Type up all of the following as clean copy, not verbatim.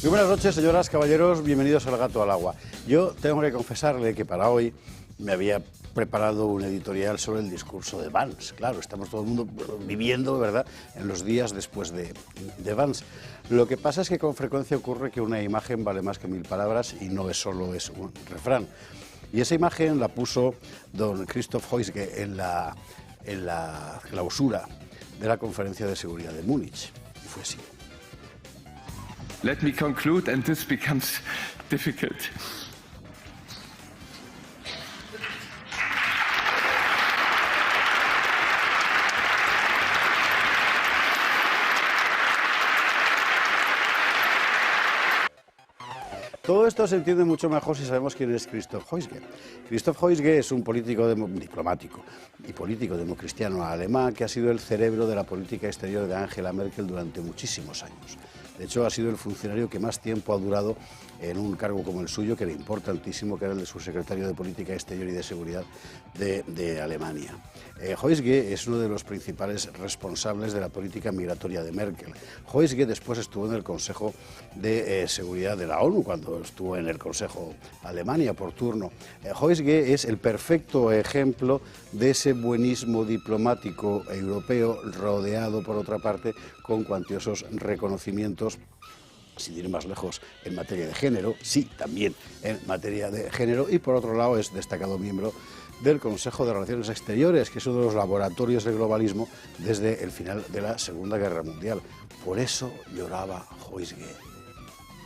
Muy buenas noches, señoras, caballeros, bienvenidos al Gato al Agua. Yo tengo que confesarle que para hoy me había preparado un editorial sobre el discurso de Vance. Claro, estamos todo el mundo viviendo, ¿verdad?, en los días después de Vance. Lo que pasa es que con frecuencia ocurre que una imagen vale más que 1000 palabras y no es solo un refrán. Y esa imagen la puso don Christoph Heusge en la clausura de la Conferencia de Seguridad de Múnich. Y fue así. Let me conclude, and this becomes difficult. Todo esto se entiende mucho mejor si sabemos quién es Christoph Heusge. Christoph Heusge es un político diplomático y político democristiano alemán que ha sido el cerebro de la política exterior de Angela Merkel durante muchísimos años. De hecho, ha sido el funcionario que más tiempo ha durado en un cargo como el suyo, que era importantísimo, que era el de subsecretario de Política Exterior y de Seguridad de Alemania. Heusge es uno de los principales responsables de la política migratoria de Merkel. Heusge después estuvo en el Consejo de Seguridad de la ONU, cuando estuvo en el Consejo Alemania por turno. Heusge es el perfecto ejemplo de ese buenismo diplomático europeo, rodeado, por otra parte, con cuantiosos reconocimientos, sin ir más lejos, en materia de género, sí, también en materia de género, y por otro lado es destacado miembro del Consejo de Relaciones Exteriores, que es uno de los laboratorios del globalismo desde el final de la Segunda Guerra Mundial. Por eso lloraba Heusge.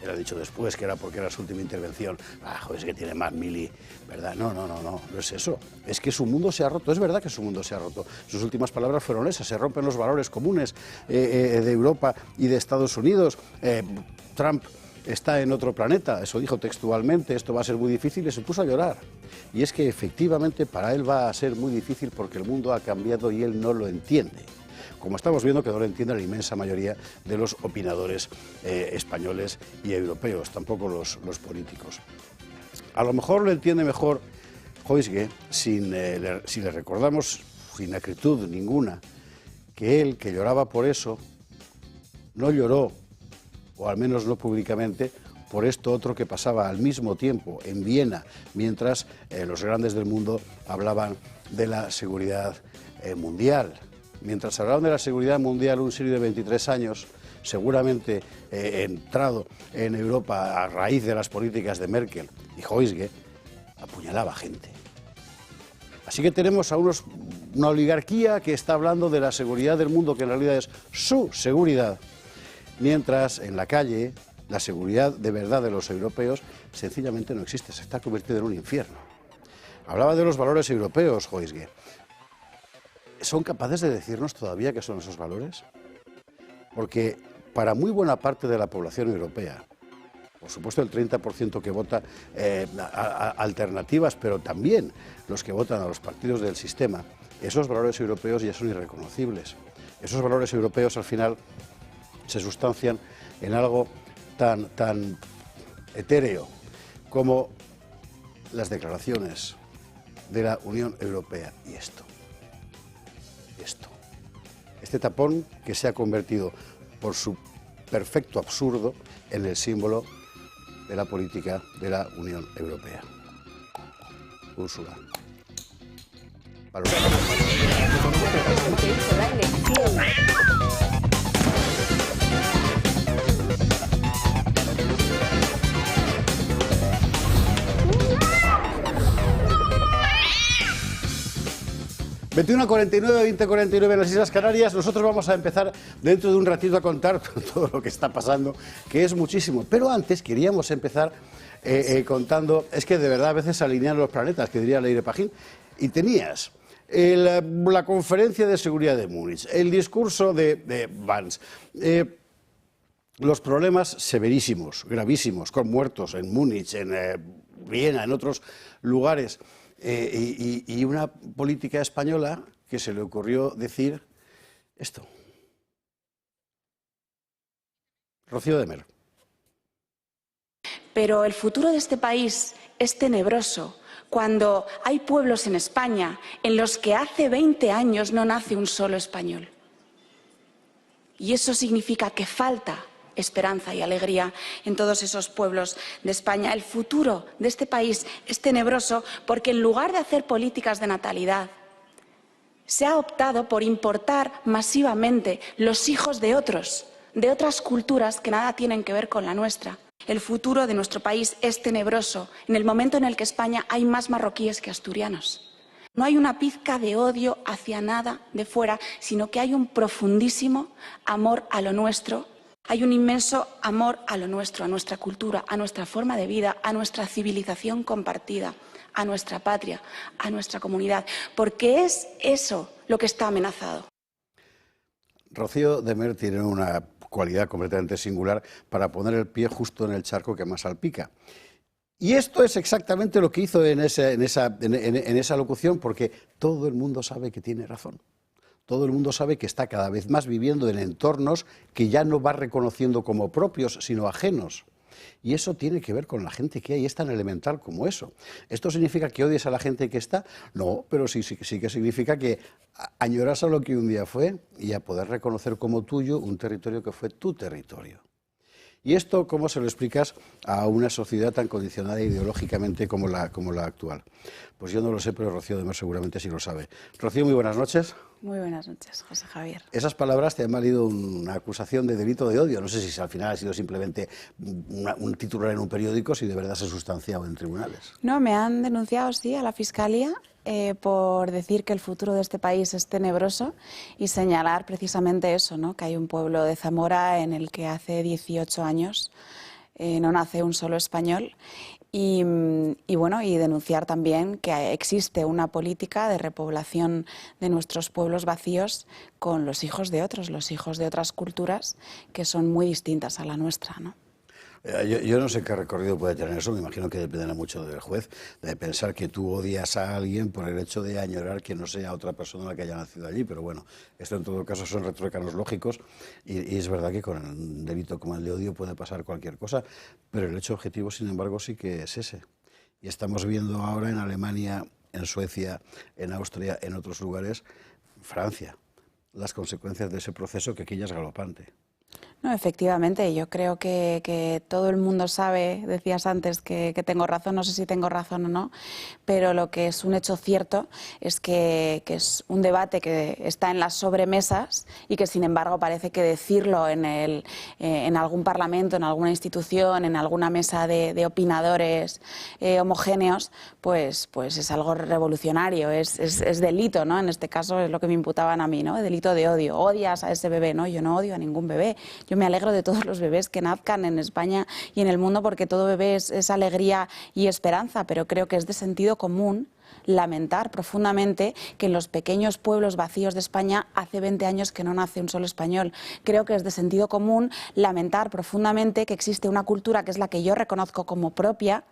Él ha dicho después que era porque era su última intervención. Heusge tiene más mili, ¿verdad? No es eso. Es que su mundo se ha roto. Es verdad que su mundo se ha roto. Sus últimas palabras fueron esas: se rompen los valores comunes de Europa y de Estados Unidos. Trump está en otro planeta, eso dijo textualmente, esto va a ser muy difícil, y se puso a llorar. Y es que efectivamente para él va a ser muy difícil porque el mundo ha cambiado y él no lo entiende. Como estamos viendo que no lo entiende la inmensa mayoría de los opinadores españoles y europeos, tampoco los políticos. A lo mejor lo entiende mejor Heusge si le recordamos, sin acritud ninguna, que él, que lloraba por eso, no lloró, o al menos no públicamente, por esto otro que pasaba al mismo tiempo en Viena, mientras los grandes del mundo hablaban de la seguridad mundial. Mientras hablaban de la seguridad mundial, un sirio de 23 años, seguramente entrado en Europa a raíz de las políticas de Merkel y Heusge, apuñalaba gente. Así que tenemos a una oligarquía que está hablando de la seguridad del mundo, que en realidad es su seguridad, mientras en la calle la seguridad de verdad de los europeos sencillamente no existe, se está convirtiendo en un infierno. Hablaba de los valores europeos, Heusge. ¿Son capaces de decirnos todavía qué son esos valores? Porque para muy buena parte de la población europea, por supuesto el 30% que vota alternativas, pero también los que votan a los partidos del sistema, esos valores europeos ya son irreconocibles. Esos valores europeos al final se sustancian en algo tan etéreo como las declaraciones de la Unión Europea y esto. Este tapón que se ha convertido, por su perfecto absurdo, en el símbolo de la política de la Unión Europea. Úrsula. ...21:49, 20:49 en las Islas Canarias. Nosotros vamos a empezar dentro de un ratito a contar todo lo que está pasando, que es muchísimo. Pero antes queríamos empezar contando... Es que de verdad a veces se alinean los planetas, que diría Leire Pajín. Y tenías la conferencia de seguridad de Múnich, el discurso de Vance, los problemas severísimos, gravísimos, con muertos en Múnich, en Viena, en otros lugares... y una política española que se le ocurrió decir esto. Rocío de Mer. Pero el futuro de este país es tenebroso cuando hay pueblos en España en los que hace 20 años no nace un solo español. Y eso significa que falta esperanza y alegría en todos esos pueblos de España. El futuro de este país es tenebroso porque en lugar de hacer políticas de natalidad, se ha optado por importar masivamente los hijos de otros, de otras culturas que nada tienen que ver con la nuestra. El futuro de nuestro país es tenebroso en el momento en el que España hay más marroquíes que asturianos. No hay una pizca de odio hacia nada de fuera, sino que hay un profundísimo amor a lo nuestro. Hay un inmenso amor a lo nuestro, a nuestra cultura, a nuestra forma de vida, a nuestra civilización compartida, a nuestra patria, a nuestra comunidad, porque es eso lo que está amenazado. Rocío de Mer tiene una cualidad completamente singular para poner el pie justo en el charco que más salpica. Y esto es exactamente lo que hizo en esa locución, porque todo el mundo sabe que tiene razón. Todo el mundo sabe que está cada vez más viviendo en entornos que ya no va reconociendo como propios, sino ajenos. Y eso tiene que ver con la gente que hay, es tan elemental como eso. ¿Esto significa que odies a la gente que está? No, pero sí que significa que añoras a lo que un día fue y a poder reconocer como tuyo un territorio que fue tu territorio. ¿Y esto cómo se lo explicas a una sociedad tan condicionada ideológicamente como la actual? Pues yo no lo sé, pero Rocío de Mer seguramente sí lo sabe. Rocío, muy buenas noches. Muy buenas noches, José Javier. Esas palabras te han valido una acusación de delito de odio. No sé si al final ha sido simplemente un titular en un periódico, si de verdad se ha sustanciado en tribunales. No, me han denunciado, sí, a la Fiscalía por decir que el futuro de este país es tenebroso y señalar precisamente eso, ¿no? Que hay un pueblo de Zamora en el que hace 18 años no nace un solo español. Y denunciar también que existe una política de repoblación de nuestros pueblos vacíos con los hijos de otras culturas que son muy distintas a la nuestra, ¿no? Yo no sé qué recorrido puede tener eso, me imagino que dependerá mucho del juez, de pensar que tú odias a alguien por el hecho de añorar que no sea otra persona la que haya nacido allí, pero bueno, esto en todo caso son retroécanos lógicos y es verdad que con un delito como el de odio puede pasar cualquier cosa, pero el hecho objetivo, sin embargo, sí que es ese. Y estamos viendo ahora en Alemania, en Suecia, en Austria, en otros lugares, Francia, las consecuencias de ese proceso que aquí ya es galopante. No, efectivamente, yo creo que todo el mundo sabe, decías antes que tengo razón, no sé si tengo razón o no, pero lo que es un hecho cierto es que es un debate que está en las sobremesas y que sin embargo parece que decirlo en algún parlamento, en alguna institución, en alguna mesa de opinadores homogéneos, pues es algo revolucionario, es delito, ¿no? En este caso es lo que me imputaban a mí, ¿no? Delito de odio. Odias a ese bebé, ¿no? Yo no odio a ningún bebé. Yo me alegro de todos los bebés que nazcan en España y en el mundo porque todo bebé es alegría y esperanza, pero creo que es de sentido común lamentar profundamente que en los pequeños pueblos vacíos de España hace 20 años que no nace un solo español. Creo que es de sentido común lamentar profundamente que existe una cultura que es la que yo reconozco como propia,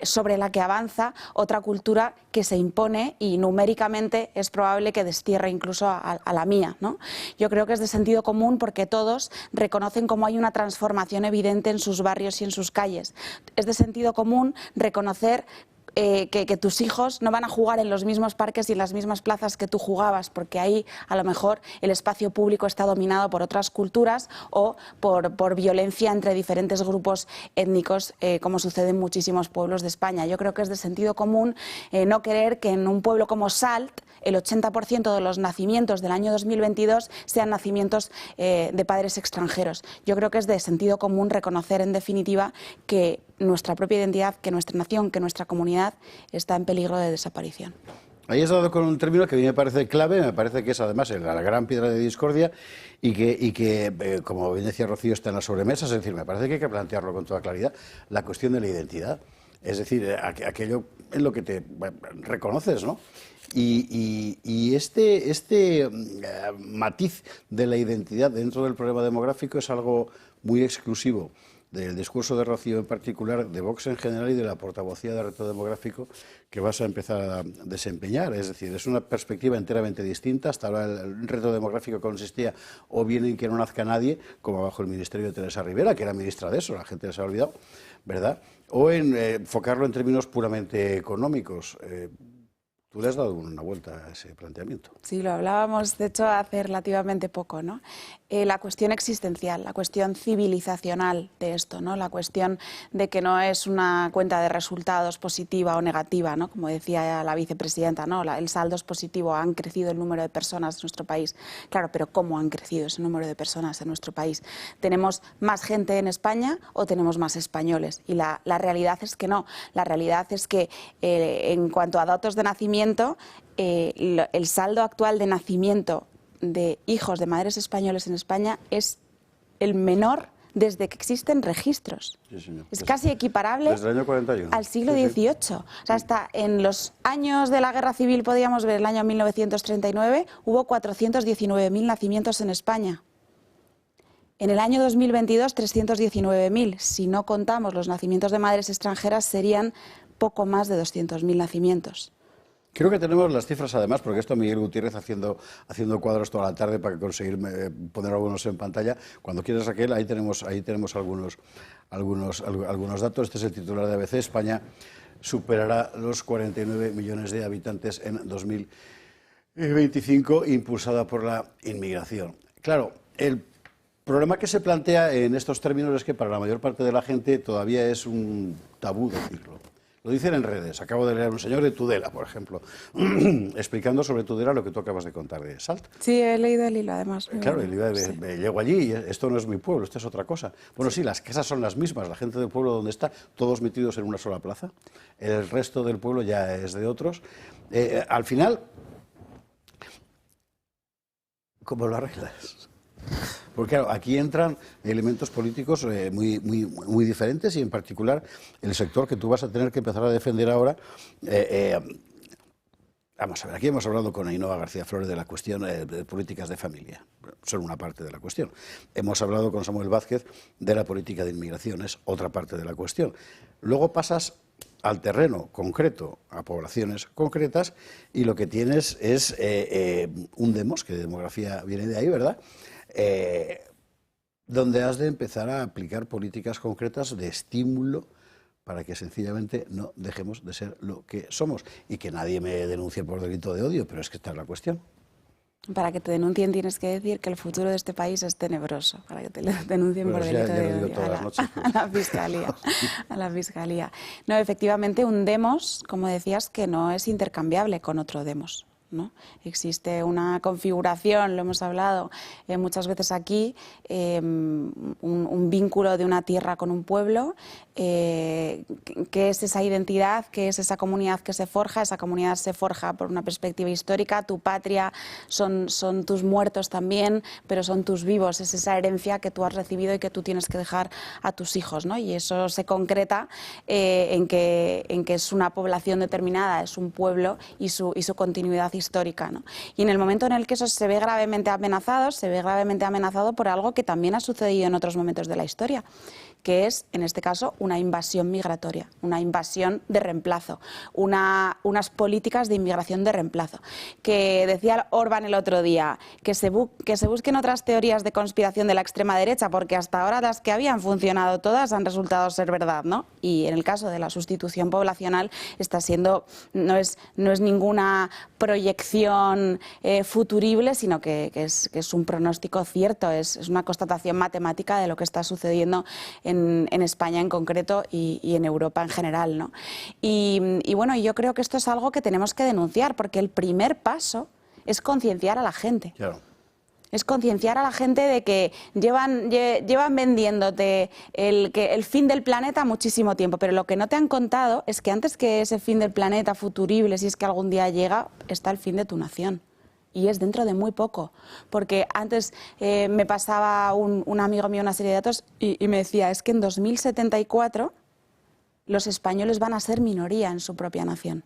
sobre la que avanza otra cultura que se impone y numéricamente es probable que destierre incluso a la mía, ¿no? Yo creo que es de sentido común porque todos reconocen cómo hay una transformación evidente en sus barrios y en sus calles. Es de sentido común reconocer que tus hijos no van a jugar en los mismos parques y en las mismas plazas que tú jugabas, porque ahí a lo mejor el espacio público está dominado por otras culturas o por violencia entre diferentes grupos étnicos, como sucede en muchísimos pueblos de España. Yo creo que es de sentido común no querer que en un pueblo como Salt el 80% de los nacimientos del año 2022 sean nacimientos de padres extranjeros. Yo creo que es de sentido común reconocer en definitiva que nuestra propia identidad, que nuestra nación, que nuestra comunidad está en peligro de desaparición. Ahí has dado con un término que a mí me parece clave, me parece que es además la gran piedra de discordia y que como bien decía Rocío, está en las sobremesas, es decir, me parece que hay que plantearlo con toda claridad, la cuestión de la identidad. Es decir, aquello en lo que te reconoces, ¿no? Y este matiz de la identidad dentro del problema demográfico es algo muy exclusivo del discurso de Rocío en particular, de Vox en general y de la portavocía de reto demográfico que vas a empezar a desempeñar. Es decir, es una perspectiva enteramente distinta. Hasta ahora el reto demográfico consistía o bien en que no nazca nadie, como bajo el ministerio de Teresa Rivera, que era ministra de eso, la gente se ha olvidado, ¿verdad? O en enfocarlo en términos puramente económicos. Tú le has dado una vuelta a ese planteamiento. Sí, lo hablábamos, de hecho, hace relativamente poco, ¿no? La cuestión existencial, la cuestión civilizacional de esto, ¿no? La cuestión de que no es una cuenta de resultados positiva o negativa, ¿no? Como decía la vicepresidenta, ¿no? El saldo es positivo, han crecido el número de personas en nuestro país. Claro, pero ¿cómo han crecido ese número de personas en nuestro país? ¿Tenemos más gente en España o tenemos más españoles? Y la realidad es que no. La realidad es que en cuanto a datos de nacimiento, el saldo actual de nacimiento de hijos de madres españoles en España es el menor desde que existen registros. Sí, señor. Es casi equiparable desde el año 41. al siglo XVIII. O sea, hasta en los años de la Guerra Civil, podríamos ver el año 1939, hubo 419.000 nacimientos en España. En el año 2022, 319.000. Si no contamos los nacimientos de madres extranjeras, serían poco más de 200.000 nacimientos. Creo que tenemos las cifras además, porque esto Miguel Gutiérrez haciendo cuadros toda la tarde para conseguir poner algunos en pantalla. Cuando quieras, Raquel, ahí tenemos algunos datos. Este es el titular de ABC. España superará los 49 millones de habitantes en 2025, impulsada por la inmigración. Claro, el problema que se plantea en estos términos es que para la mayor parte de la gente todavía es un tabú decirlo. Lo dicen en redes. Acabo de leer a un señor de Tudela, por ejemplo, explicando sobre Tudela lo que tú acabas de contar de Salt. Sí, he leído el hilo, además. Claro, llego allí y esto no es mi pueblo, esto es otra cosa. Bueno, sí, las casas son las mismas, la gente del pueblo donde está, todos metidos en una sola plaza. El resto del pueblo ya es de otros. Al final, ¿cómo lo arreglas? Porque claro, aquí entran elementos políticos muy diferentes y en particular el sector que tú vas a tener que empezar a defender ahora. Vamos a ver, aquí hemos hablado con Ainhoa García Flores de la cuestión de políticas de familia, son una parte de la cuestión. Hemos hablado con Samuel Vázquez de la política de inmigración, es otra parte de la cuestión. Luego pasas al terreno concreto, a poblaciones concretas, y lo que tienes es un demos, que de demografía viene de ahí, ¿verdad?, donde has de empezar a aplicar políticas concretas de estímulo para que sencillamente no dejemos de ser lo que somos y que nadie me denuncie por delito de odio, pero es que esta es la cuestión. Para que te denuncien tienes que decir que el futuro de este país es tenebroso, para que te denuncien por delito de odio a la Fiscalía. A la Fiscalía. No, efectivamente, un demos, como decías, que no es intercambiable con otro demos, ¿no? Existe una configuración, lo hemos hablado muchas veces aquí, un vínculo de una tierra con un pueblo, qué es esa identidad, qué es esa comunidad que se forja. Esa comunidad se forja por una perspectiva histórica. Tu patria son tus muertos también, pero son tus vivos, es esa herencia que tú has recibido y que tú tienes que dejar a tus hijos, ¿no? Y eso se concreta en que es una población determinada, es un pueblo y su continuidad histórica, ¿no? Y en el momento en el que eso se ve gravemente amenazado por algo que también ha sucedido en otros momentos de la historia, que es, en este caso, una invasión migratoria, una invasión de reemplazo, unas políticas de inmigración de reemplazo. Que decía Orbán el otro día, que se busquen otras teorías de conspiración de la extrema derecha, porque hasta ahora las que habían funcionado todas han resultado ser verdad, ¿no? Y en el caso de la sustitución poblacional está siendo, no es ninguna proyección futurible, sino que es un pronóstico cierto, es una constatación matemática de lo que está sucediendo en España en concreto y en Europa en general, ¿no? Y bueno, yo creo que esto es algo que tenemos que denunciar, porque el primer paso es concienciar a la gente. Claro. Es concienciar a la gente de que llevan vendiéndote el fin del planeta muchísimo tiempo, pero lo que no te han contado es que antes que ese fin del planeta futurible, si es que algún día llega, está el fin de tu nación. Y es dentro de muy poco, porque antes me pasaba un amigo mío una serie de datos y me decía, es que en 2074 los españoles van a ser minoría en su propia nación,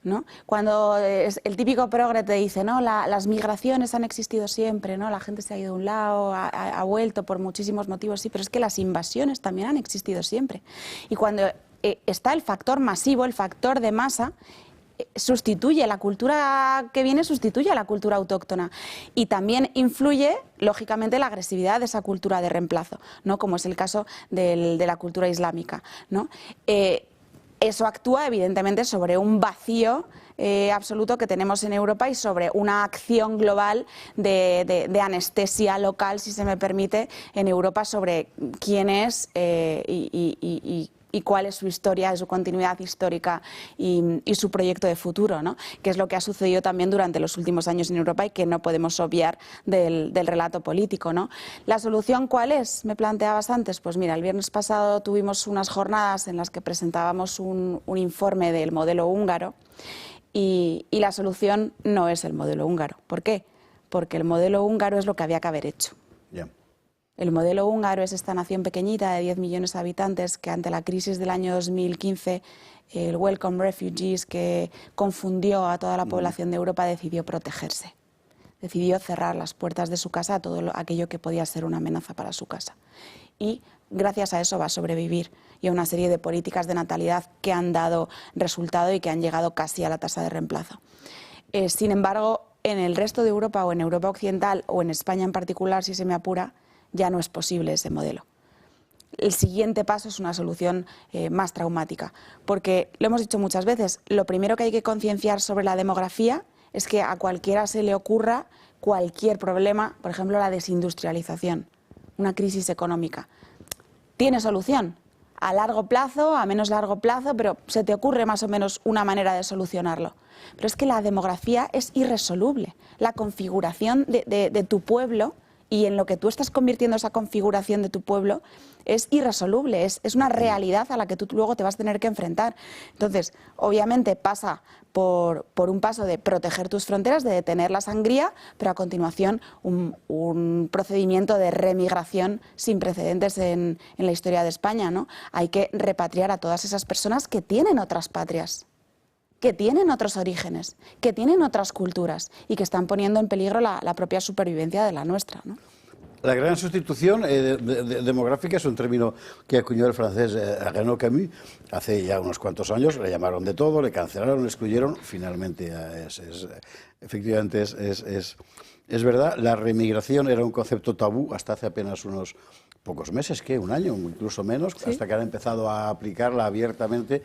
¿no? Cuando el típico progre te dice, no, las migraciones han existido siempre, ¿no? La gente se ha ido de un lado, ha vuelto por muchísimos motivos, sí, pero es que las invasiones también han existido siempre. Y cuando está el factor masivo, el factor de masa, sustituye la cultura que viene, sustituye a la cultura autóctona y también influye, lógicamente, la agresividad de esa cultura de reemplazo, ¿no? Como es el caso de la cultura islámica, ¿no? eso actúa evidentemente sobre un vacío absoluto que tenemos en Europa y sobre una acción global de anestesia local, si se me permite, en Europa sobre quién es y cuál es su historia, su continuidad histórica y su proyecto de futuro, ¿no? Que es lo que ha sucedido también durante los últimos años en Europa y que no podemos obviar del relato político, ¿no? ¿La solución cuál es? Me planteabas antes. Pues mira, el viernes pasado tuvimos unas jornadas en las que presentábamos un informe del modelo húngaro y la solución no es el modelo húngaro. ¿Por qué? Porque el modelo húngaro es lo que había que haber hecho. Yeah. El modelo húngaro es esta nación pequeñita de 10 millones de habitantes que ante la crisis del año 2015, el Welcome Refugees, que confundió a toda la población de Europa, decidió protegerse. Decidió cerrar las puertas de su casa a todo aquello que podía ser una amenaza para su casa. Y gracias a eso va a sobrevivir y a una serie de políticas de natalidad que han dado resultado y que han llegado casi a la tasa de reemplazo. Sin embargo, en el resto de Europa o en Europa occidental o en España en particular, si se me apura, ya no es posible ese modelo. El siguiente paso es una solución más traumática, porque lo hemos dicho muchas veces, lo primero que hay que concienciar sobre la demografía es que a cualquiera se le ocurra cualquier problema, por ejemplo la desindustrialización, una crisis económica. Tiene solución, a largo plazo, a menos largo plazo, pero se te ocurre más o menos una manera de solucionarlo. Pero es que la demografía es irresoluble, la configuración de tu pueblo y en lo que tú estás convirtiendo esa configuración de tu pueblo es irresoluble, es una realidad a la que tú luego te vas a tener que enfrentar. Entonces, obviamente pasa por un paso de proteger tus fronteras, de detener la sangría, pero a continuación un procedimiento de remigración sin precedentes en la historia de España, ¿no? Hay que repatriar a todas esas personas que tienen otras patrias, que tienen otros orígenes, que tienen otras culturas y que están poniendo en peligro la propia supervivencia de la nuestra, ¿no? La gran sustitución demográfica es un término que acuñó el francés Renaud Camus hace ya unos cuantos años. Le llamaron de todo, le cancelaron, le excluyeron. Finalmente, efectivamente, es verdad. La remigración era un concepto tabú hasta hace apenas unos pocos meses, un año, incluso menos, ¿sí? Hasta que han empezado a aplicarla abiertamente,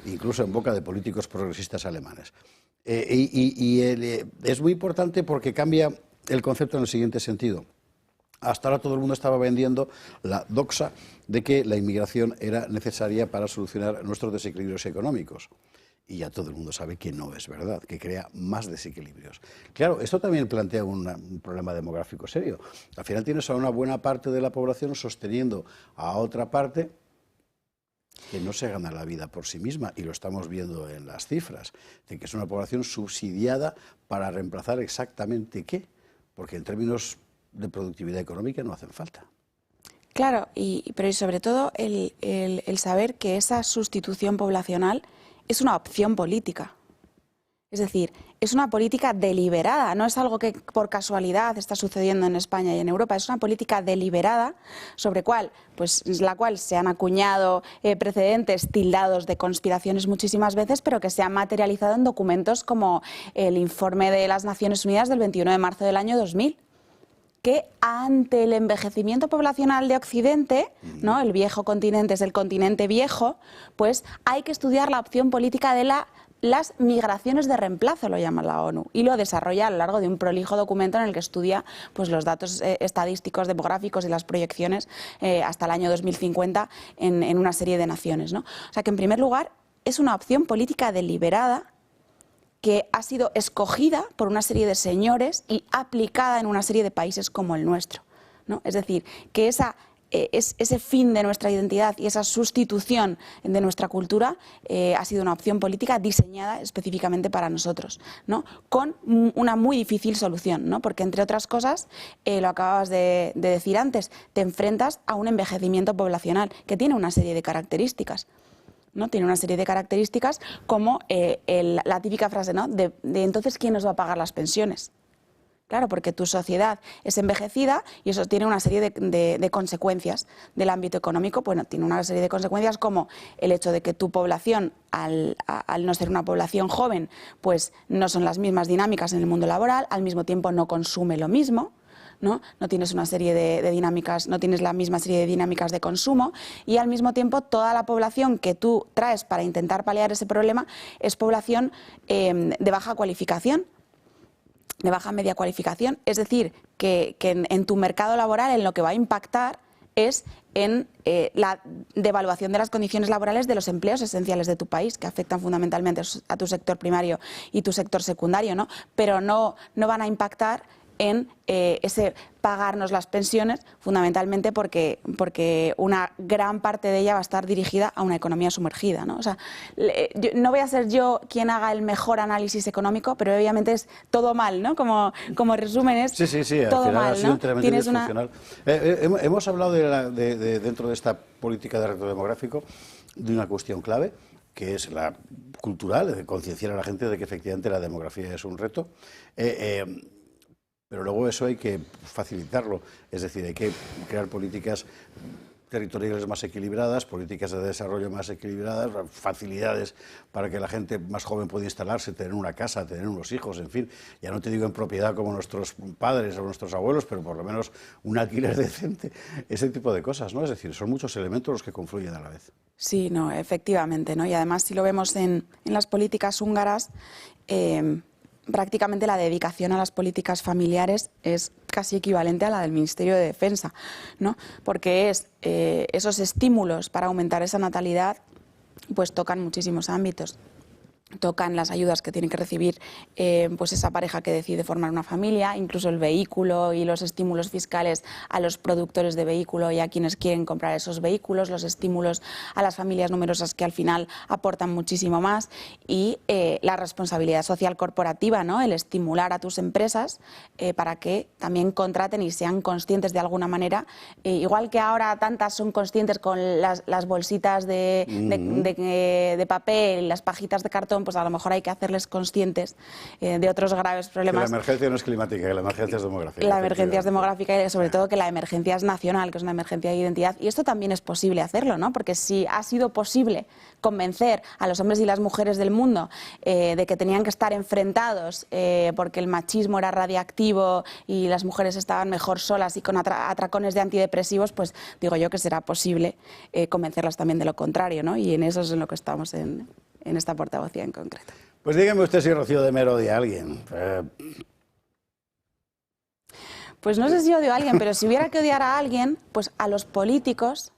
incluso en boca de políticos progresistas alemanes. Es muy importante porque cambia el concepto en el siguiente sentido. Hasta ahora todo el mundo estaba vendiendo la doxa de que la inmigración era necesaria para solucionar nuestros desequilibrios económicos. Y ya todo el mundo sabe que no es verdad, que crea más desequilibrios. Claro, esto también plantea un problema demográfico serio. Al final tienes a una buena parte de la población sosteniendo a otra parte que no se gana la vida por sí misma, y lo estamos viendo en las cifras, de que es una población subsidiada para reemplazar exactamente qué, porque en términos de productividad económica no hacen falta. Claro, pero sobre todo el saber que esa sustitución poblacional es una opción política. Es decir, es una política deliberada, no es algo que por casualidad está sucediendo en España y en Europa, es una política deliberada sobre la cual se han acuñado precedentes tildados de conspiraciones muchísimas veces, pero que se han materializado en documentos como el informe de las Naciones Unidas del 21 de marzo del año 2000. Que ante el envejecimiento poblacional de Occidente, ¿no? El viejo continente es el continente viejo, pues hay que estudiar la opción política de las migraciones de reemplazo, lo llama la ONU, y lo desarrolla a lo largo de un prolijo documento en el que estudia pues, los datos estadísticos, demográficos y las proyecciones hasta el año 2050 en una serie de naciones, ¿no? O sea que, en primer lugar, es una opción política deliberada que ha sido escogida por una serie de señores y aplicada en una serie de países como el nuestro, ¿no? Es decir, que ese fin de nuestra identidad y esa sustitución de nuestra cultura ha sido una opción política diseñada específicamente para nosotros, ¿no? Con una muy difícil solución, ¿no? Porque, entre otras cosas, lo acababas de decir antes, te enfrentas a un envejecimiento poblacional que tiene una serie de características, ¿no? Tiene una serie de características como la típica frase, ¿no? de entonces, ¿quién nos va a pagar las pensiones? Claro, porque tu sociedad es envejecida y eso tiene una serie de consecuencias del ámbito económico. Bueno, tiene una serie de consecuencias como el hecho de que tu población, al no ser una población joven, pues no son las mismas dinámicas en el mundo laboral, al mismo tiempo no consume lo mismo, ¿no? No tienes una serie de dinámicas, no tienes la misma serie de dinámicas de consumo, y al mismo tiempo toda la población que tú traes para intentar paliar ese problema es población de baja cualificación, de baja media cualificación. Es decir, que en tu mercado laboral en lo que va a impactar es en la devaluación de las condiciones laborales de los empleos esenciales de tu país, que afectan fundamentalmente a tu sector primario y tu sector secundario, ¿no? Pero no van a impactar en ese pagarnos las pensiones, fundamentalmente porque una gran parte de ella va a estar dirigida a una economía sumergida, ¿no? O sea, no voy a ser yo quien haga el mejor análisis económico, pero obviamente es todo mal, ¿no? Como resumen es todo mal, ha sido ¿no? tremendamente disfuncional. Hemos hablado dentro de esta política de reto demográfico de una cuestión clave, que es la cultural, de concienciar a la gente de que efectivamente la demografía es un reto. Pero luego eso hay que facilitarlo, es decir, hay que crear políticas territoriales más equilibradas, políticas de desarrollo más equilibradas, facilidades para que la gente más joven pueda instalarse, tener una casa, tener unos hijos, en fin, ya no te digo en propiedad como nuestros padres o nuestros abuelos, pero por lo menos un alquiler decente, ese tipo de cosas, ¿no? Es decir, son muchos elementos los que confluyen a la vez. Sí, no, efectivamente, ¿no? Y además si lo vemos en las políticas húngaras, prácticamente la dedicación a las políticas familiares es casi equivalente a la del Ministerio de Defensa, ¿no? Porque esos estímulos para aumentar esa natalidad pues tocan muchísimos ámbitos. Tocan las ayudas que tiene que recibir pues esa pareja que decide formar una familia, incluso el vehículo y los estímulos fiscales a los productores de vehículo y a quienes quieren comprar esos vehículos, los estímulos a las familias numerosas que al final aportan muchísimo más, y la responsabilidad social corporativa, ¿no? El estimular a tus empresas para que también contraten y sean conscientes de alguna manera, igual que ahora tantas son conscientes con las bolsitas de papel, las pajitas de cartón, pues a lo mejor hay que hacerles conscientes de otros graves problemas. Que la emergencia no es climática, que la emergencia es demográfica. La emergencia es demográfica y sobre todo que la emergencia es nacional, que es una emergencia de identidad. Y esto también es posible hacerlo, ¿no? Porque si ha sido posible convencer a los hombres y las mujeres del mundo de que tenían que estar enfrentados porque el machismo era radiactivo y las mujeres estaban mejor solas y con atracones de antidepresivos, pues digo yo que será posible convencerlas también de lo contrario, ¿no? Y en eso es en lo que estamos en esta portavocía en concreto. Pues dígame usted si Rocío de Mer odia a alguien. Pues no sé si odio a alguien, pero si hubiera que odiar a alguien, pues a los políticos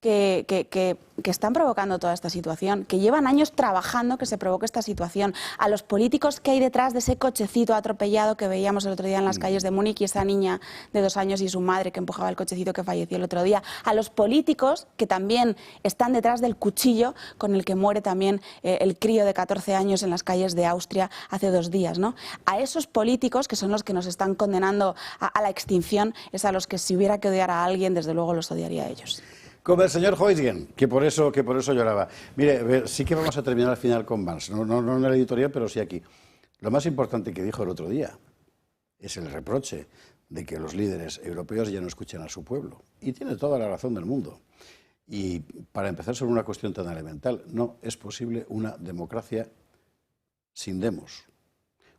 que están provocando toda esta situación, que llevan años trabajando que se provoque esta situación, a los políticos que hay detrás de ese cochecito atropellado que veíamos el otro día en las calles de Múnich, y esa niña de 2 años y su madre que empujaba el cochecito que falleció el otro día, a los políticos que también están detrás del cuchillo con el que muere también el crío de 14 años en las calles de Austria hace 2 días, ¿no? A esos políticos, que son los que nos están condenando a la extinción, es a los que si hubiera que odiar a alguien, desde luego los odiaría a ellos. Como el señor Huysgen, que por eso lloraba. Mire, sí que vamos a terminar al final con Valls, no en el editorial, pero sí aquí. Lo más importante que dijo el otro día es el reproche de que los líderes europeos ya no escuchan a su pueblo. Y tiene toda la razón del mundo. Y para empezar sobre una cuestión tan elemental, no es posible una democracia sin demos.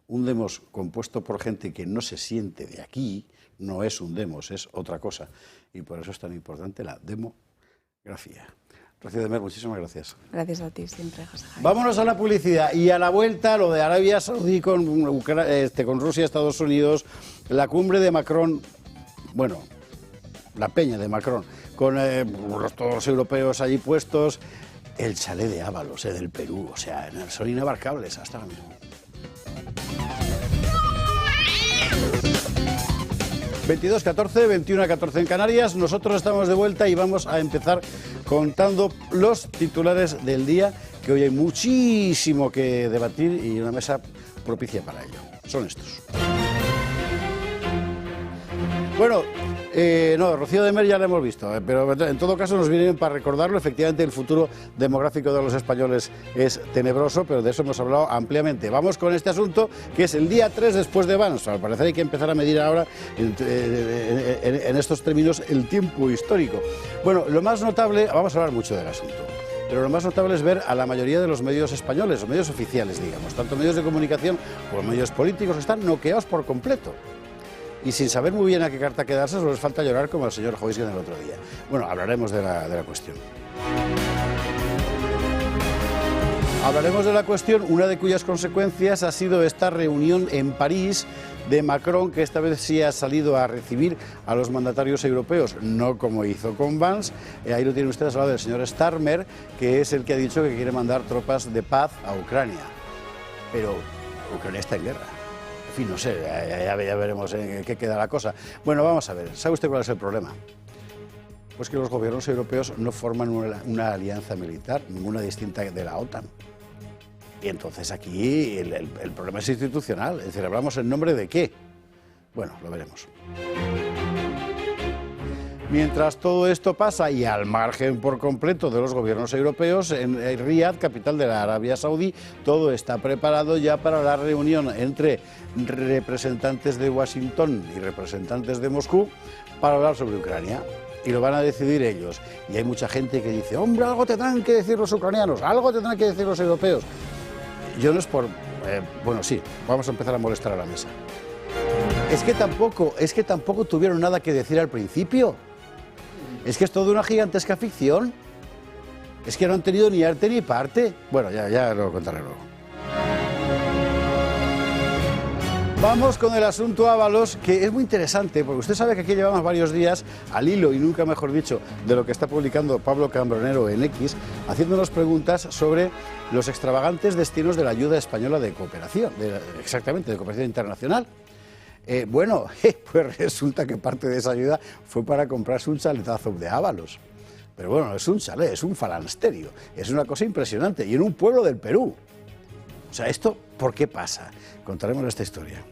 Un demos compuesto por gente que no se siente de aquí no es un demos, es otra cosa. Y por eso es tan importante la demografía. Rocío de Mer, muchísimas gracias. Gracias a ti siempre, José Javier. Vámonos a la publicidad y a la vuelta lo de Arabia Saudí con Rusia, Estados Unidos, la cumbre de Macron, bueno, la peña de Macron, con todos los europeos allí puestos, el chalet de Ábalos, del Perú, o sea, son inabarcables hasta ahora mismo. 22:14, 21:14 en Canarias. Nosotros estamos de vuelta y vamos a empezar contando los titulares del día, que hoy hay muchísimo que debatir y una mesa propicia para ello. Son estos. Bueno, no, Rocío de Mer ya la hemos visto, pero en todo caso nos vienen para recordarlo. Efectivamente, el futuro demográfico de los españoles es tenebroso, pero de eso hemos hablado ampliamente. Vamos con este asunto, que es el día 3 después de Valls. Al parecer hay que empezar a medir ahora, en estos términos, el tiempo histórico. Bueno, lo más notable, vamos a hablar mucho del asunto, pero lo más notable es ver a la mayoría de los medios españoles, o medios oficiales, digamos, tanto medios de comunicación como medios políticos, están noqueados por completo. y sin saber muy bien a qué carta quedarse, solo les falta llorar como el señor Huysgen el otro día. Bueno, hablaremos de la cuestión. Hablaremos de la cuestión, una de cuyas consecuencias ha sido esta reunión en París de Macron, que esta vez sí ha salido a recibir a los mandatarios europeos, no como hizo con Vance. Ahí lo tienen ustedes al lado del señor Starmer, que es el que ha dicho que quiere mandar tropas de paz a Ucrania. Pero Ucrania está en guerra. En fin, no sé, ya veremos en qué queda la cosa. Bueno, vamos a ver, ¿sabe usted cuál es el problema? Pues que los gobiernos europeos no forman una alianza militar, ninguna distinta de la OTAN. Y entonces aquí el problema es institucional, es decir, ¿hablamos en nombre de qué? Bueno, lo veremos. Mientras todo esto pasa y al margen por completo de los gobiernos europeos, en Riad, capital de la Arabia Saudí, todo está preparado ya para la reunión entre representantes de Washington y representantes de Moscú para hablar sobre Ucrania. Y lo van a decidir ellos. Y hay mucha gente que dice, hombre, algo tendrán que decir los ucranianos, algo tendrán que decir los europeos. Yo no es por... bueno, sí, vamos a empezar a molestar a la mesa. Es que tampoco tuvieron nada que decir al principio. Es que es toda una gigantesca ficción. Es que no han tenido ni arte ni parte. Bueno, ya lo contaré luego. Vamos con el asunto Ábalos, que es muy interesante, porque usted sabe que aquí llevamos varios días al hilo, y nunca mejor dicho, de lo que está publicando Pablo Cambronero en X, haciéndonos preguntas sobre los extravagantes destinos de la ayuda española de cooperación, exactamente, de cooperación internacional. Bueno, pues resulta que parte de esa ayuda fue para comprarse un chaletazo de Ábalos. Pero bueno, no es un chalet, es un falansterio, es una cosa impresionante, y en un pueblo del Perú. O sea, ¿esto por qué pasa? Contaremos esta historia.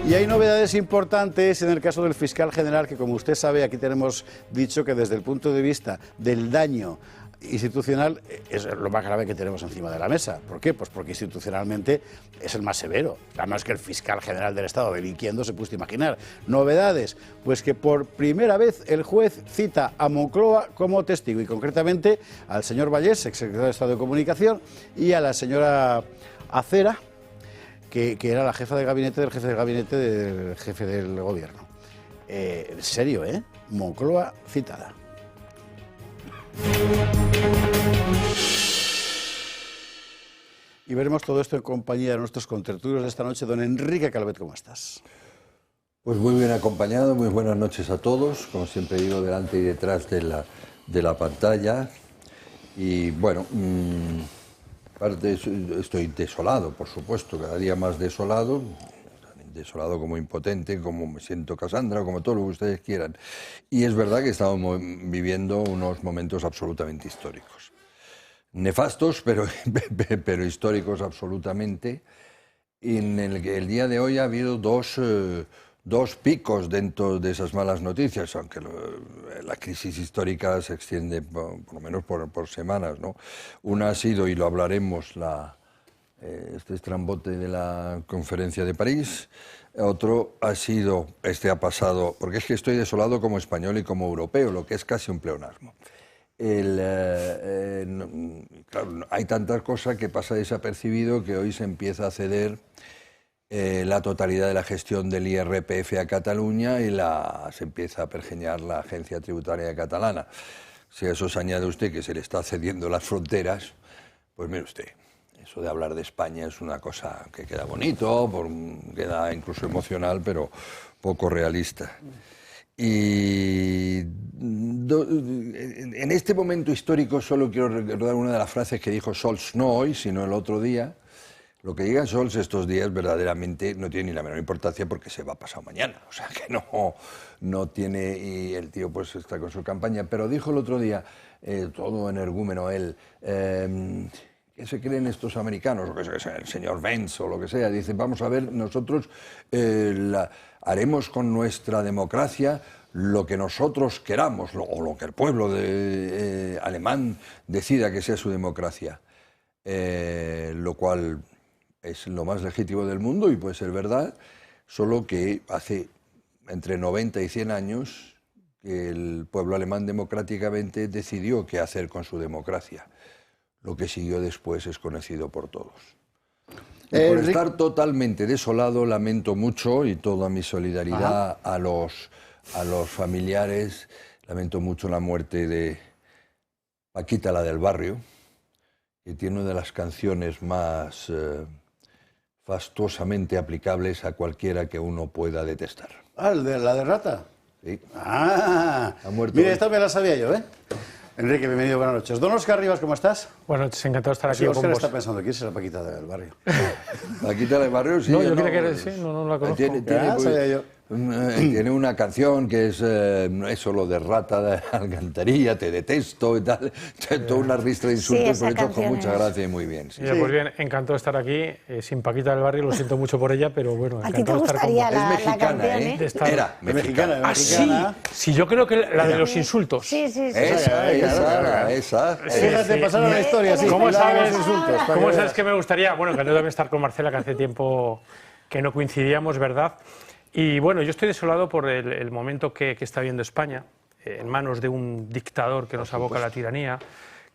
Y hay novedades importantes en el caso del fiscal general, que como usted sabe, aquí tenemos dicho que desde el punto de vista del daño institucional es lo más grave que tenemos encima de la mesa. ¿Por qué? Pues porque institucionalmente es el más severo. Además que el fiscal general del Estado delinquiendo, se puede imaginar. Novedades, pues que por primera vez el juez cita a Moncloa como testigo, y concretamente al señor Vallés, exsecretario de Estado de Comunicación, y a la señora Acera, que era la jefa de gabinete del jefe de gabinete del jefe del gobierno. En serio, ¿eh? Moncloa citada. Y veremos todo esto en compañía de nuestros contertulios de esta noche. Don Enrique Calvet, ¿cómo estás? Pues muy bien acompañado, muy buenas noches a todos. Como siempre digo, delante y detrás de la pantalla. Y bueno, estoy desolado, por supuesto, cada día más desolado. Desolado como impotente, como me siento Cassandra, como todo lo que ustedes quieran. Y es verdad que estamos viviendo unos momentos absolutamente históricos. Nefastos, pero históricos absolutamente. En el que el día de hoy ha habido dos picos dentro de esas malas noticias, aunque la crisis histórica se extiende por lo menos por semanas, ¿no? Una ha sido, y lo hablaremos, este estrambote de la conferencia de París. Otro ha sido, ha pasado, porque es que estoy desolado como español y como europeo, lo que es casi un pleonasmo. Claro, hay tantas cosas que pasa desapercibido que hoy se empieza a ceder la totalidad de la gestión del IRPF a Cataluña y se empieza a pergeñar la agencia tributaria catalana. Si a eso se añade usted que se le está cediendo las fronteras, pues mire usted, eso de hablar de España es una cosa que queda bonito, queda incluso emocional, pero poco realista. Y en este momento histórico solo quiero recordar una de las frases que dijo Scholz, no hoy, sino el otro día. Lo que diga Scholz estos días verdaderamente no tiene ni la menor importancia porque se va a pasar mañana. O sea que no tiene, y el tío pues está con su campaña. Pero dijo el otro día, todo energúmeno él, ¿qué se creen estos americanos? O que sea, el señor Vance o lo que sea. Dice, vamos a ver, nosotros haremos con nuestra democracia lo que nosotros queramos, o lo que el pueblo alemán decida que sea su democracia. Lo cual es lo más legítimo del mundo y puede ser verdad, solo que hace entre 90 y 100 años que el pueblo alemán democráticamente decidió qué hacer con su democracia. Lo que siguió después es conocido por todos. Y por estar totalmente desolado, lamento mucho, y toda mi solidaridad a los familiares. Lamento mucho la muerte de Paquita, la del barrio, que tiene una de las canciones más fastuosamente aplicables a cualquiera que uno pueda detestar. Ah, la de Rata. Sí. Ah, Ha muerto mira, hoy. esta me la sabía yo, ¿eh? Enrique, bienvenido, buenas noches. Don Óscar Rivas, ¿cómo estás? Buenas noches, encantado de estar aquí Sí, con Óscar vos. está pensando, ¿quién es la Paquita del barrio? Paquita del barrio, sí. No, yo no, creía que era, sí, no la conozco. Ya, sabía yo. Tiene una canción que es eso, lo de Rata de alcantarilla, te detesto y tal. Toda una ristra de insultos, esa pero hechos con canción mucha es. gracia y muy bien. Sí. Ya, pues bien, encantado de estar aquí, sin Paquita del Barrio, lo siento mucho por ella, pero bueno, ¿A ti te encantado de estar con gustaría vos. Es la mexicana, canción, ¿eh? De estar- Era De mexicana, mexicana. Ah, sí, mexicana. sí, yo creo que la de los insultos. Sí, sí, sí. Esa. Fíjate, sí. pasaron la historia así. ¿Cómo hilaban sabes, los insultos, para ¿Cómo que sabes veas. que me gustaría? Bueno, encantado también estar con Marcela, que hace tiempo que no coincidíamos, ¿verdad? Y bueno, yo estoy desolado por el momento que está viendo España, en manos de un dictador que nos aboca a la tiranía,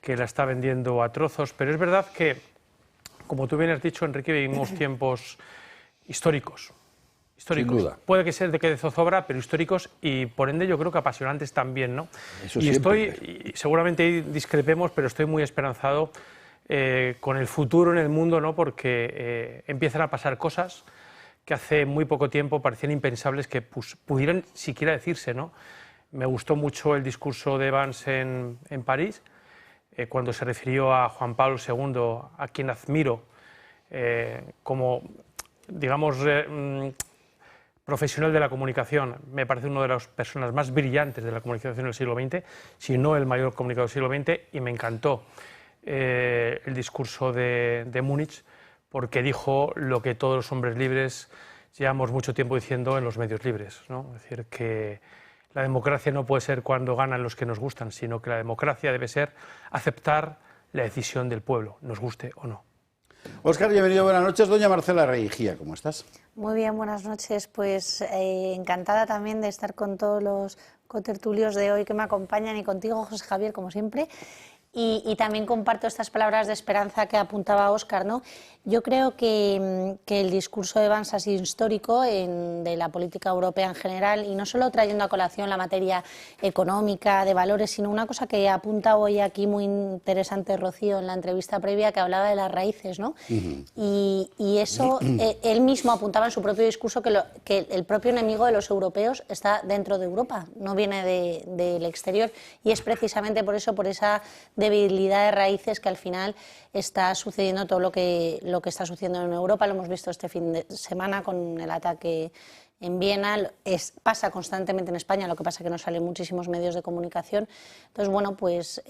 que la está vendiendo a trozos, pero es verdad que, como tú bien has dicho, Enrique, vivimos tiempos históricos. Sin duda. Puede que sea de zozobra, pero históricos y por ende yo creo que apasionantes también, ¿no? Eso y siempre. y seguramente ahí discrepemos, pero estoy muy esperanzado con el futuro en el mundo, ¿no? Porque empiezan a pasar cosas que hace muy poco tiempo parecían impensables que pudieran siquiera decirse, ¿no? Me gustó mucho el discurso de Evans en París, cuando se refirió a Juan Pablo II, a quien admiro como, digamos, profesional de la comunicación. Me parece una de las personas más brillantes de la comunicación del siglo XX, si no el mayor comunicador del siglo XX, y me encantó el discurso de Múnich, porque dijo lo que todos los hombres libres llevamos mucho tiempo diciendo en los medios libres, ¿no? Es decir, que la democracia no puede ser cuando ganan los que nos gustan, sino que la democracia debe ser aceptar la decisión del pueblo, nos guste o no. Óscar, bienvenido, buenas noches. Doña Marcela Reigía, ¿cómo estás? Muy bien, buenas noches. Pues encantada también de estar con todos los cotertulios de hoy que me acompañan y contigo, José Javier, como siempre. Y también comparto estas palabras de esperanza que apuntaba Óscar, ¿no? Yo creo que el discurso de Evans ha sido histórico de la política europea en general, y no solo trayendo a colación la materia económica, de valores, sino una cosa que apunta hoy aquí muy interesante Rocío en la entrevista previa, que hablaba de las raíces, ¿no? Y eso, él mismo apuntaba en su propio discurso que el propio enemigo de los europeos está dentro de Europa, no viene del exterior, y es precisamente por eso, por esa debilidad de raíces, que al final está sucediendo todo lo que está sucediendo en Europa. Lo hemos visto este fin de semana con el ataque en Viena, pasa constantemente en España, lo que pasa es que no salen muchísimos medios de comunicación. Entonces, bueno, pues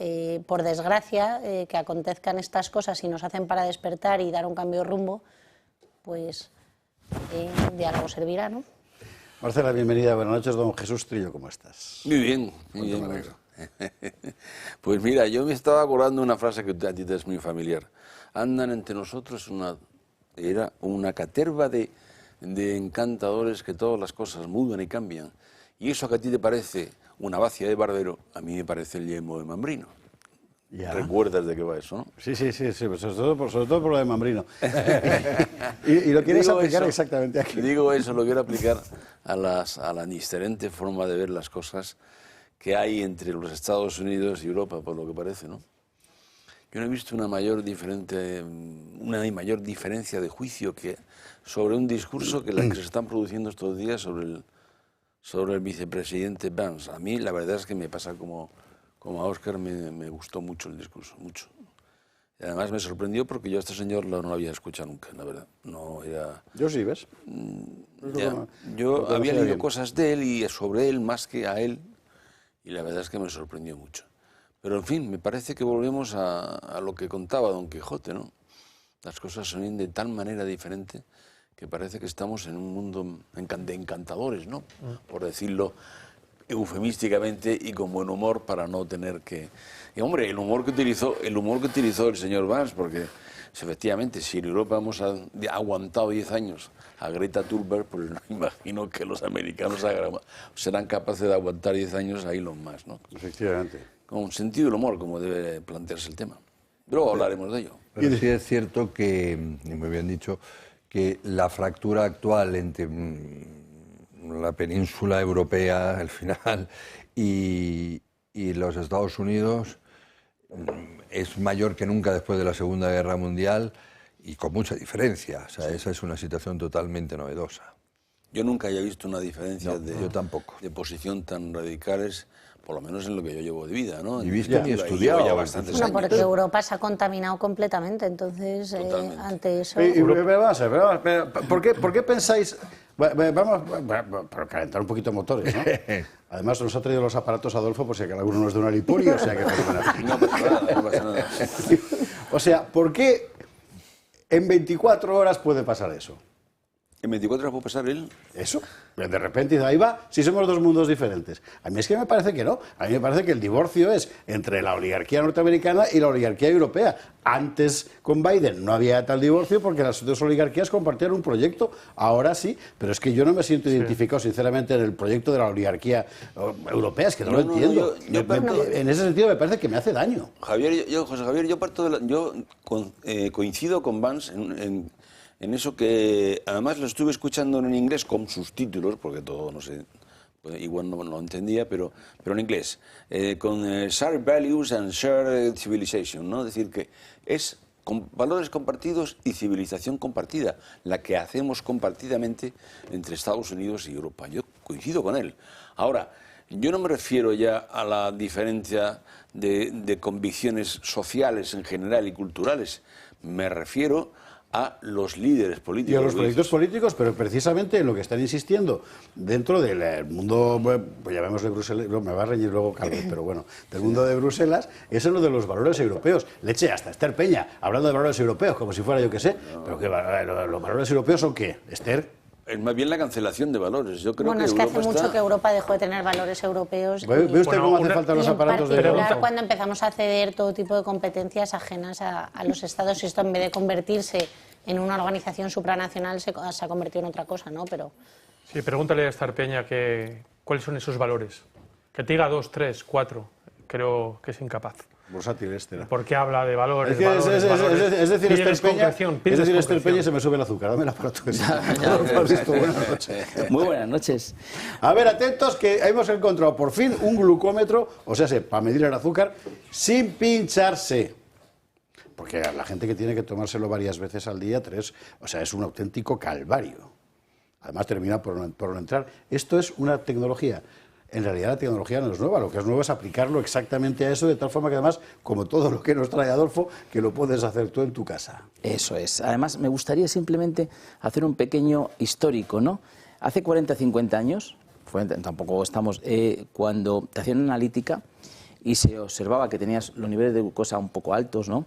por desgracia que acontezcan estas cosas y nos hacen para despertar y dar un cambio de rumbo, pues de algo servirá, ¿no? Marcela, bienvenida, buenas noches. Don Jesús Trillo, ¿cómo estás? Muy bien, muy bien. me alegro. Pues mira, yo me estaba acordando de una frase que a ti te es muy familiar. Andan entre nosotros era una caterva de encantadores que todas las cosas mudan y cambian. Y eso que a ti te parece una bacia de barbero, a mí me parece el yelmo de Mambrino. Ya. ¿Recuerdas de qué va eso, no? Sí, pues sobre todo por lo de Mambrino. y lo quieres Digo aplicar eso, exactamente aquí. Digo eso, lo quiero aplicar a la diferente forma de ver las cosas que hay entre los Estados Unidos y Europa, por lo que parece, ¿no? Yo no he visto una mayor diferencia de juicio que sobre un discurso que se están produciendo estos días sobre el vicepresidente Vance. A mí la verdad es que me pasa como a Óscar, me gustó mucho el discurso, mucho. Y además me sorprendió porque yo a este señor no lo había escuchado nunca, la verdad. No era... Yo sí, ¿ves? Yo había conocía leído bien. cosas de él y sobre él más que a él, y la verdad es que me sorprendió mucho. Pero en fin, me parece que volvemos a lo que contaba Don Quijote, ¿no? Las cosas son de tal manera diferente que parece que estamos en un mundo de encantadores, ¿no? Por decirlo eufemísticamente y con buen humor, para no tener que... Y hombre, el humor que utilizó el señor Vance, porque efectivamente, si en Europa hemos aguantado 10 años a Greta Thunberg, pues no imagino que los americanos serán capaces de aguantar 10 años a Elon Musk, ¿no? Efectivamente. Con sentido del humor, como debe plantearse el tema. Luego hablaremos de ello. Pero sí es cierto que, y me habían dicho, que la fractura actual entre la península europea, al final, y los Estados Unidos es mayor que nunca después de la Segunda Guerra Mundial y con mucha diferencia. O sea, esa es una situación totalmente novedosa. Yo nunca haya visto una diferencia yo tampoco. de posición tan radicales, por lo menos en lo que yo llevo de vida, ¿no? Ni visto ni estudiado. Ya bastantes Bueno, años. porque Europa se ha contaminado completamente, entonces ante eso... ¿Por qué pensáis? Vamos para calentar un poquito motores, ¿no? Además nos ha traído los aparatos Adolfo por si alguno nos da una lipoli, o sea que... No pasa nada, no pasa nada. O sea, ¿por qué en 24 horas puede pasar eso? ¿En 24 horas puede pasar él? Eso, de repente ahí va, si somos dos mundos diferentes. A mí es que me parece que no, a mí me parece que el divorcio es entre la oligarquía norteamericana y la oligarquía europea. Antes con Biden no había tal divorcio porque las dos oligarquías compartían un proyecto, ahora sí, pero es que yo no me siento identificado sinceramente en el proyecto de la oligarquía europea, es que no lo entiendo. En ese sentido me parece que me hace daño. Javier, José Javier, yo coincido con Vance en eso que, además lo estuve escuchando en inglés con subtítulos, porque todo, no sé, igual no lo entendía, pero en inglés, con shared values and shared civilization, ¿no? Es decir, que es valores compartidos y civilización compartida, la que hacemos compartidamente entre Estados Unidos y Europa. Yo coincido con él. Ahora, yo no me refiero ya a la diferencia de convicciones sociales en general y culturales, me refiero a los líderes políticos. Y a los proyectos políticos, pero precisamente en lo que están insistiendo dentro del mundo, pues llamémosle Bruselas, no, me va a reñir luego Calvet, pero bueno, del mundo de Bruselas, es en lo de los valores europeos. Leche, hasta Esther Peña, hablando de valores europeos, como si fuera yo que sé, pero que los valores europeos son ¿qué, Esther? Es más bien la cancelación de valores. Yo creo Bueno, es que hace mucho que Europa dejó de tener valores europeos. ¿Ve usted cómo hace falta los aparatos de Europa? En particular, cuando empezamos a ceder todo tipo de competencias ajenas a los estados, y esto en vez de convertirse en una organización supranacional se ha convertido en otra cosa, ¿no? Pero... Sí, pregúntale a Esther Peña cuáles son esos valores. Que te diga 2, 3, 4. Creo que es incapaz. Bursátil, Esther. Porque habla de valores, es decir, Esther Peña, se me sube el azúcar. Dame el aparato. Buenas noches. Muy buenas noches. A ver, atentos, que hemos encontrado por fin un glucómetro, o sea, para medir el azúcar, sin pincharse. Porque la gente que tiene que tomárselo varias veces al día, 3, o sea, es un auténtico calvario. Además termina por no entrar. Esto es una tecnología. En realidad la tecnología no es nueva, lo que es nuevo es aplicarlo exactamente a eso, de tal forma que además, como todo lo que nos trae Adolfo, que lo puedes hacer tú en tu casa. Eso es. Además, me gustaría simplemente hacer un pequeño histórico, ¿no? Hace 40, 50 años, tampoco estamos, cuando te hacían una analítica y se observaba que tenías los niveles de glucosa un poco altos, ¿no?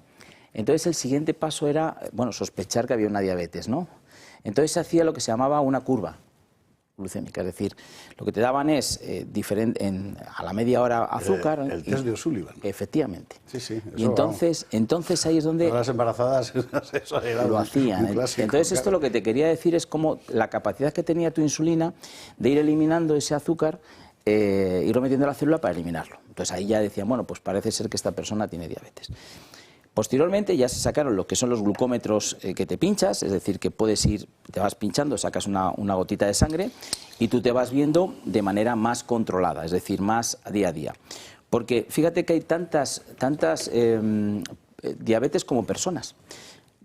Entonces el siguiente paso era, bueno, sospechar que había una diabetes, ¿no? Entonces se hacía lo que se llamaba una curva glucémica, es decir, lo que te daban es a la media hora azúcar. El test de O'Sullivan. Efectivamente. Sí, sí. Y entonces ahí es donde las embarazadas eso lo hacían. Clásico, entonces esto lo que te quería decir es como la capacidad que tenía tu insulina de ir eliminando ese azúcar, irlo metiendo en la célula para eliminarlo. Entonces ahí ya decían, bueno, pues parece ser que esta persona tiene diabetes. Posteriormente ya se sacaron lo que son los glucómetros que te pinchas, es decir, que puedes ir, te vas pinchando, sacas una gotita de sangre y tú te vas viendo de manera más controlada, es decir, más día a día. Porque fíjate que hay tantas diabetes como personas.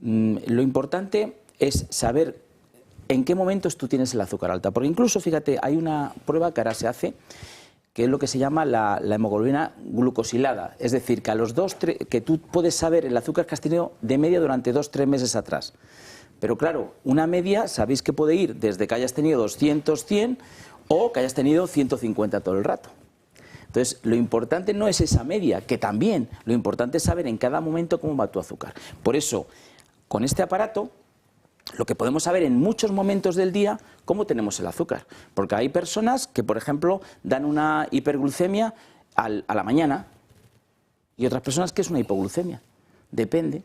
Lo importante es saber en qué momentos tú tienes el azúcar alta, porque incluso, fíjate, hay una prueba que ahora se hace, que es lo que se llama la hemoglobina glucosilada, es decir, que a los que tú puedes saber el azúcar que has tenido de media durante 2-3 meses atrás. Pero claro, una media sabéis que puede ir desde que hayas tenido 200, 100 o que hayas tenido 150 todo el rato. Entonces, lo importante no es esa media, que también, lo importante es saber en cada momento cómo va tu azúcar. Por eso, con este aparato, lo que podemos saber en muchos momentos del día cómo tenemos el azúcar. Porque hay personas que, por ejemplo, dan una hiperglucemia a la mañana y otras personas que es una hipoglucemia. Depende.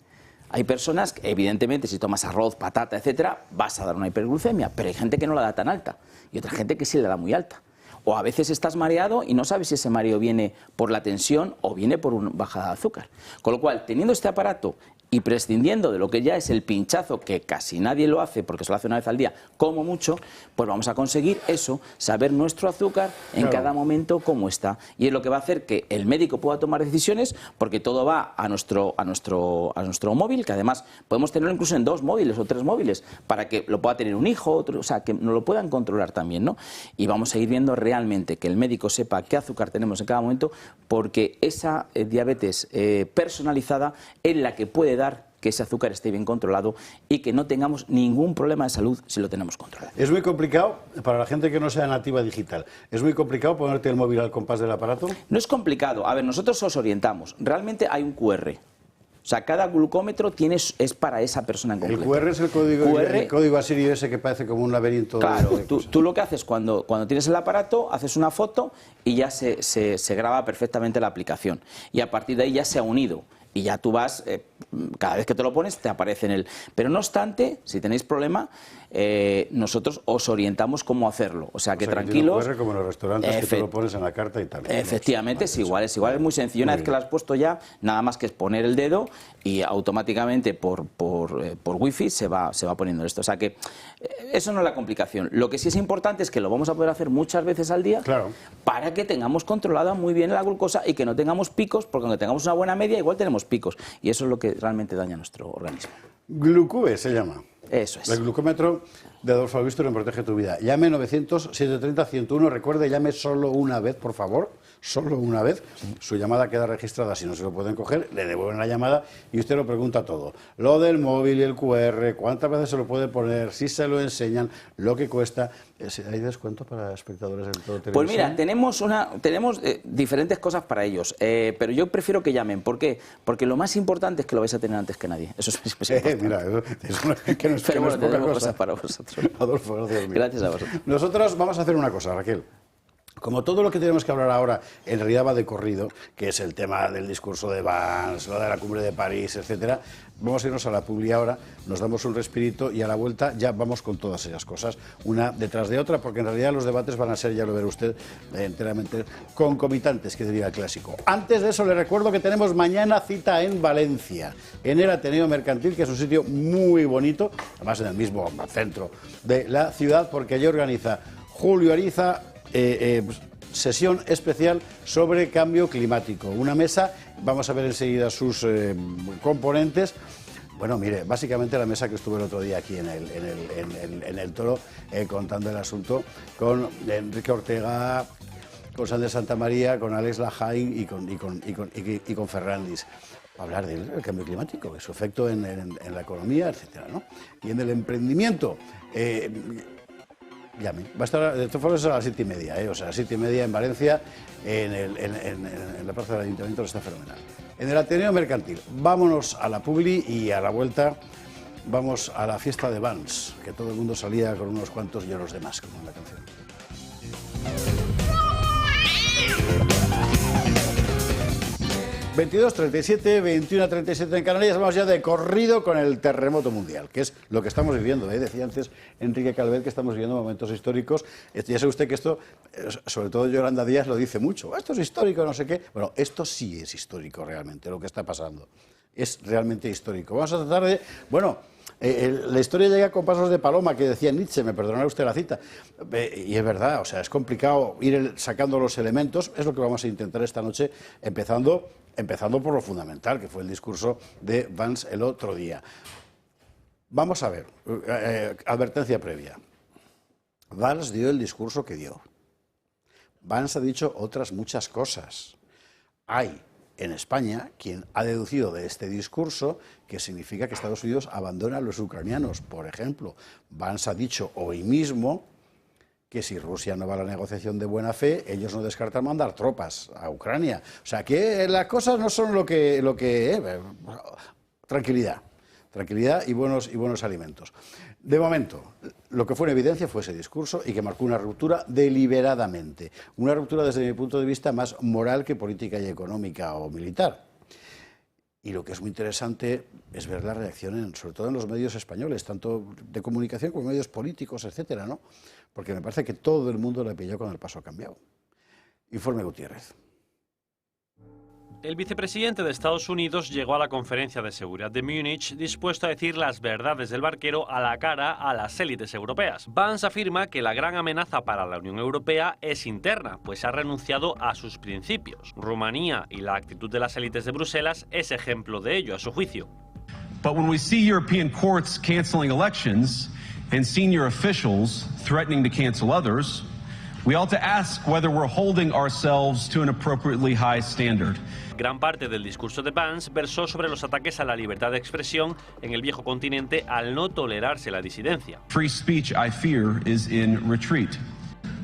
Hay personas que, evidentemente, si tomas arroz, patata, etcétera, vas a dar una hiperglucemia, pero hay gente que no la da tan alta y otra gente que sí la da muy alta. O a veces estás mareado y no sabes si ese mareo viene por la tensión o viene por una bajada de azúcar. Con lo cual, teniendo este aparato y prescindiendo de lo que ya es el pinchazo, que casi nadie lo hace, porque se lo hace una vez al día, como mucho, pues vamos a conseguir eso, saber nuestro azúcar en cada momento cómo está. Y es lo que va a hacer que el médico pueda tomar decisiones, porque todo va a nuestro móvil, que además podemos tenerlo incluso en 2 móviles o 3 móviles, para que lo pueda tener un hijo, otro, o sea, que nos lo puedan controlar también, ¿no? Y vamos a ir viendo realmente que el médico sepa qué azúcar tenemos en cada momento, porque esa diabetes personalizada es la que puede dar que ese azúcar esté bien controlado y que no tengamos ningún problema de salud si lo tenemos controlado. Es muy complicado, para la gente que no sea nativa digital, ¿es muy complicado ponerte el móvil al compás del aparato? No es complicado. A ver, nosotros os orientamos. Realmente hay un QR. O sea, cada glucómetro es para esa persona en concreto. El QR es el código asirio ese que parece como un laberinto. Claro, tú lo que haces cuando tienes el aparato, haces una foto y ya se graba perfectamente la aplicación. Y a partir de ahí ya se ha unido. Y ya tú vas, cada vez que te lo pones, te aparece en él. Pero no obstante, si tenéis problema, nosotros os orientamos cómo hacerlo. O sea, que tranquilos. Como en los restaurantes, que te lo pones en la carta y tal. Efectivamente, es igual, es muy sencillo. Una vez que lo has puesto ya, nada más que es poner el dedo y automáticamente por wifi se va poniendo esto. O sea que eso no es la complicación. Lo que sí es importante es que lo vamos a poder hacer muchas veces al día, para que tengamos controlada muy bien la glucosa y que no tengamos picos, porque aunque tengamos una buena media, igual tenemos picos. Y eso es lo que realmente daña a nuestro organismo. Glucube se llama. Eso es. El glucómetro de Adolfo Albísturo en Protege tu Vida. Llame 900-730-101. Recuerde, llame solo una vez, por favor. Solo una vez. Su llamada queda registrada. Si no se lo pueden coger, le devuelven la llamada y usted lo pregunta todo. Lo del móvil y el QR, cuántas veces se lo puede poner, si se lo enseñan, lo que cuesta. ¿Hay descuento para espectadores del todo televisión? Pues mira, tenemos diferentes cosas para ellos, pero yo prefiero que llamen. ¿Por qué? Porque lo más importante es que lo vais a tener antes que nadie. Eso es importante. Mira, que no es pero bueno, tenemos cosa. cosas para vosotros. Adolfo, gracias. Gracias a vosotros. Nosotros vamos a hacer una cosa, Raquel. Como todo lo que tenemos que hablar ahora en realidad va de corrido, que es el tema del discurso de Vance, lo de la cumbre de París, etcétera, vamos a irnos a la publi ahora, nos damos un respirito y a la vuelta ya vamos con todas esas cosas, una detrás de otra, porque en realidad los debates van a ser, ya lo verá usted, enteramente concomitantes, que diría el clásico. Antes de eso, le recuerdo que tenemos mañana cita en Valencia, en el Ateneo Mercantil, que es un sitio muy bonito, además en el mismo centro de la ciudad, porque allí organiza Julio Ariza sesión especial sobre cambio climático. Una mesa, vamos a ver enseguida sus componentes. Bueno, mire, básicamente la mesa que estuve el otro día aquí en el Toro contando el asunto con Enrique Ortega, con Sander Santamaría, con Alex Lajain y con Ferrandis. Hablar del cambio climático, de su efecto en la economía, etcétera, ¿no? Y en el emprendimiento. Llame. Va a estar, de todas formas, a las 7:30, o sea, a las 7:30 en Valencia, en la plaza del Ayuntamiento, está fenomenal. En el Ateneo Mercantil, vámonos a la publi y a la vuelta vamos a la fiesta de Vance, que todo el mundo salía con unos cuantos lloros de más, como en la canción. 22:37, 21:37 en Canarias. Vamos ya de corrido con el terremoto mundial, que es lo que estamos viviendo. Decía antes Enrique Calvet que estamos viviendo momentos históricos. Ya sabe usted que esto, sobre todo Yolanda Díaz lo dice mucho. Esto es histórico, no sé qué. Bueno, esto sí es histórico realmente, lo que está pasando. Es realmente histórico. Vamos a tratar de... Bueno, la historia llega con pasos de paloma, que decía Nietzsche, me perdonará usted la cita. Y es verdad, o sea, es complicado ir sacando los elementos. Es lo que vamos a intentar esta noche, empezando por lo fundamental, que fue el discurso de Vance el otro día. Vamos a ver, advertencia previa. Vance dio el discurso que dio. Vance ha dicho otras muchas cosas. Hay en España quien ha deducido de este discurso que significa que Estados Unidos abandona a los ucranianos. Por ejemplo, Vance ha dicho hoy mismo que si Rusia no va a la negociación de buena fe, ellos no descartan mandar tropas a Ucrania. O sea, que las cosas no son lo que tranquilidad y buenos alimentos. De momento, lo que fue en evidencia fue ese discurso y que marcó una ruptura deliberadamente. Una ruptura desde mi punto de vista más moral que política y económica o militar. Y lo que es muy interesante es ver la reacción, sobre todo en los medios españoles, tanto de comunicación como medios políticos, etcétera, ¿no? Porque me parece que todo el mundo le pilló con el paso cambiado. Informe Gutiérrez. El vicepresidente de Estados Unidos llegó a la conferencia de seguridad de Múnich dispuesto a decir las verdades del barquero a la cara a las élites europeas. Vance afirma que la gran amenaza para la Unión Europea es interna, pues ha renunciado a sus principios. Rumanía y la actitud de las élites de Bruselas es ejemplo de ello, a su juicio. But when we see European courts canceling elections and senior officials threatening to cancel others, we ought to ask whether we're holding ourselves to an appropriately high standard. Gran parte del discurso de Vance versó sobre los ataques a la libertad de expresión en el viejo continente al no tolerarse la disidencia. Free speech, I fear, is in retreat.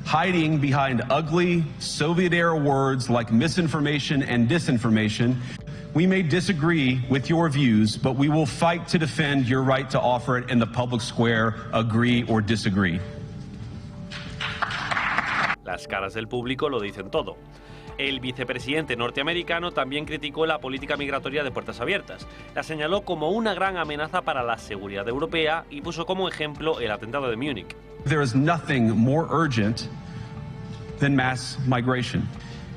Hiding behind ugly Soviet-era words like misinformation and disinformation, we may disagree with your views, but we will fight to defend your right to offer it in the public square, agree or disagree. Las caras del público lo dicen todo. El vicepresidente norteamericano también criticó la política migratoria de puertas abiertas. La señaló como una gran amenaza para la seguridad europea y puso como ejemplo el atentado de Múnich. There is nothing more urgent than mass migration.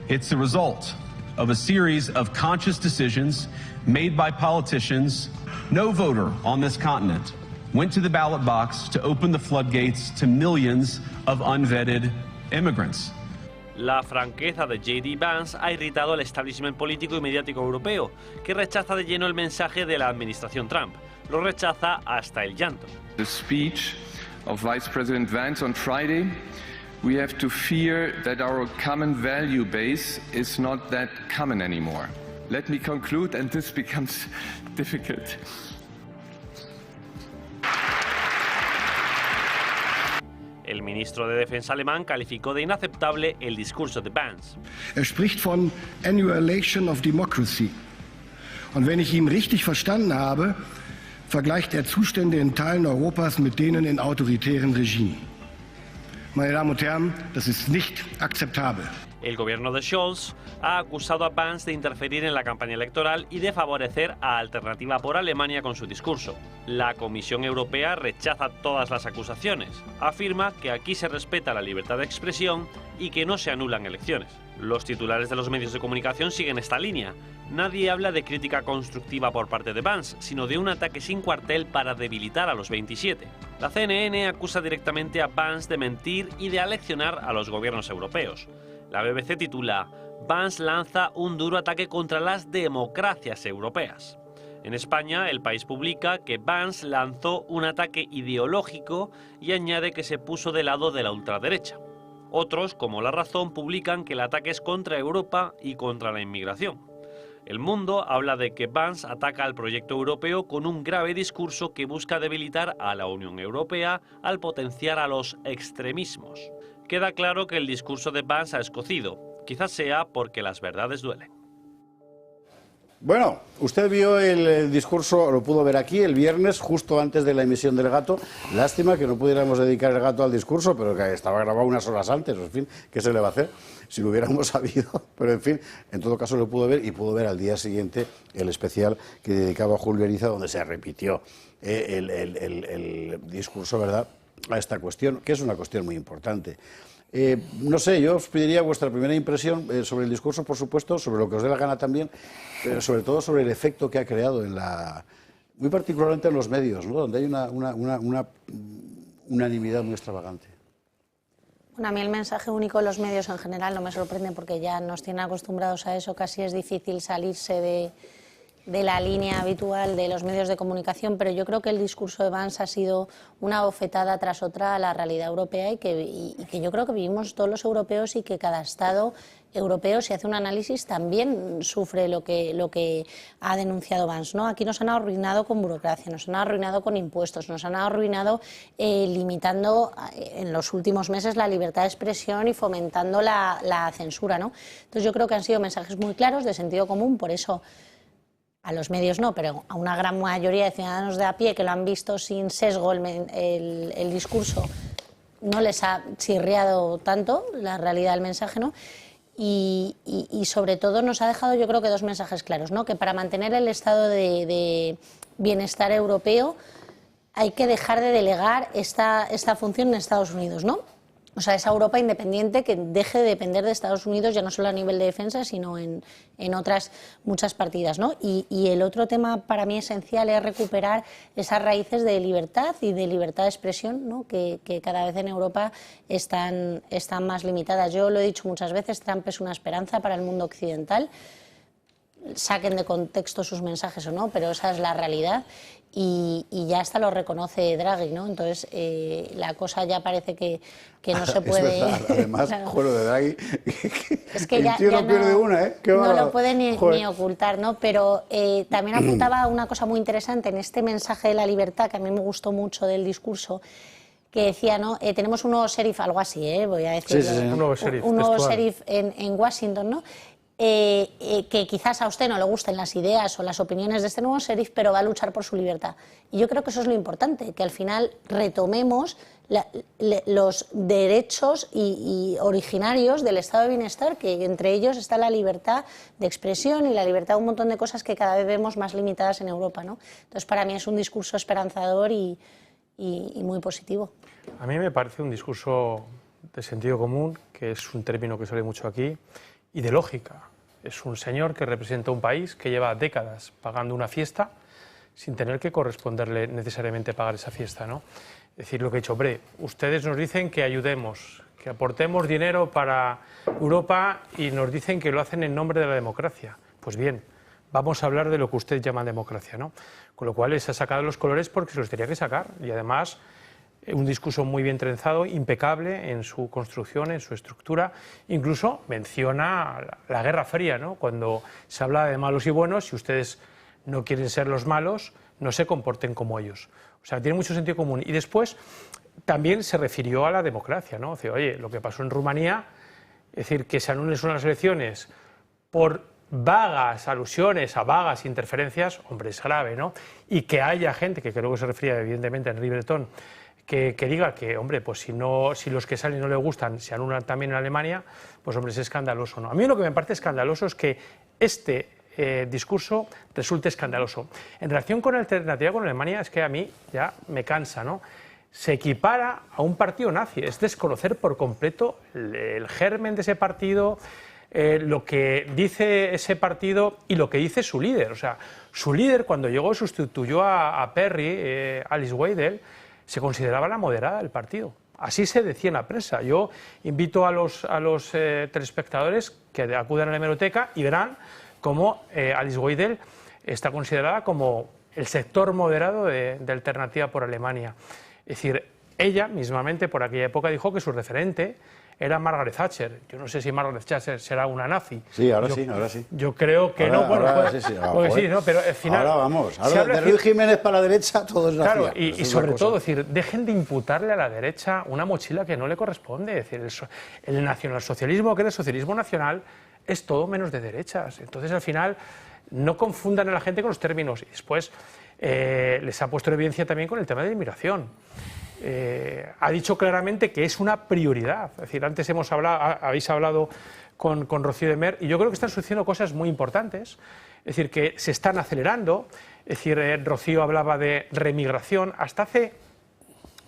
It's the result of a series of conscious decisions made by politicians. No voter on this continent went to the ballot box to open the floodgates to millions of unvetted immigrants. La franqueza de J.D. Vance ha irritado al establishment político y mediático europeo, que rechaza de lleno el mensaje de la administración Trump. Lo rechaza hasta el llanto. The speech of Vice President Vance on Friday, we have to fear that our common value base is not that common anymore. Let me conclude, and this becomes difficult. El ministro de Defensa alemán calificó de inaceptable el discurso de Vance. Spricht von Annihilation of Democracy. Und wenn ich ihn richtig verstanden habe, vergleicht Zustände in Teilen Europas mit denen in autoritären Regimen. Meine Damen und Herren, das ist nicht akzeptabel. El gobierno de Scholz ha acusado a Vance de interferir en la campaña electoral y de favorecer a Alternativa por Alemania con su discurso. La Comisión Europea rechaza todas las acusaciones. Afirma que aquí se respeta la libertad de expresión y que no se anulan elecciones. Los titulares de los medios de comunicación siguen esta línea. Nadie habla de crítica constructiva por parte de Vance, sino de un ataque sin cuartel para debilitar a los 27. La CNN acusa directamente a Vance de mentir y de aleccionar a los gobiernos europeos. La BBC titula «Vance lanza un duro ataque contra las democracias europeas». En España, El País publica que Vance lanzó un ataque ideológico y añade que se puso del lado de la ultraderecha. Otros, como La Razón, publican que el ataque es contra Europa y contra la inmigración. El Mundo habla de que Vance ataca al proyecto europeo con un grave discurso que busca debilitar a la Unión Europea al potenciar a los extremismos. Queda claro que el discurso de Vance ha escocido, quizás sea porque las verdades duelen. Bueno, usted vio el discurso, lo pudo ver aquí el viernes, justo antes de la emisión del Gato. Lástima que no pudiéramos dedicar el Gato al discurso, pero que estaba grabado unas horas antes, en fin, ¿qué se le va a hacer? Si lo hubiéramos sabido, pero en fin, en todo caso lo pudo ver y pudo ver al día siguiente el especial que dedicaba a Julio Eriza, donde se repitió el discurso, ¿verdad?, a esta cuestión, que es una cuestión muy importante. No sé, yo os pediría vuestra primera impresión sobre el discurso, por supuesto, sobre lo que os dé la gana también, pero sobre todo sobre el efecto que ha creado muy particularmente en los medios, ¿no?, donde hay una unanimidad muy extravagante. Bueno, a mí el mensaje único de los medios en general no me sorprende porque ya nos tienen acostumbrados a eso, casi es difícil salirse de la línea habitual de los medios de comunicación, pero yo creo que el discurso de Vance ha sido una bofetada tras otra a la realidad europea y que yo creo que vivimos todos los europeos y que cada Estado europeo, si hace un análisis, también sufre lo que ha denunciado Vance, ¿no? Aquí nos han arruinado con burocracia, nos han arruinado con impuestos, nos han arruinado limitando en los últimos meses la libertad de expresión y fomentando la censura, ¿no? Entonces yo creo que han sido mensajes muy claros, de sentido común, por eso a los medios no, pero a una gran mayoría de ciudadanos de a pie que lo han visto sin sesgo el discurso, no les ha chirriado tanto la realidad del mensaje, ¿no? Y sobre todo nos ha dejado, yo creo que dos mensajes claros, ¿no? Que para mantener el estado de bienestar europeo hay que dejar de delegar esta función en Estados Unidos, ¿no? O sea, esa Europa independiente que deje de depender de Estados Unidos, ya no solo a nivel de defensa, sino en otras muchas partidas, ¿no? Y el otro tema para mí esencial es recuperar esas raíces de libertad y de libertad de expresión, ¿no? que cada vez en Europa están más limitadas. Yo lo he dicho muchas veces, Trump es una esperanza para el mundo occidental, saquen de contexto sus mensajes o no, pero esa es la realidad. Y ya hasta lo reconoce Draghi, ¿no? Entonces la cosa ya parece que no se puede... Es verdad, además, claro. Lo de Draghi, es que el tío no pierde una, ¿eh? No lo puede ni ocultar, ¿no? Pero también apuntaba una cosa muy interesante en este mensaje de la libertad, que a mí me gustó mucho del discurso, que decía, ¿no? Tenemos un nuevo sheriff, algo así, voy a decirlo. Sí. Un nuevo sheriff en Washington, ¿no? Que quizás a usted no le gusten las ideas o las opiniones de este nuevo sheriff, pero va a luchar por su libertad. Y yo creo que eso es lo importante, que al final retomemos los derechos y originarios del estado de bienestar, que entre ellos está la libertad de expresión y la libertad de un montón de cosas que cada vez vemos más limitadas en Europa, ¿no? Entonces, para mí es un discurso esperanzador y muy positivo. A mí me parece un discurso de sentido común, que es un término que sale mucho aquí, y de lógica. Es un señor que representa un país que lleva décadas pagando una fiesta sin tener que corresponderle necesariamente pagar esa fiesta, ¿no? Es decir, lo que he dicho, hombre, ustedes nos dicen que ayudemos, que aportemos dinero para Europa y nos dicen que lo hacen en nombre de la democracia. Pues bien, vamos a hablar de lo que usted llama democracia, ¿no? Con lo cual les ha sacado los colores porque se los tenía que sacar y además un discurso muy bien trenzado, impecable en su construcción, en su estructura. Incluso menciona la Guerra Fría, ¿no? Cuando se habla de malos y buenos, si ustedes no quieren ser los malos, no se comporten como ellos. O sea, tiene mucho sentido común. Y después también se refirió a la democracia, ¿no? O sea, oye, lo que pasó en Rumanía, es decir, que se anulen unas elecciones por vagas alusiones a vagas interferencias, hombre, es grave, ¿no? Y que haya gente, que creo que se refería evidentemente a Henri Breton, que diga que, hombre, pues si los que salen no le gustan se anulan también en Alemania, pues hombre, es escandaloso, ¿no? A mí lo que me parece escandaloso es que este discurso resulte escandaloso. En relación con la alternativa con Alemania, es que a mí ya me cansa, ¿no? Se equipara a un partido nazi, es desconocer por completo el germen de ese partido, lo que dice ese partido y lo que dice su líder. O sea, su líder cuando llegó sustituyó a Perry, Alice Weidel, se consideraba la moderada del partido. Así se decía en la prensa. Yo invito a los telespectadores que acudan a la hemeroteca y verán cómo Alice Weidel está considerada como el sector moderado de Alternativa por Alemania. Es decir, ella mismamente por aquella época dijo que su referente era Margaret Thatcher. Yo no sé si Margaret Thatcher será una nazi. Sí, ahora sí. Yo creo que no. Bueno, sí, no, pero al final... Ahora vamos. Ahora de Luis Jiménez para la derecha todo es nazi. Claro, y sobre todo, es decir, dejen de imputarle a la derecha una mochila que no le corresponde. Es decir, el nacionalsocialismo, que es el socialismo nacional, es todo menos de derechas. Entonces, al final, no confundan a la gente con los términos. Y después les ha puesto en evidencia también con el tema de la inmigración. Ha dicho claramente que es una prioridad. Es decir, antes habéis hablado con Rocío de Mer y yo creo que están sucediendo cosas muy importantes. Es decir, que se están acelerando. Es decir, Rocío hablaba de remigración. Hasta hace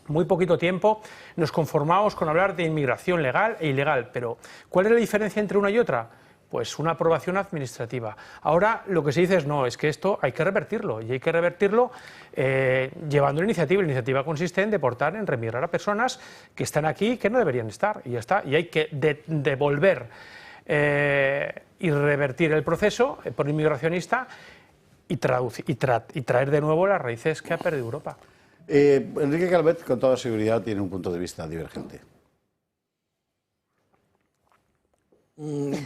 muy poquito tiempo nos conformábamos con hablar de inmigración legal e ilegal. Pero, ¿cuál es la diferencia entre una y otra? Pues una aprobación administrativa. Ahora lo que se dice es no, es que esto hay que revertirlo y hay que revertirlo llevando la iniciativa. La iniciativa consiste en deportar, en remigrar a personas que están aquí y que no deberían estar y ya está. Y hay que devolver y revertir el proceso por inmigracionista y traer de nuevo las raíces que ha perdido Europa. Enrique Calvet, con toda seguridad, tiene un punto de vista divergente.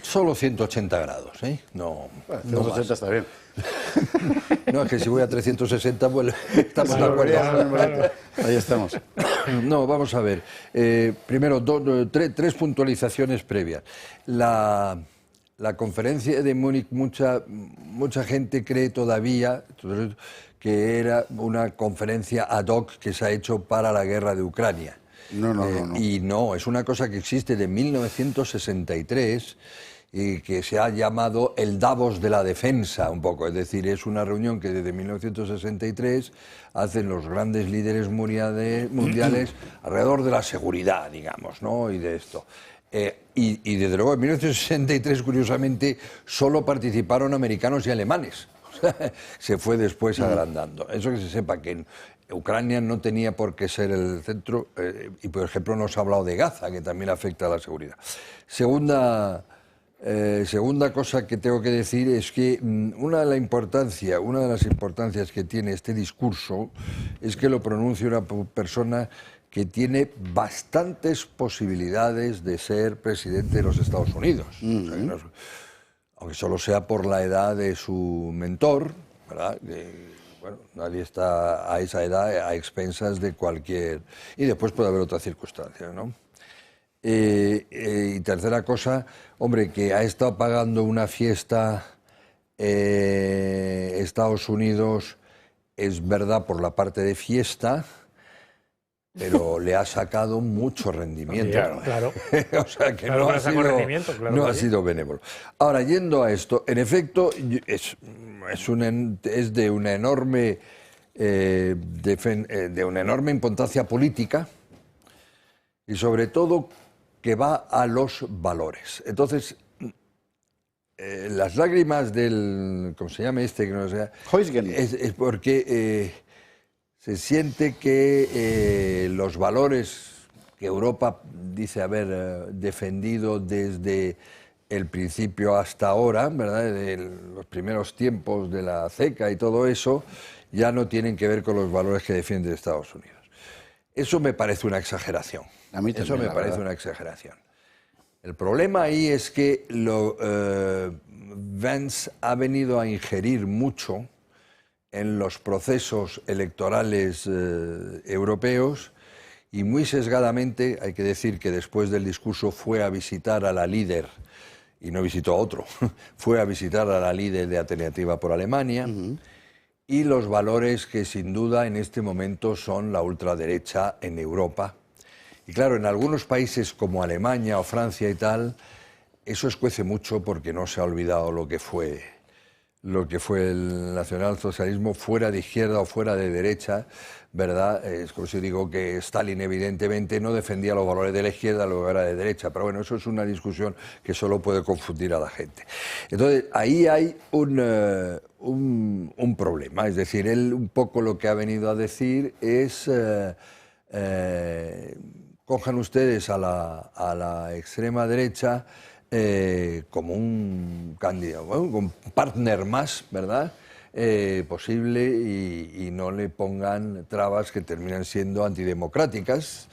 Solo 180 grados, ¿eh? No, bueno, 180 está bien. No, es que si voy a 360, pues estamos de acuerdo. Ahí estamos. No, vamos a ver. Primero, tres puntualizaciones previas. La conferencia de Múnich, mucha gente cree todavía que era una conferencia ad hoc que se ha hecho para la guerra de Ucrania. No. Y no, es una cosa que existe de 1963 y que se ha llamado el Davos de la defensa un poco, es decir, es una reunión que desde 1963 hacen los grandes líderes mundiales alrededor de la seguridad, digamos, ¿no? Y de esto. Y desde luego en 1963, curiosamente, solo participaron americanos y alemanes. Se fue después agrandando. Eso que se sepa, que en Ucrania no tenía por qué ser el centro, y por ejemplo no se ha hablado de Gaza, que también afecta a la seguridad. Segunda cosa que tengo que decir es que una de las importancias que tiene este discurso es que lo pronuncia una persona que tiene bastantes posibilidades de ser presidente de los Estados Unidos. O sea, que no, aunque solo sea por la edad de su mentor, ¿verdad? Bueno, nadie está a esa edad a expensas de cualquier... Y después puede haber otras circunstancias, ¿no? Y tercera cosa, hombre, que ha estado pagando una fiesta Estados Unidos, es verdad por la parte de fiesta, pero le ha sacado mucho rendimiento. Claro. O sea que claro, no ha sido benévolo. Ahora, yendo a esto, en efecto, es de una enorme importancia política y sobre todo que va a los valores. Entonces, las lágrimas del... ¿Cómo se llama este? Que no sé, es porque se siente que los valores que Europa dice haber defendido desde el principio hasta ahora, ¿verdad? De los primeros tiempos de la CECA y todo eso, ya no tienen que ver con los valores que defiende Estados Unidos. Eso me parece una exageración. A mí también, eso me parece una exageración. El problema ahí es que Vance ha venido a ingerir mucho en los procesos electorales europeos y muy sesgadamente, hay que decir que después del discurso fue a visitar a la líder, y no visitó a otro, fue a visitar a la líder de Alternativa por Alemania, y los valores que sin duda en este momento son la ultraderecha en Europa. Y claro, en algunos países como Alemania o Francia y tal, eso escuece mucho porque no se ha olvidado lo que fue el nacionalsocialismo, fuera de izquierda o fuera de derecha, ¿verdad? Es como si digo que Stalin evidentemente no defendía los valores de la izquierda, luego era de derecha, pero bueno, eso es una discusión que solo puede confundir a la gente. Entonces, ahí hay un problema, es decir, él un poco lo que ha venido a decir es... cojan ustedes a la extrema derecha como un candidato, bueno, un partner más, ¿verdad? Posible y no le pongan trabas que terminan siendo antidemocráticas.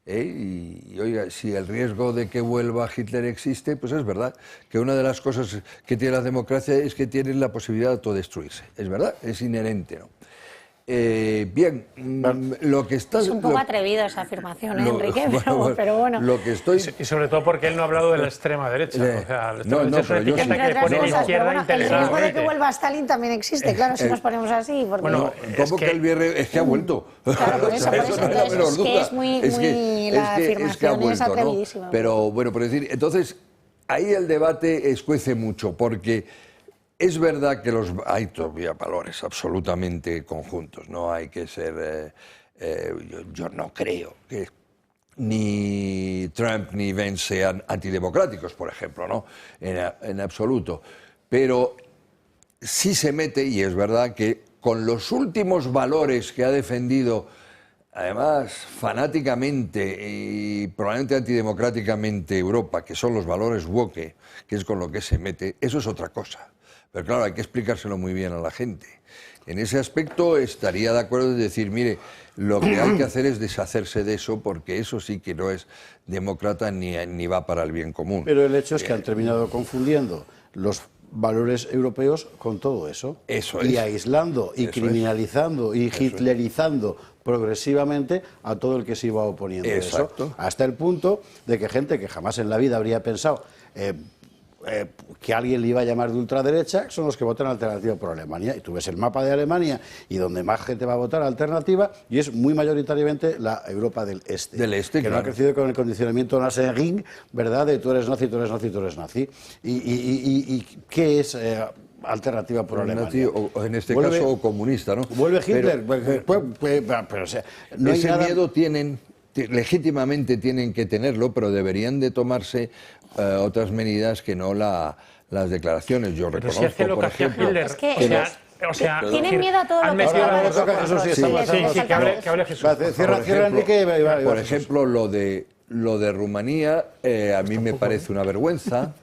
Y oiga, si el riesgo de que vuelva Hitler existe, pues es verdad que una de las cosas que tiene la democracia es que tienen la posibilidad de autodestruirse. Es verdad, es inherente, ¿no? Bien, lo que está... Es un poco atrevido esa afirmación, Enrique, pero bueno. Lo que estoy... Y sobre todo porque él no ha hablado de la extrema derecha. O sea, la extrema derecha es una etiqueta que le pone la izquierda intelectualmente. El riesgo de que vuelva Stalin también existe, claro, si nos ponemos así. Porque... Bueno, ¿cómo que el viernes? Es que ha vuelto. Claro, por eso. Es que es muy... La afirmación es atrevidísima. Pero bueno, por decir, entonces, ahí el debate escuece mucho, porque... Es verdad que hay todavía valores absolutamente conjuntos, no hay que ser... yo no creo que ni Trump ni Vance sean antidemocráticos, por ejemplo, ¿no? En absoluto. Pero sí se mete, y es verdad que con los últimos valores que ha defendido, además fanáticamente y probablemente antidemocráticamente Europa, que son los valores woke, que es con lo que se mete, eso es otra cosa. Pero claro, hay que explicárselo muy bien a la gente. En ese aspecto estaría de acuerdo en decir, mire, lo que hay que hacer es deshacerse de eso, porque eso sí que no es demócrata ni va para el bien común. Pero el hecho es que han terminado confundiendo los valores europeos con todo eso. Eso es. Y aislando, y criminalizando, y hitlerizando progresivamente a todo el que se iba oponiendo a eso. Hasta el punto de que gente que jamás en la vida habría pensado... que alguien le iba a llamar de ultraderecha, son los que votan Alternativa por Alemania. Y tú ves el mapa de Alemania y donde más gente va a votar Alternativa, y es muy mayoritariamente la Europa del Este. Que claro. no ha crecido con el condicionamiento Nazi-Ring, ¿verdad? De tú eres nazi, tú eres nazi, tú eres nazi. ¿Y qué es Alternativa por Alemania? O en este caso comunista, ¿no? Vuelve Hitler. Pero, o sea, no hay ese nada... miedo legítimamente tienen que tenerlo, pero deberían de tomarse otras medidas que no las declaraciones. Yo Pero reconozco, si es que lo por que hacía ejemplo... Hitler... Es que o sea, tienen miedo a todo lo que se Ahora llama toca Jesús, sí, que hable Jesús. Cierra Enrique. Por ejemplo, lo de Rumanía a mí me parece una vergüenza,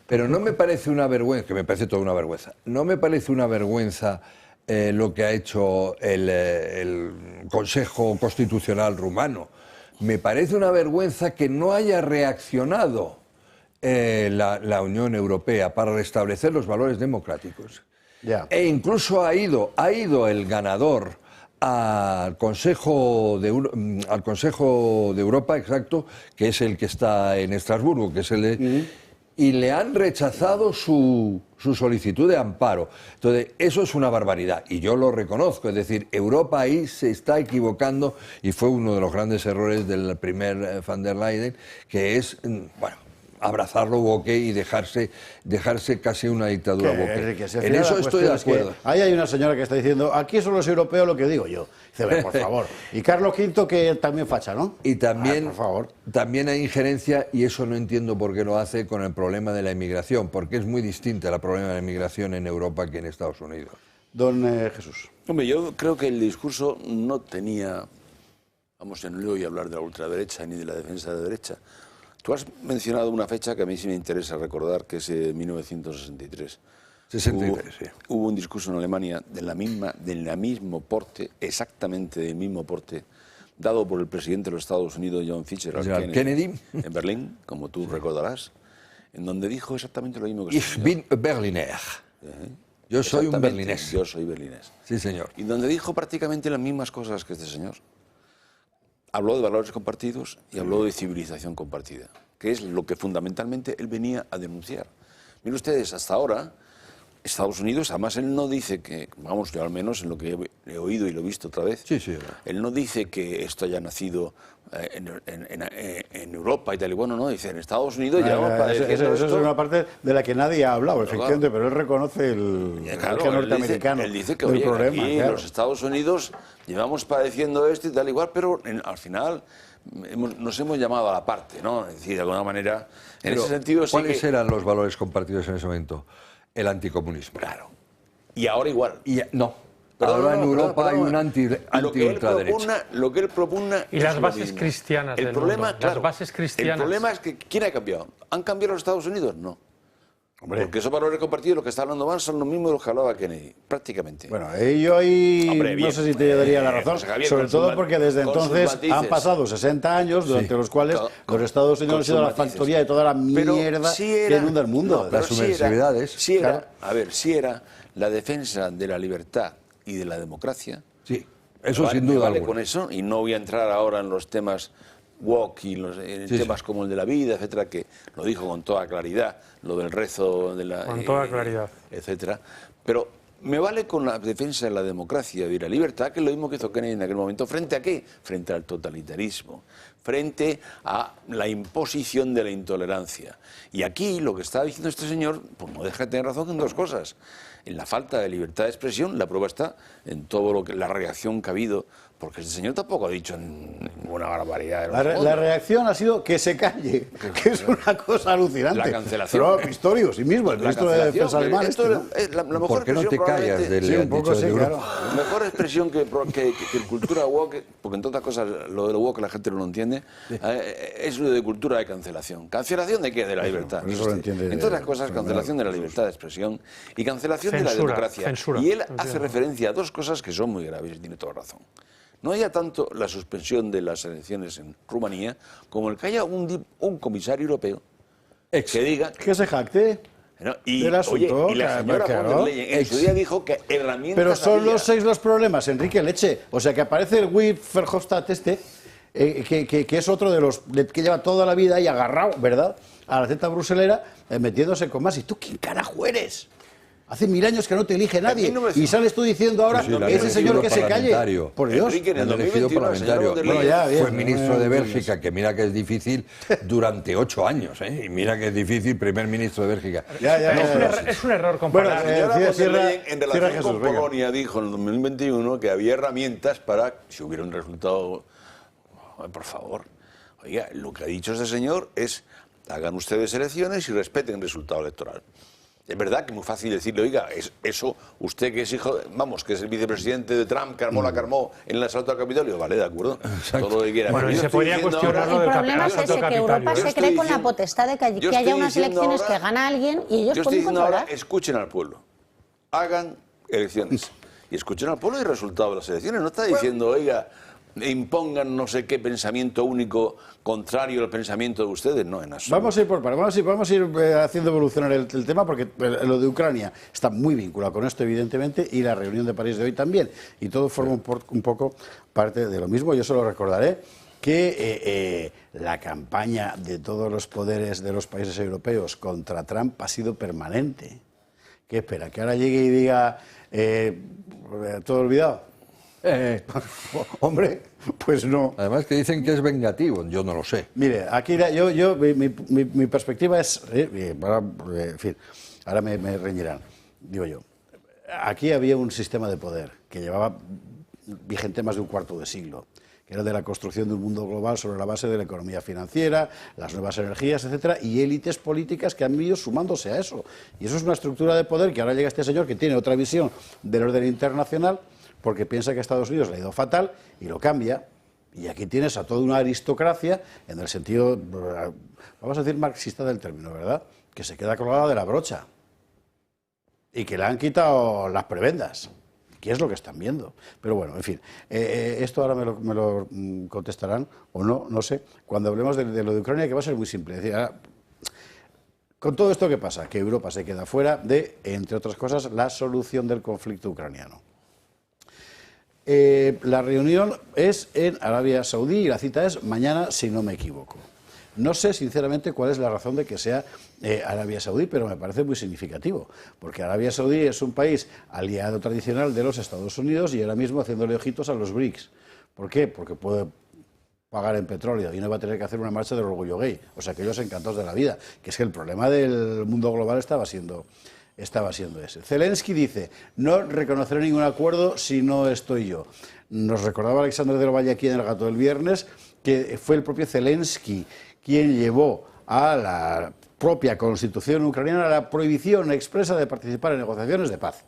pero no me parece una vergüenza, que me parece toda una vergüenza, no me parece una vergüenza lo que ha hecho el Consejo Constitucional rumano. Me parece una vergüenza que no haya reaccionado la Unión Europea para restablecer los valores democráticos. Ya. E incluso ha ido el ganador al Consejo de Europa, exacto, que es el que está en Estrasburgo, que es el y le han rechazado su solicitud de amparo. Entonces, eso es una barbaridad, y yo lo reconozco. Es decir, Europa ahí se está equivocando, y fue uno de los grandes errores del primer Van der Leyen, que es, bueno, abrazarlo Boque y dejarse casi una dictadura Boque. Enrique, en eso estoy de acuerdo. Ahí hay una señora que está diciendo, aquí son los europeos lo que digo yo. Dice, por favor. Y Carlos V, que también facha, ¿no? Y también, por favor. También hay injerencia, y eso no entiendo por qué lo hace, con el problema de la inmigración, porque es muy distinta el problema de la inmigración en Europa que en Estados Unidos. Don Jesús. Hombre, yo creo que el discurso no tenía... Vamos, yo no le voy a hablar de la ultraderecha ni de la defensa de la derecha. Tú has mencionado una fecha que a mí sí me interesa recordar, que es 1963. 63, sí. Hubo un discurso en Alemania del mismo porte, exactamente del mismo porte, dado por el presidente de los Estados Unidos, John Fitzgerald Kennedy, en Berlín, como tú recordarás, en donde dijo exactamente lo mismo que Ich bin Berliner. Yo soy un berlinés. Yo soy berlinés. Sí, señor. Y donde dijo prácticamente las mismas cosas que este señor. Habló de valores compartidos y habló de civilización compartida, que es lo que fundamentalmente él venía a denunciar. Miren ustedes, hasta ahora, Estados Unidos, además él no dice que, vamos, yo al menos en lo que he oído y lo he visto otra vez, él no dice que esto haya nacido en Europa y tal y bueno, no, dice en Estados Unidos llevamos padeciendo Eso es una parte de la que nadie ha hablado, efectivamente, pero él reconoce el norteamericano. Él dice que, oye, problema, aquí en los Estados Unidos llevamos padeciendo esto y tal igual, pero al final nos hemos llamado a la parte, ¿no? Es decir, de alguna manera, en ese sentido sí. ¿Cuáles eran los valores compartidos en ese momento? El anticomunismo. Claro. Y ahora igual. Ahora en Europa hay un anti-ultraderecha. Lo que él propugna y las bases cristianas del mundo. Las bases cristianas. El problema es que ¿quién ha cambiado? ¿Han cambiado los Estados Unidos? No. Hombre. Porque esos valores compartidos, lo que está hablando Van, son los mismos de los que hablaba Kennedy, prácticamente. Bueno, yo ahí no sé si te daría la razón, Javier, sobre todo porque desde entonces han pasado 60 años durante los cuales los Estados Unidos han sido la factoría de toda la mierda que inunda el mundo. Las subversividades. Sí era la defensa de la libertad y de la democracia. Sí, eso sin duda alguna. Con eso, y no voy a entrar ahora en los temas woke y en temas como el de la vida, etcétera, que lo dijo con toda claridad, lo del rezo de la... Con toda claridad. Etcétera. Pero me vale con la defensa de la democracia y de la libertad, que es lo mismo que hizo Kennedy en aquel momento. ¿Frente a qué? Frente al totalitarismo, frente a la imposición de la intolerancia. Y aquí lo que está diciendo este señor, pues no deja de tener razón en dos cosas. En la falta de libertad de expresión, la prueba está en todo lo que la reacción que ha habido, porque este señor tampoco ha dicho ninguna barbaridad. La reacción ha sido que se calle, que es una cosa alucinante. La cancelación. Pero Pistorius, sí mismo, el ministro de Defensa alemán. ¿Por qué no te callas del dicho de Europa? La mejor expresión que cultura woke, porque en todas cosas lo de lo woke la gente no lo entiende, es lo de cultura de cancelación. ¿Cancelación de qué? De la libertad. Eso lo entiende. En todas las cosas, cancelación de la libertad de expresión y cancelación de la democracia. Y él hace referencia a dos cosas que son muy graves y tiene toda razón. No haya tanto la suspensión de las elecciones en Rumanía como el que haya un comisario europeo que diga... Que se jacte. Y la señora von der Leyen en su día dijo que herramientas... Pero son los 6 los problemas, Enrique Leche. O sea, que aparece el Guy Verhofstadt que es otro de los que lleva toda la vida ahí agarrado, ¿verdad?, a la zeta bruselera, metiéndose con más. ¿Y tú quién carajo eres? Hace 1000 años que no te elige nadie y sales tú diciendo ahora ese señor que se calle. Por Dios. Enrique, en el 2021, fue ministro de Bélgica, que mira que es difícil, durante 8 años, y mira que es difícil primer ministro de Bélgica. Es un error comparar. Bueno, la señora von der Leyen, en relación con Polonia, dijo en el 2021 que había herramientas para, si hubiera un resultado, por favor, oiga, lo que ha dicho ese señor es, hagan ustedes elecciones y respeten el resultado electoral. Es verdad que es muy fácil decirle, oiga, eso, usted que es hijo, que es el vicepresidente de Trump, que armó la que armó en el asalto al Capitolio, vale, de acuerdo, todo lo que quiera. Bueno, y se podría cuestionar lo del problema es ese, que Europa se cree con la potestad de que haya unas elecciones que gana alguien y ellos pueden controlar. Ahora, escuchen al pueblo, hagan elecciones y escuchen al pueblo y el resultado de las elecciones. No está diciendo, oiga, impongan no sé qué pensamiento único contrario al pensamiento de ustedes, no, en absoluto. Vamos a ir por partes, vamos a ir haciendo evolucionar el tema, porque lo de Ucrania está muy vinculado con esto, evidentemente, y la reunión de París de hoy también, y todo forma un poco parte de lo mismo. Yo solo recordaré que la campaña de todos los poderes de los países europeos contra Trump ha sido permanente. ¿Qué espera? ¿Que ahora llegue y diga todo olvidado? Hombre, pues no. Además que dicen que es vengativo, yo no lo sé. Mire, aquí mi perspectiva es, en fin, ahora me reñirán, digo yo, aquí había un sistema de poder que llevaba vigente más de un cuarto de siglo, que era de la construcción de un mundo global sobre la base de la economía financiera, las nuevas energías, etcétera, y élites políticas que han ido sumándose a eso. Y eso es una estructura de poder que ahora llega este señor que tiene otra visión del orden internacional, porque piensa que a Estados Unidos le ha ido fatal y lo cambia. Y aquí tienes a toda una aristocracia, en el sentido, vamos a decir, marxista del término, ¿verdad?, que se queda colgada de la brocha y que le han quitado las prebendas, que es lo que están viendo. Pero bueno, en fin, esto ahora me lo contestarán o no, no sé, cuando hablemos de lo de Ucrania, que va a ser muy simple. Es decir, con todo esto, ¿qué pasa? Que Europa se queda fuera de, entre otras cosas, la solución del conflicto ucraniano. La reunión es en Arabia Saudí y la cita es mañana, si no me equivoco. No sé, sinceramente, cuál es la razón de que sea Arabia Saudí, pero me parece muy significativo, porque Arabia Saudí es un país aliado tradicional de los Estados Unidos y ahora mismo haciéndole ojitos a los BRICS. ¿Por qué? Porque puede pagar en petróleo y no va a tener que hacer una marcha del orgullo gay. O sea, que ellos encantados de la vida, que es que el problema del mundo global estaba siendo ese. Zelensky dice, no reconoceré ningún acuerdo si no estoy yo. Nos recordaba Alexander del Valle aquí en El Gato del viernes que fue el propio Zelensky quien llevó a la propia constitución ucraniana la prohibición expresa de participar en negociaciones de paz.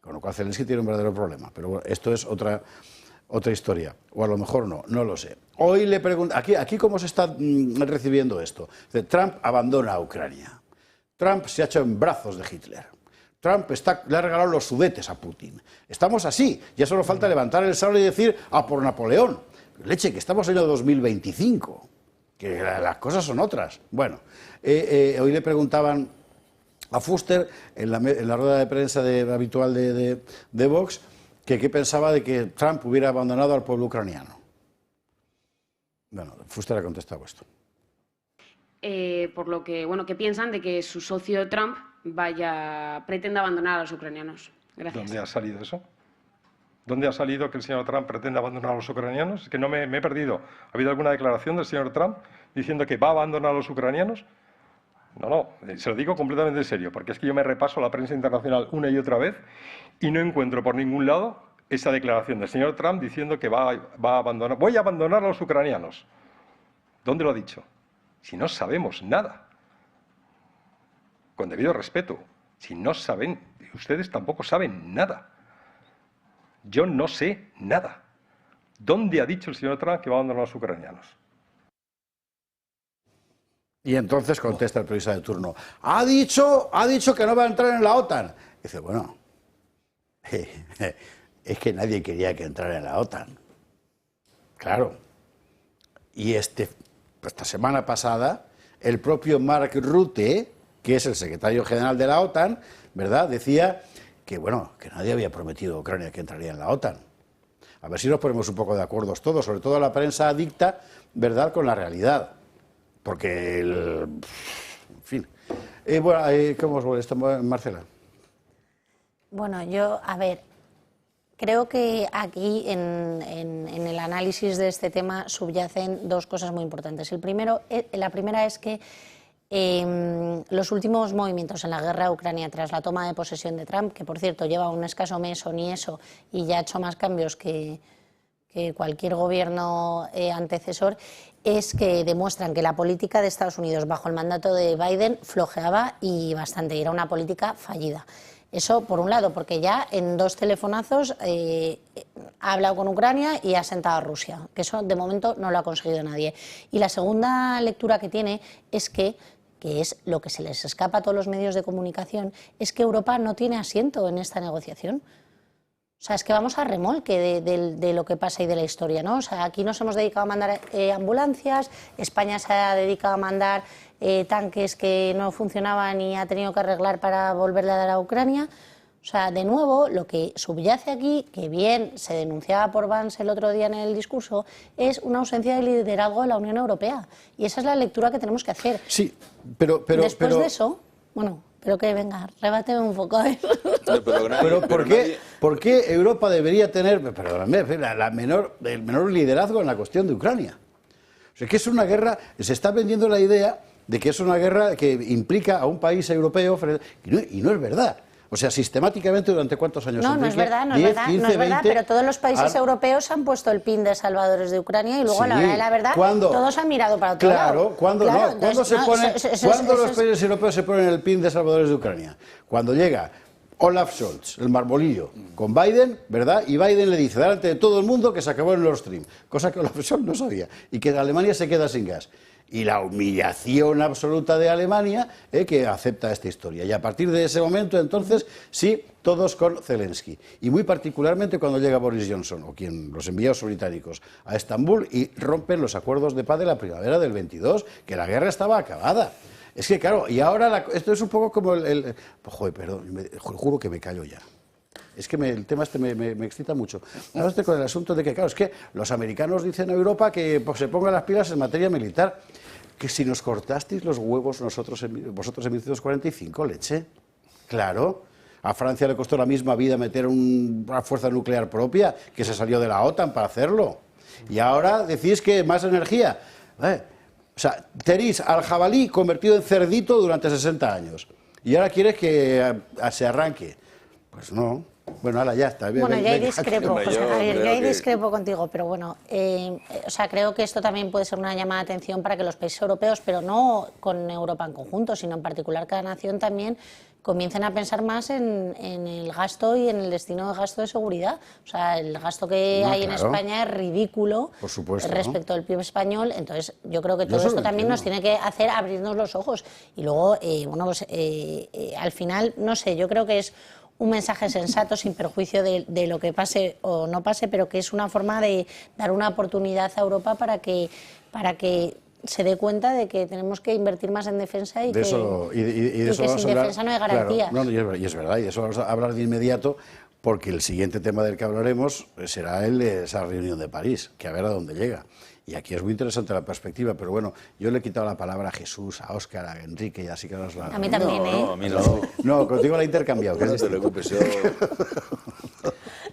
Con lo cual Zelensky tiene un verdadero problema. Pero bueno, esto es otra historia. O a lo mejor no lo sé. Hoy le pregunto, aquí cómo se está recibiendo esto. Trump abandona a Ucrania. Trump se ha hecho en brazos de Hitler. Trump le ha regalado los Sudetes a Putin. Estamos así. Ya solo falta levantar el sable y decir, ¡a por Napoleón! Leche, que estamos en el 2025. Que las cosas son otras. Bueno, hoy le preguntaban a Fuster, en la rueda de prensa habitual de Vox, que qué pensaba de que Trump hubiera abandonado al pueblo ucraniano. Bueno, Fuster ha contestado esto. Por lo que, que piensan de que su socio Trump pretenda abandonar a los ucranianos. Gracias. ¿Dónde ha salido eso? ¿Dónde ha salido que el señor Trump pretenda abandonar a los ucranianos? Es que no me he perdido. ¿Ha habido alguna declaración del señor Trump diciendo que va a abandonar a los ucranianos? No, se lo digo completamente en serio, porque es que yo me repaso la prensa internacional una y otra vez y no encuentro por ningún lado esa declaración del señor Trump diciendo que voy a abandonar a los ucranianos. ¿Dónde lo ha dicho? Si no sabemos nada, con debido respeto, si no saben, ustedes tampoco saben nada. Yo no sé nada. ¿Dónde ha dicho el señor Trump que va a abandonar a los ucranianos? Y entonces contesta el periodista de turno, ha dicho que no va a entrar en la OTAN. Y dice, bueno, es que nadie quería que entrara en la OTAN. Claro. Y esta semana pasada, el propio Mark Rutte, que es el secretario general de la OTAN, ¿verdad?, decía que, bueno, que nadie había prometido a Ucrania que entraría en la OTAN. A ver si nos ponemos un poco de acuerdo todos, sobre todo la prensa adicta, ¿verdad?, con la realidad. Porque, en fin. ¿Cómo os vuelve esto, Marcela? Bueno, yo, a ver, creo que aquí en el análisis de este tema subyacen dos cosas muy importantes. La primera es que los últimos movimientos en la guerra de Ucrania tras la toma de posesión de Trump, que por cierto lleva un escaso mes o ni eso y ya ha hecho más cambios que cualquier gobierno antecesor, es que demuestran que la política de Estados Unidos bajo el mandato de Biden flojeaba y bastante, y era una política fallida. Eso por un lado, porque ya en 2 telefonazos ha hablado con Ucrania y ha sentado a Rusia, que eso de momento no lo ha conseguido nadie. Y la segunda lectura que tiene es que es lo que se les escapa a todos los medios de comunicación, es que Europa no tiene asiento en esta negociación. O sea, es que vamos a remolque de lo que pasa y de la historia, ¿no? O sea, aquí nos hemos dedicado a mandar ambulancias, España se ha dedicado a mandar tanques que no funcionaban y ha tenido que arreglar para volverle a dar a Ucrania. O sea, de nuevo, lo que subyace aquí, que bien se denunciaba por Vance el otro día en el discurso, es una ausencia de liderazgo de la Unión Europea. Y esa es la lectura que tenemos que hacer. Sí, pero después de eso, bueno, pero que venga, rebáteme un poco. Pero ¿por qué Europa debería tener, perdóname, el menor liderazgo en la cuestión de Ucrania? O sea, que es una guerra, se está vendiendo la idea de que es una guerra que implica a un país europeo, y no es verdad. O sea, sistemáticamente, ¿durante cuántos años? No, no es verdad, no es verdad, 10, 15, no es verdad, 20, pero todos los países europeos han puesto el pin de salvadores de Ucrania y luego, sí, a la hora de la verdad, todos han mirado para otro lado. ¿Cuándo los países europeos se ponen el pin de salvadores de Ucrania? Cuando llega Olaf Scholz, el marmolillo, con Biden, ¿verdad? Y Biden le dice delante de todo el mundo que se acabó el Nord Stream, cosa que Olaf Scholz no sabía, y que Alemania se queda sin gas. Y la humillación absoluta de Alemania, que acepta esta historia. Y a partir de ese momento, entonces, sí, todos con Zelensky. Y muy particularmente cuando llega Boris Johnson, o los enviados británicos, a Estambul y rompen los acuerdos de paz de la primavera del 22, que la guerra estaba acabada. Es que, claro, y ahora esto es un poco como Joder, perdón, juro que me callo ya. Es que el tema me excita mucho. Ahora estoy con el asunto de que, claro, es que los americanos dicen a Europa que se pongan las pilas en materia militar. Que si nos cortasteis los huevos vosotros en 1945, leche. Claro. A Francia le costó la misma vida meter una fuerza nuclear propia, que se salió de la OTAN para hacerlo. Y ahora decís que más energía. O sea, tenéis al jabalí convertido en cerdito durante 60 años. Y ahora quieres que se arranque. Pues no. Bueno, ahora ya está. Bueno, ya discrepo, José Javier, ya discrepo contigo, pero bueno, o sea, creo que esto también puede ser una llamada de atención para que los países europeos, pero no con Europa en conjunto, sino en particular cada nación también, comiencen a pensar más en el gasto y en el destino de gasto de seguridad. O sea, el gasto que hay en España es ridículo, por supuesto, respecto al PIB español. Entonces, yo creo que todo esto también nos tiene que hacer abrirnos los ojos. Y luego, bueno, pues al final, no sé, yo creo que es un mensaje sensato, sin perjuicio de lo que pase o no pase, pero que es una forma de dar una oportunidad a Europa para que se dé cuenta de que tenemos que invertir más en defensa y que sin defensa no hay garantías. Claro, y es verdad, y de eso vamos a hablar de inmediato, porque el siguiente tema del que hablaremos será esa reunión de París, que a ver a dónde llega. Y aquí es muy interesante la perspectiva, pero bueno, yo le he quitado la palabra a Jesús, a Óscar, a Enrique, y así que nos la... A mí también, No, a mí no. No, contigo la he intercambiado. No te preocupes,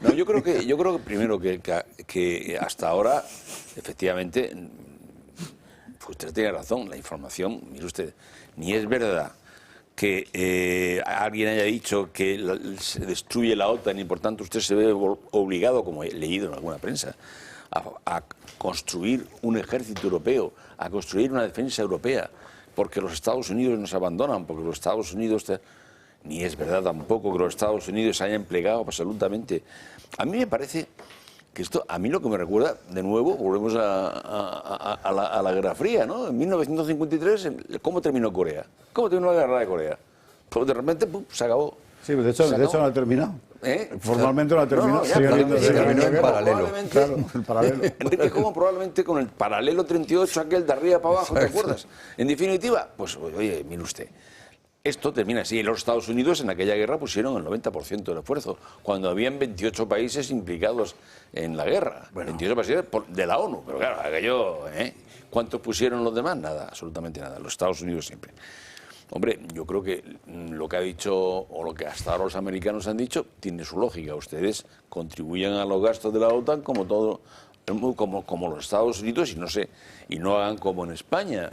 No, yo creo que primero que hasta ahora, efectivamente, usted tiene razón, la información, mire usted, ni es verdad que alguien haya dicho que se destruye la OTAN y por tanto usted se ve obligado, como he leído en alguna prensa, a construir un ejército europeo, a construir una defensa europea, porque los Estados Unidos nos abandonan, porque los Estados Unidos... Ni es verdad tampoco que los Estados Unidos se hayan plegado absolutamente. A mí me parece que esto, a mí lo que me recuerda, de nuevo, volvemos a la Guerra Fría, ¿no? En 1953, ¿cómo terminó Corea? ¿Cómo terminó la Guerra de Corea? Pues de repente, ¡pum!, se acabó. Sí, de hecho no ha terminado. Formalmente no ha terminado. Se terminó en paralelo. Claro, el paralelo. Enrique, ¿cómo probablemente con el paralelo 38, aquel de arriba para abajo, ¿te acuerdas? En definitiva, pues oye, mire usted, esto termina así. Y los Estados Unidos en aquella guerra pusieron el 90% del esfuerzo, cuando habían 28 países implicados en la guerra. Bueno. 28 países de la ONU, pero claro, aquello... ¿Cuántos pusieron los demás? Nada, absolutamente nada. Los Estados Unidos siempre. Hombre, yo creo que lo que ha dicho, o lo que hasta ahora los americanos han dicho, tiene su lógica. Ustedes contribuyen a los gastos de la OTAN como todo, como los Estados Unidos, y no hagan como en España,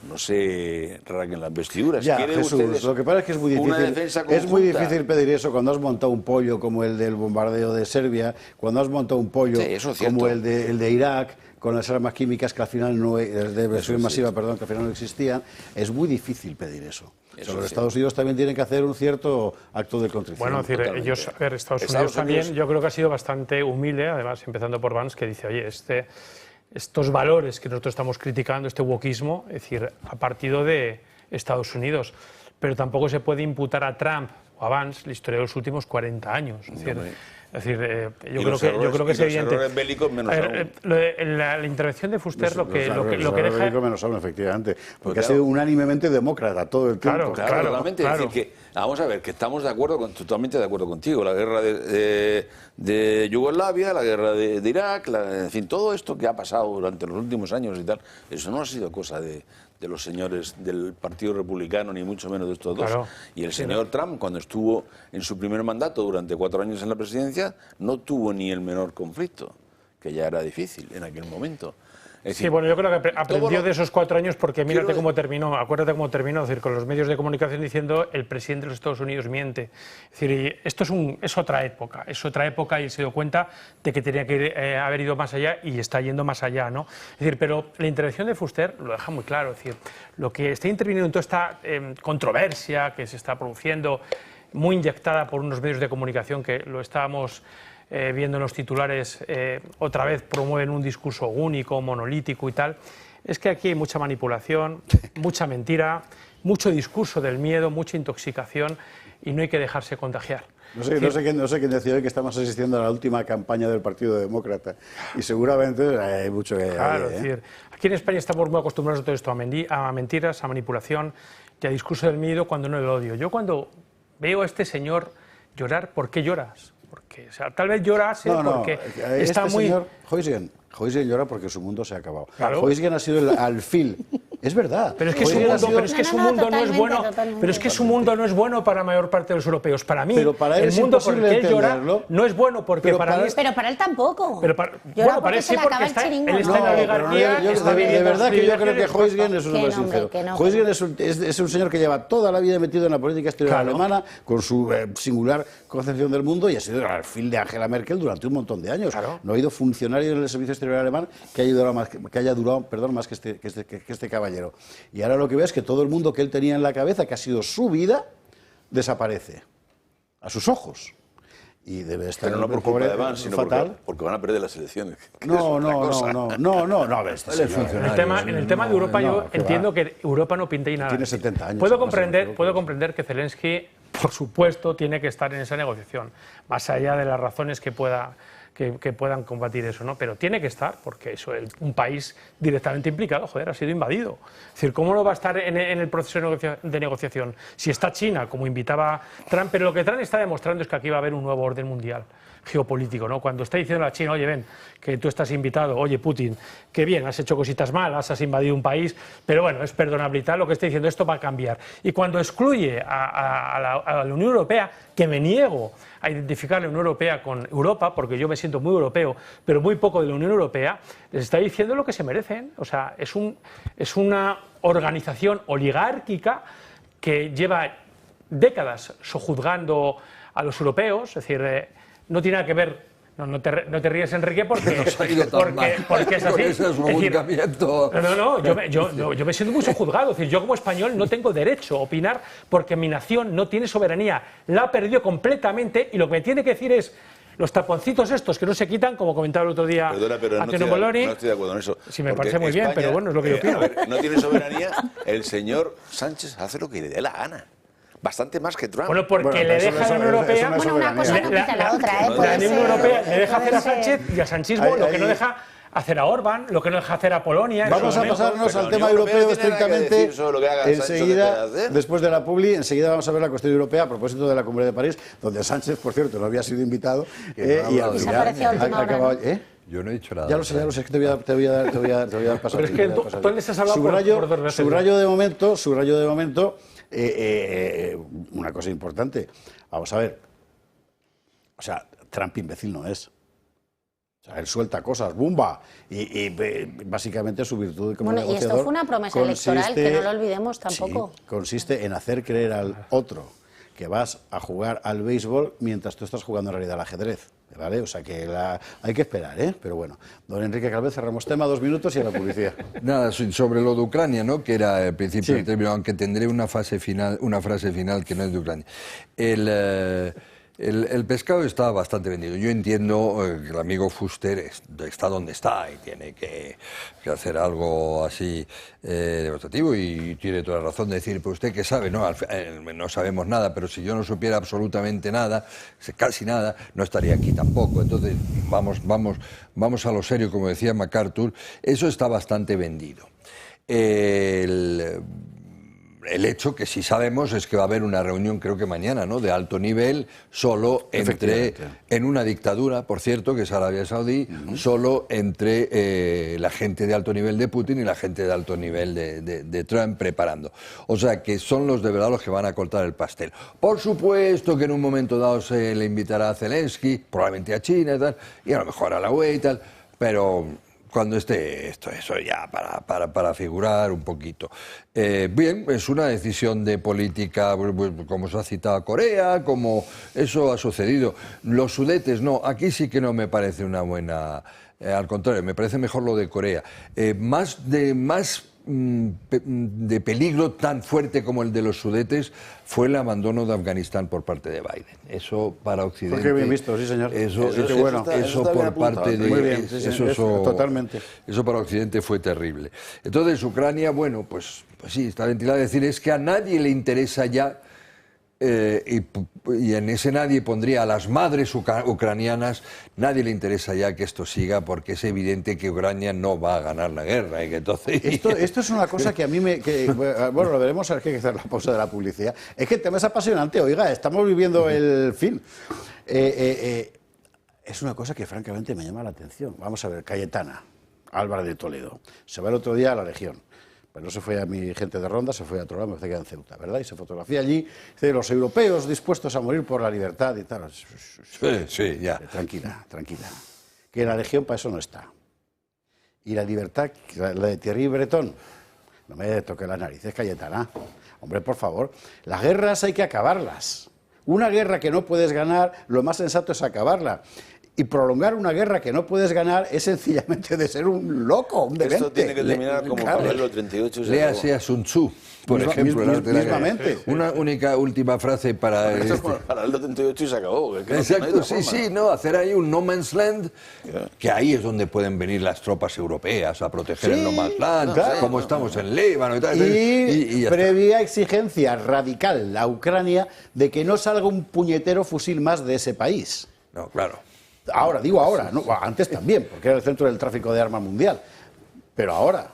no se rasguen las vestiduras. Ya, Jesús, lo que pasa es que es muy difícil pedir eso cuando has montado un pollo como el del bombardeo de Serbia, cuando has montado un pollo como el de Irak, con las armas químicas que al final no, de versión masiva, perdón, que al final no existían. Es muy difícil pedir eso. Los Estados Unidos también tienen que hacer un cierto acto de contrición. Bueno, es decir, ellos, a ver, Estados Unidos también, yo creo que ha sido bastante humilde, además, empezando por Vance, que dice, oye, estos valores que nosotros estamos criticando, este wokismo, es decir, ha partido de Estados Unidos, pero tampoco se puede imputar a Trump o a Vance la historia de los últimos 40 años. Es decir, yo creo que es evidente. Los errores bélicos menos aún. La intervención de Fuster lo que deja... menos aún, efectivamente, porque ha sido unánimemente demócrata todo el tiempo. Claro. Es decir, que, vamos a ver, que estamos totalmente de acuerdo contigo. La guerra de Yugoslavia, la guerra de Irak, en fin, todo esto que ha pasado durante los últimos años y tal, eso no ha sido cosa de los señores del Partido Republicano, ni mucho menos de estos dos. Claro. Y el señor Trump, cuando estuvo en su primer mandato durante 4 años en la presidencia, no tuvo ni el menor conflicto, que ya era difícil en aquel momento. Es decir, sí, bueno, yo creo que aprendió de esos 4 años porque mírate cómo terminó, acuérdate cómo terminó, es decir, con los medios de comunicación diciendo el presidente de los Estados Unidos miente. Es decir, esto es otra época y él se dio cuenta de que tenía que haber ido más allá y está yendo más allá, ¿no? Es decir, pero la intervención de Fuster lo deja muy claro, es decir, lo que está interviniendo en toda esta controversia que se está produciendo, muy inyectada por unos medios de comunicación que lo estábamos viendo en los titulares, otra vez promueven un discurso único, monolítico y tal, es que aquí hay mucha manipulación, mucha mentira, mucho discurso del miedo, mucha intoxicación y no hay que dejarse contagiar. No sé quién decía hoy que estamos asistiendo a la última campaña del Partido Demócrata y seguramente hay mucho que... Claro, es decir, aquí en España estamos muy acostumbrados a todo esto, a mentiras, a manipulación y a discurso del miedo cuando no el odio. Yo cuando veo a este señor llorar, ¿por qué lloras? Porque, o sea, tal vez llorase porque está muy... Señor Huygens llora porque su mundo se ha acabado. Claro. Huygens ha sido el alfil. Es verdad. Pero es que su mundo no es bueno. Pero es que su mundo no es bueno para la mayor parte de los europeos. Para mí, el mundo por el que él llora no es bueno porque para mí... Pero para él tampoco. Bueno, para él sí porque él está en la oligarquía. De verdad que yo creo que Huygens es un hombre sincero. Huygens es un señor que lleva toda la vida metido en la política exterior alemana con su singular concepción del mundo y ha sido el alfil de Angela Merkel durante un montón de años. No ha habido funcionario en el servicio exterior alemán que haya durado más que este caballero. Y ahora lo que veo es que todo el mundo que él tenía en la cabeza, que ha sido su vida, desaparece a sus ojos. Y debe estar... Pero no por culpa de Vance, sino porque van a perder las elecciones. No, a ver, en el tema de Europa yo entiendo que Europa no pinta y nada. Tiene 70 años. Puedo comprender que Zelensky, por supuesto, tiene que estar en esa negociación, más allá de las razones que puedan combatir eso, ¿no? Pero tiene que estar, porque eso, un país directamente implicado, ha sido invadido. Es decir, ¿cómo no va a estar en el proceso de negociación? Si está China, como invitaba Trump, pero lo que Trump está demostrando es que aquí va a haber un nuevo orden mundial geopolítico, ¿no? Cuando está diciendo a la China, oye, ven, que tú estás invitado, oye, Putin, que bien, has hecho cositas malas, has invadido un país, pero bueno, es perdonable y tal, lo que está diciendo, esto va a cambiar. Y cuando excluye a la Unión Europea, que me niego a identificar la Unión Europea con Europa, porque yo me siento muy europeo, pero muy poco de la Unión Europea, les está diciendo lo que se merecen. O sea, es una organización oligárquica que lleva décadas sojuzgando a los europeos, es decir, no tiene nada que ver, no te ríes, Enrique, porque es así. Yo me siento muy sojuzgado, es decir, yo como español no tengo derecho a opinar porque mi nación no tiene soberanía, la ha perdido completamente y lo que me tiene que decir es los taponcitos estos que no se quitan, como comentaba el otro día Antonio Moloni. No estoy de acuerdo en eso. Sí, me parece muy bien, pero bueno, es lo que yo opino. No tiene soberanía, el señor Sánchez hace lo que le dé la gana. Bastante más que Trump. Bueno, porque le deja a la Unión Europea... Bueno, una cosa no quita la otra, La Unión Europea le deja hacer a Sánchez y a sanchismo lo que no deja hacer a Orbán, lo que no deja hacer a Polonia. Vamos a pasarnos al tema europeo estrictamente enseguida, después de la publi, enseguida vamos a ver la cuestión europea a propósito de la Cumbre de París, donde Sánchez, por cierto, no había sido invitado y al final ha acabado... Yo no he dicho nada. Ya lo sé, es que te voy a dar paso. Pero es que tú les has hablado por 2 veces. Subrayo de momento, una cosa importante. Vamos a ver. O sea, Trump imbécil no es. O sea, él suelta cosas, ¡bumba! Y básicamente su virtud como negociador... Y esto fue una promesa electoral, que no lo olvidemos tampoco. Sí, consiste en hacer creer al otro que vas a jugar al béisbol mientras tú estás jugando en realidad al ajedrez. ¿Vale? O sea que hay que esperar, ¿eh? Pero bueno, don Enrique Calvet, cerramos tema, 2 minutos y a la publicidad. Nada, sobre lo de Ucrania, ¿no? Que era el principio del término, aunque tendré una frase final que no es de Ucrania. El pescado está bastante vendido. Yo entiendo que el amigo Fuster está donde está y tiene que hacer algo así demostrativo, y tiene toda la razón de decir, pero usted qué sabe, no sabemos nada, pero si yo no supiera absolutamente nada, casi nada, no estaría aquí tampoco. Entonces, vamos a lo serio, como decía MacArthur, eso está bastante vendido. El hecho que sí sabemos es que va a haber una reunión, creo que mañana, ¿no?, de alto nivel, solo en una dictadura, por cierto, que es Arabia Saudí, solo entre la gente de alto nivel de Putin y la gente de alto nivel de Trump preparando. O sea, que son los de verdad los que van a cortar el pastel. Por supuesto que en un momento dado se le invitará a Zelensky, probablemente a China y tal, y a lo mejor a la UE y tal, pero... cuando esté eso ya para figurar un poquito. Bien, es una decisión de política, como se ha citado a Corea, como eso ha sucedido. Los Sudetes, no, aquí sí que no me parece una buena... al contrario, me parece mejor lo de Corea. Más de peligro tan fuerte como el de los Sudetes fue el abandono de Afganistán por parte de Biden. Eso para Occidente... Porque bien visto, sí señor. Eso por parte de... Muy bien, totalmente. Eso para Occidente fue terrible. Entonces Ucrania, bueno, pues sí, está ventilada. Es decir, es que a nadie le interesa ya... y en ese nadie pondría a las madres ucranianas. Nadie le interesa ya que esto siga, porque es evidente que Ucrania no va a ganar la guerra. Y que entonces... esto es una cosa que a mí bueno, lo veremos, a ver, que hay que hacer la pausa de la publicidad. Es que el tema es apasionante, oiga, estamos viviendo el fin. Es una cosa que francamente me llama la atención. Vamos a ver, Cayetana Álvarez de Toledo se va el otro día a la Legión. Pues no se fue a mi gente de Ronda, se fue a otro lado, me parece que en Ceuta, ¿verdad? Y se fotografía allí, dice, los europeos dispuestos a morir por la libertad y tal. Sí, ya. Tranquila. Que la Legión para eso no está. Y la libertad, la de Thierry Breton, no me toque la nariz, es Cayetana. Hombre, por favor, las guerras hay que acabarlas. Una guerra que no puedes ganar, lo más sensato es acabarla. Y prolongar una guerra que no puedes ganar es sencillamente de ser un loco, un demente. Esto tiene que terminar como Paralelo 38. Léase a Sun Tzu, por ejemplo. Mismamente. Una última frase para... Paralelo 38 y se acabó. Exacto, hacer ahí un no man's land, que ahí es donde pueden venir las tropas europeas a proteger el no man's land, como estamos en Líbano y tal. Y previa exigencia radical a Ucrania de que no salga un puñetero fusil más de ese país. No, claro. Ahora, no, antes también, porque era el centro del tráfico de armas mundial. Pero ahora.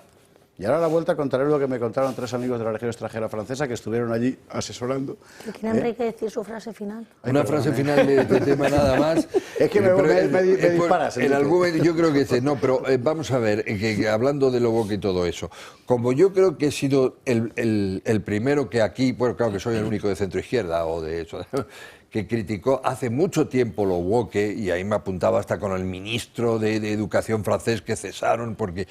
Y ahora a la vuelta contaré lo que me contaron 3 amigos de la Legión Extranjera Francesa que estuvieron allí asesorando. ¿Quiere Enrique decir su frase final? Una frase final de tema nada más. Es que me disparas. En algún momento yo creo que dice, no, pero vamos a ver, que hablando de Loboca y todo eso, como yo creo que he sido el primero que aquí, bueno, claro que soy el único de centro izquierda o de eso, que criticó hace mucho tiempo lo woke, y ahí me apuntaba hasta con el ministro de Educación francés que cesaron porque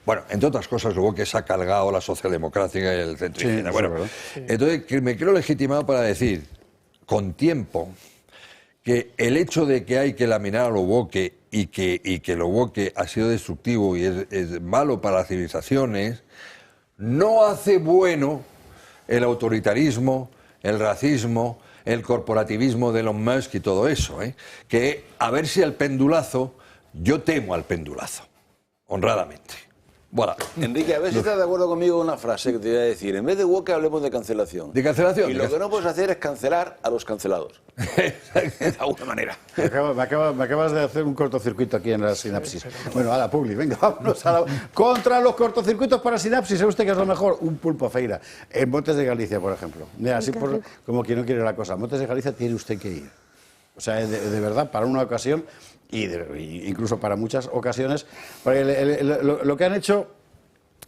bueno, entre otras cosas, lo woke se ha cargado la socialdemocracia y el centro izquierda. Bueno, entonces me creo legitimado para decir, con tiempo, que el hecho de que hay que laminar a lo woke y que lo woke ha sido destructivo y es malo para las civilizaciones, no hace bueno el autoritarismo, el racismo, el corporativismo de Elon Musk y todo eso, que a ver si el pendulazo, yo temo al pendulazo, honradamente. Voilà. Enrique, a ver si estás de acuerdo conmigo con una frase que te voy a decir. En vez de woke hablemos de cancelación. ¿De cancelación? Y lo que no puedes hacer es cancelar a los cancelados. De alguna manera. Me acabas de hacer un cortocircuito aquí en la sinapsis. Bueno, a la publi, venga, vámonos a la... Contra los cortocircuitos para sinapsis, ¿sabe usted qué es lo mejor? Un pulpo feira. En Montes de Galicia, por ejemplo. Mira, así como quien no quiere la cosa. Montes de Galicia tiene usted que ir. O sea, de verdad, para una ocasión, incluso para muchas ocasiones, porque lo que han hecho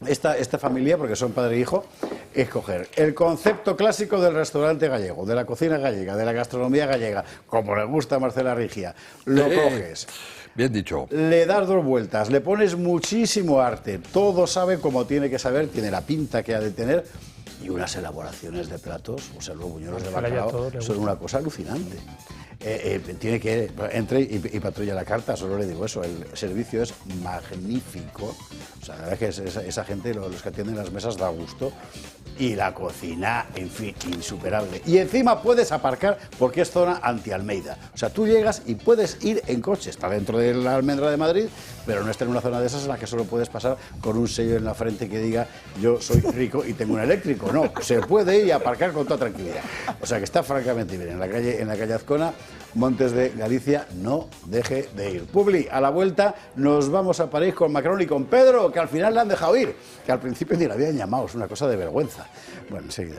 esta familia, porque son padre e hijo, es coger el concepto clásico del restaurante gallego, de la cocina gallega, de la gastronomía gallega, como le gusta a Marcela Rigia, lo coges. Bien dicho. Le das 2 vueltas, le pones muchísimo arte, todo sabe como tiene que saber, tiene la pinta que ha de tener, y unas elaboraciones de platos, o sea, los buñuelos de bacalao son una cosa alucinante. Tiene que entre y patrulla la carta, solo le digo eso, el servicio es magnífico, o sea, la verdad es que esa gente, los que atienden las mesas, da gusto, y la cocina, en fin, insuperable. Y encima puedes aparcar porque es zona anti-Almeida, o sea, tú llegas y puedes ir en coche, está dentro de la Almendra de Madrid, pero no está en una zona de esas en la que solo puedes pasar con un sello en la frente que diga yo soy rico y tengo un eléctrico. No, se puede ir y aparcar con toda tranquilidad. O sea que está francamente bien. En la calle Azcona, Montes de Galicia, no deje de ir. Publi, a la vuelta nos vamos a París con Macron y con Pedro, que al final le han dejado ir, que al principio ni le habían llamado, es una cosa de vergüenza. Bueno, enseguida.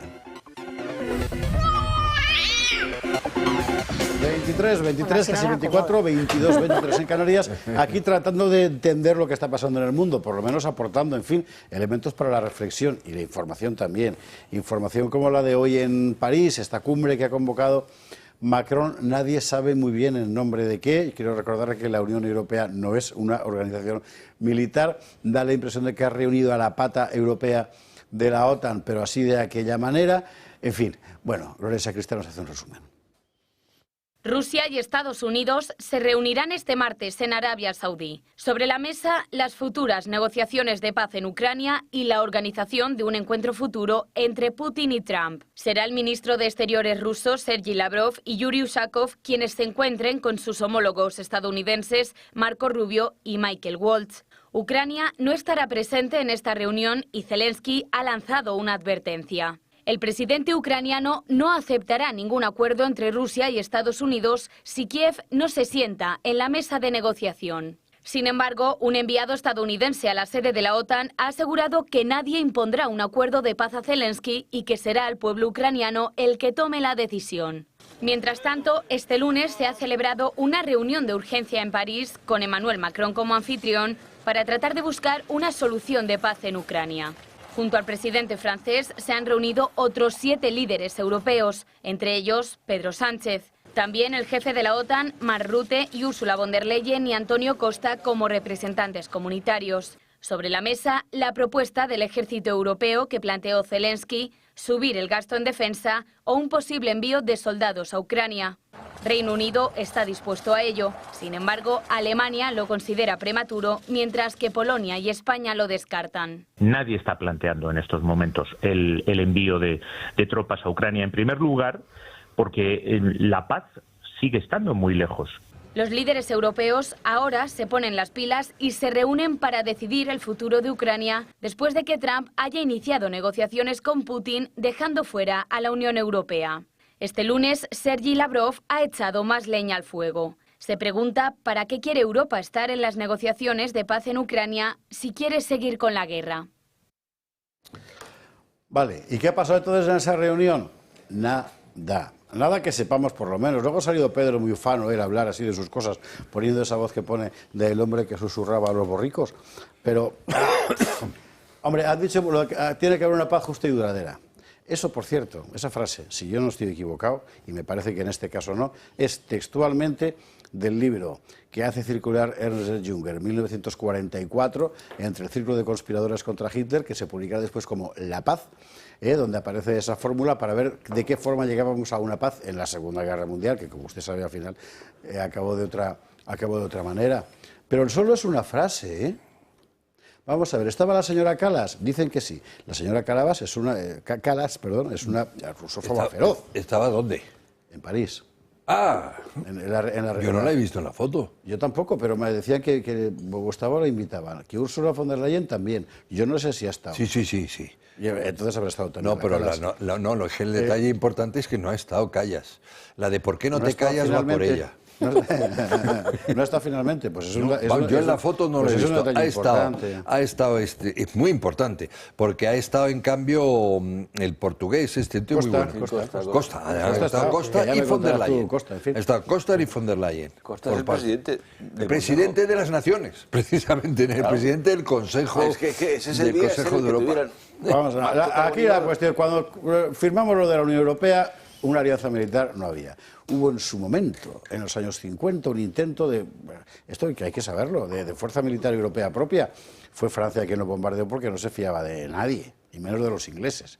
23, casi 24, 22, 23 en Canarias, aquí tratando de entender lo que está pasando en el mundo, por lo menos aportando, en fin, elementos para la reflexión y la información también. Información como la de hoy en París, esta cumbre que ha convocado Macron, nadie sabe muy bien en nombre de qué, y quiero recordar que la Unión Europea no es una organización militar, da la impresión de que ha reunido a la pata europea de la OTAN, pero así de aquella manera, en fin, bueno, Lorenza Cristal nos hace un resumen. Rusia y Estados Unidos se reunirán este martes en Arabia Saudí. Sobre la mesa, las futuras negociaciones de paz en Ucrania y la organización de un encuentro futuro entre Putin y Trump. Será el ministro de Exteriores ruso, Sergei Lavrov, y Yuri Ushakov quienes se encuentren con sus homólogos estadounidenses, Marco Rubio y Michael Waltz. Ucrania no estará presente en esta reunión y Zelensky ha lanzado una advertencia. El presidente ucraniano no aceptará ningún acuerdo entre Rusia y Estados Unidos si Kiev no se sienta en la mesa de negociación. Sin embargo, un enviado estadounidense a la sede de la OTAN ha asegurado que nadie impondrá un acuerdo de paz a Zelensky y que será el pueblo ucraniano el que tome la decisión. Mientras tanto, este lunes se ha celebrado una reunión de urgencia en París con Emmanuel Macron como anfitrión para tratar de buscar una solución de paz en Ucrania. Junto al presidente francés se han reunido otros 7 líderes europeos, entre ellos Pedro Sánchez. También el jefe de la OTAN, Mark Rutte, y Ursula von der Leyen y Antonio Costa como representantes comunitarios. Sobre la mesa, la propuesta del ejército europeo que planteó Zelensky, subir el gasto en defensa o un posible envío de soldados a Ucrania. Reino Unido está dispuesto a ello. Sin embargo, Alemania lo considera prematuro, mientras que Polonia y España lo descartan. Nadie está planteando en estos momentos el envío de tropas a Ucrania, en primer lugar, porque la paz sigue estando muy lejos. Los líderes europeos ahora se ponen las pilas y se reúnen para decidir el futuro de Ucrania después de que Trump haya iniciado negociaciones con Putin, dejando fuera a la Unión Europea. Este lunes, Sergei Lavrov ha echado más leña al fuego. Se pregunta para qué quiere Europa estar en las negociaciones de paz en Ucrania si quiere seguir con la guerra. Vale, ¿y qué ha pasado entonces en esa reunión? Nada. Nada que sepamos por lo menos. Luego ha salido Pedro muy ufano a hablar así de sus cosas, poniendo esa voz que pone del hombre que susurraba a los borricos. Pero, hombre, has dicho que tiene que haber una paz justa y duradera. Eso, por cierto, esa frase, si yo no estoy equivocado, y me parece que en este caso no, es textualmente del libro que hace circular Ernst Jünger, 1944, entre el Círculo de Conspiradores contra Hitler, que se publicará después como La Paz, donde aparece esa fórmula para ver de qué forma llegábamos a una paz en la Segunda Guerra Mundial, que como usted sabe al final acabó de otra manera. Pero solo es una frase, ¿eh? Vamos a ver, ¿estaba la señora Kallas? Dicen que sí. La señora Kallas es una rusófoba feroz. ¿Estaba dónde? En París. Ah, yo no la he visto en la foto. Yo tampoco, pero me decían que Gustavo la invitaban, que Ursula von der Leyen también. Yo no sé si ha estado. Sí. Entonces habrá estado también. No, pero el detalle importante es que no ha estado Callas. La de por qué no te callas va por ella. No está finalmente, pues es yo en la foto no lo he visto. Ha estado es muy importante, porque ha estado en cambio el portugués, tío muy bueno. Costa y von der Leyen. Está Costa y von der Leyen. Costa es el presidente. El presidente de las Naciones, precisamente, el presidente del Consejo, ese es el del Consejo de Europa. Vamos aquí la cuestión, cuando firmamos lo de la Unión Europea, una alianza militar no había. Hubo en su momento, en los años 50, un intento de, esto que hay que saberlo, de fuerza militar europea propia. Fue Francia quien lo bombardeó porque no se fiaba de nadie, y menos de los ingleses,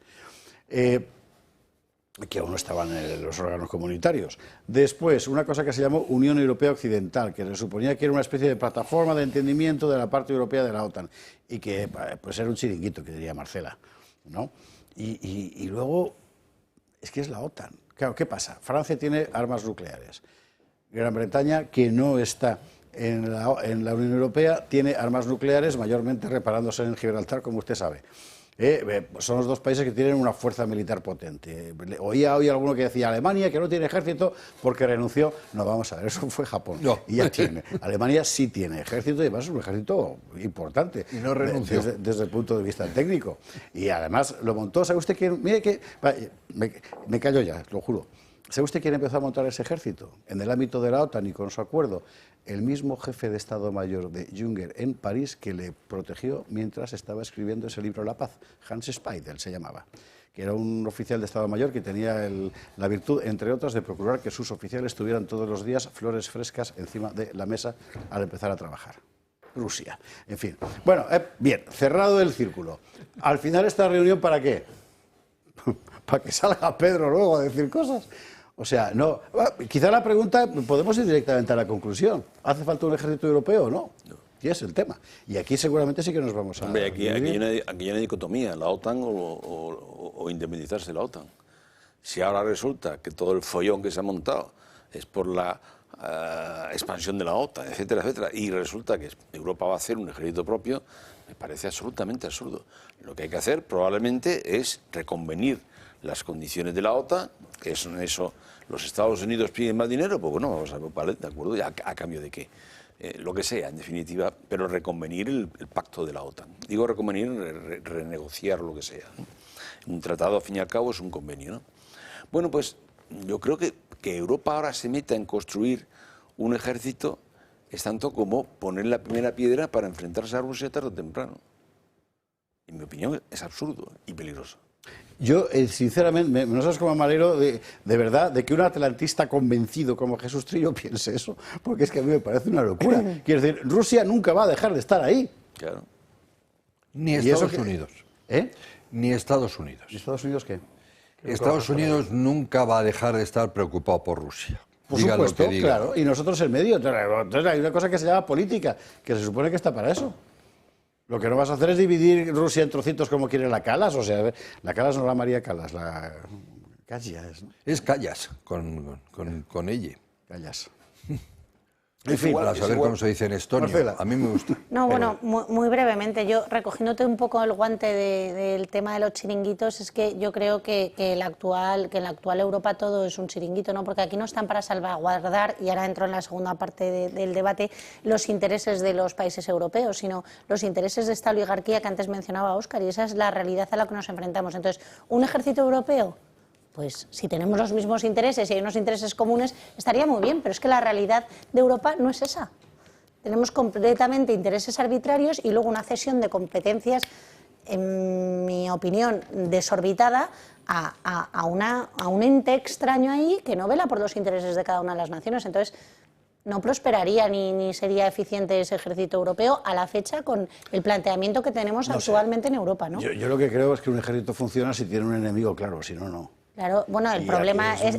que aún no estaban en los órganos comunitarios. Después, una cosa que se llamó Unión Europea Occidental, que se suponía que era una especie de plataforma de entendimiento de la parte europea de la OTAN, y que pues era un chiringuito, que diría Marcela, ¿no? Y luego, es que es la OTAN. Claro, ¿qué pasa? Francia tiene armas nucleares. Gran Bretaña, que no está en la Unión Europea, tiene armas nucleares, mayormente reparándose en Gibraltar, como usted sabe. Son los dos países que tienen una fuerza militar potente. Oía hoy alguno que decía Alemania, que no tiene ejército porque renunció. No, vamos a ver, eso fue Japón. No. Y ya tiene. Alemania sí tiene ejército, y además es un ejército importante. Y no renunció. Desde el punto de vista técnico. Y además lo montó, ¿sabe usted quién? Mire que... Me callo ya, lo juro. ¿Sabe usted quién empezó a montar ese ejército? En el ámbito de la OTAN y con su acuerdo, el mismo jefe de Estado Mayor de Junger en París, que le protegió mientras estaba escribiendo ese libro La Paz. Hans Speidel se llamaba, que era un oficial de Estado Mayor que tenía la virtud, entre otras, de procurar que sus oficiales tuvieran todos los días flores frescas encima de la mesa al empezar a trabajar. Rusia, en fin. Bueno, bien, cerrado el círculo. Al final, ¿esta reunión para qué? Para que salga Pedro luego a decir cosas. O sea, no. Quizá la pregunta, podemos ir directamente a la conclusión. ¿Hace falta un ejército europeo o no? Y es el tema. Y aquí seguramente sí que nos vamos a... Hombre, aquí hay una dicotomía, la OTAN o independizarse de la OTAN. Si ahora resulta que todo el follón que se ha montado es por la expansión de la OTAN, etcétera, etcétera, y resulta que Europa va a hacer un ejército propio, me parece absolutamente absurdo. Lo que hay que hacer probablemente es reconvenir las condiciones de la OTAN, que son eso, los Estados Unidos piden más dinero, pues bueno, vamos a ver, ¿de acuerdo? ¿A cambio de qué? Lo que sea, en definitiva, pero reconvenir el pacto de la OTAN. Digo reconvenir, renegociar lo que sea, ¿no? Un tratado, al fin y al cabo, es un convenio, ¿no? Bueno, pues yo creo que Europa ahora se meta en construir un ejército es tanto como poner la primera piedra para enfrentarse a Rusia tarde o temprano. En mi opinión, es absurdo y peligroso. Yo, sinceramente, no sabes cómo me alegro de verdad, de que un atlantista convencido como Jesús Trillo piense eso, porque es que a mí me parece una locura. Quiero decir, Rusia nunca va a dejar de estar ahí. Claro. Ni Estados Unidos. Ni Estados Unidos. ¿Y Estados Unidos qué? Estados Unidos nunca va a dejar de estar preocupado por Rusia. Por supuesto, claro. Y nosotros en medio. Entonces hay una cosa que se llama política, que se supone que está para eso. Lo que no vas a hacer es dividir Rusia en trocitos como quiere la Calas. O sea, la Calas no la María Calas, la Callas, ¿no? Es Callas, con ella. Callas. En fin, para saber cómo se dice en Estonia. Marcela. A mí me gusta. No, bueno, muy brevemente, yo recogiéndote un poco el guante del tema de los chiringuitos, es que yo creo que en la actual Europa todo es un chiringuito, ¿no? Porque aquí no están para salvaguardar, y ahora entro en la segunda parte del debate, los intereses de los países europeos, sino los intereses de esta oligarquía que antes mencionaba Óscar, y esa es la realidad a la que nos enfrentamos. Entonces, ¿un ejército europeo? Pues si tenemos los mismos intereses y hay unos intereses comunes, estaría muy bien, pero es que la realidad de Europa no es esa. Tenemos completamente intereses arbitrarios y luego una cesión de competencias, en mi opinión, desorbitada a un ente extraño ahí que no vela por los intereses de cada una de las naciones. Entonces, no prosperaría ni sería eficiente ese ejército europeo a la fecha con el planteamiento que tenemos actualmente en Europa, ¿no? Yo lo que creo es que un ejército funciona si tiene un enemigo claro, si no, no. Claro, bueno, el problema es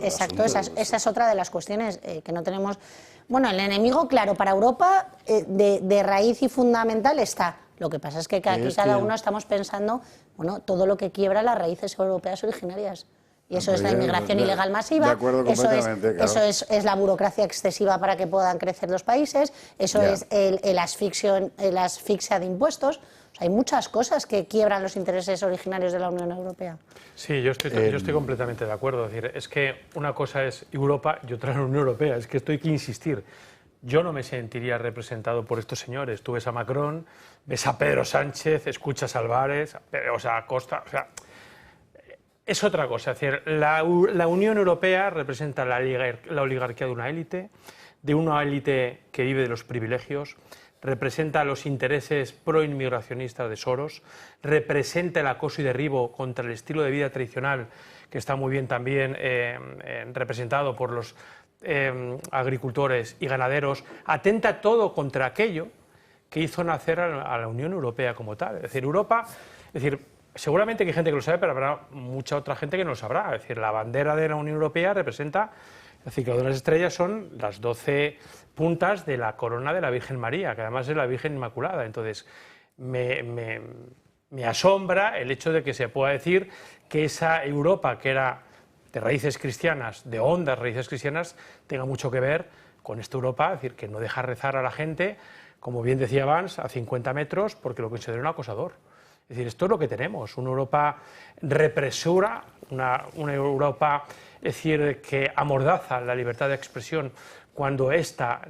exacto, esa es otra de las cuestiones que no tenemos. Bueno, el enemigo, claro, para Europa de raíz y fundamental está. Lo que pasa es que aquí cada uno estamos pensando, bueno, todo lo que quiebra las raíces europeas originarias. Y eso es la inmigración ilegal masiva, de acuerdo completamente, claro. Eso es la burocracia excesiva para que puedan crecer los países, eso es el asfixia de impuestos. O sea, hay muchas cosas que quiebran los intereses originarios de la Unión Europea. Sí, yo estoy completamente de acuerdo. Es decir, es que una cosa es Europa y otra es la Unión Europea. Es que esto hay que insistir. Yo no me sentiría representado por estos señores. Tú ves a Macron, ves a Pedro Sánchez, escuchas a Álvarez, o sea, a Costa... O sea, es otra cosa. Es decir, la Unión Europea representa la oligarquía de una élite que vive de los privilegios, representa los intereses pro-inmigracionistas de Soros, representa el acoso y derribo contra el estilo de vida tradicional, que está muy bien también representado por los agricultores y ganaderos, atenta todo contra aquello que hizo nacer a la Unión Europea como tal. Es decir, Europa, seguramente que hay gente que lo sabe, pero habrá mucha otra gente que no lo sabrá. Es decir, la bandera de la Unión Europea representa, el ciclo de las estrellas son las 12 puntas de la corona de la Virgen María, que además es la Virgen Inmaculada. Entonces, me asombra el hecho de que se pueda decir que esa Europa, que era de raíces cristianas, de hondas raíces cristianas, tenga mucho que ver con esta Europa, es decir, que no deja rezar a la gente, como bien decía Vance, a 50 metros, porque lo considera un acosador. Es decir, esto es lo que tenemos, una Europa represora, una Europa, es decir, que amordaza la libertad de expresión cuando esta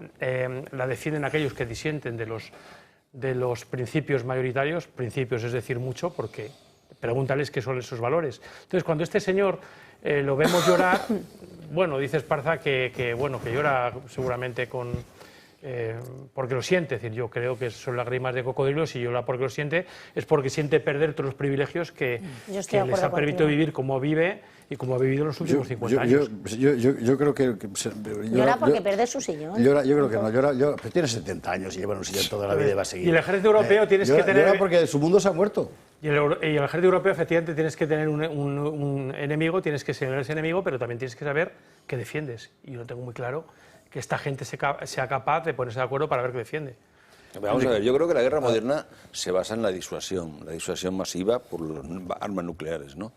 la defienden aquellos que disienten de los principios mayoritarios, principios es decir mucho, porque pregúntales qué son esos valores. Entonces, cuando este señor lo vemos llorar, bueno, dice Esparza que llora seguramente porque lo siente. Es decir, yo creo que son lágrimas de cocodrilo. Si llora porque lo siente, es porque siente perder todos los privilegios que les ha permitido vivir como vive y como ha vivido en los últimos 50 años. Yo creo que... Llora porque pierde su sillón. Yo creo que no. Pues tiene 70 años y lleva en un sillón toda la vida y va a seguir. Y el ejército europeo tienes que tener... Llora porque su mundo se ha muerto. Y el ejército europeo, efectivamente, tienes que tener un enemigo, tienes que ser ese enemigo, pero también tienes que saber que defiendes. Y yo no tengo muy claro que esta gente sea capaz de ponerse de acuerdo para ver qué defiende. Vamos a ver, yo creo que la guerra moderna se basa en la disuasión masiva por las armas nucleares, ¿no?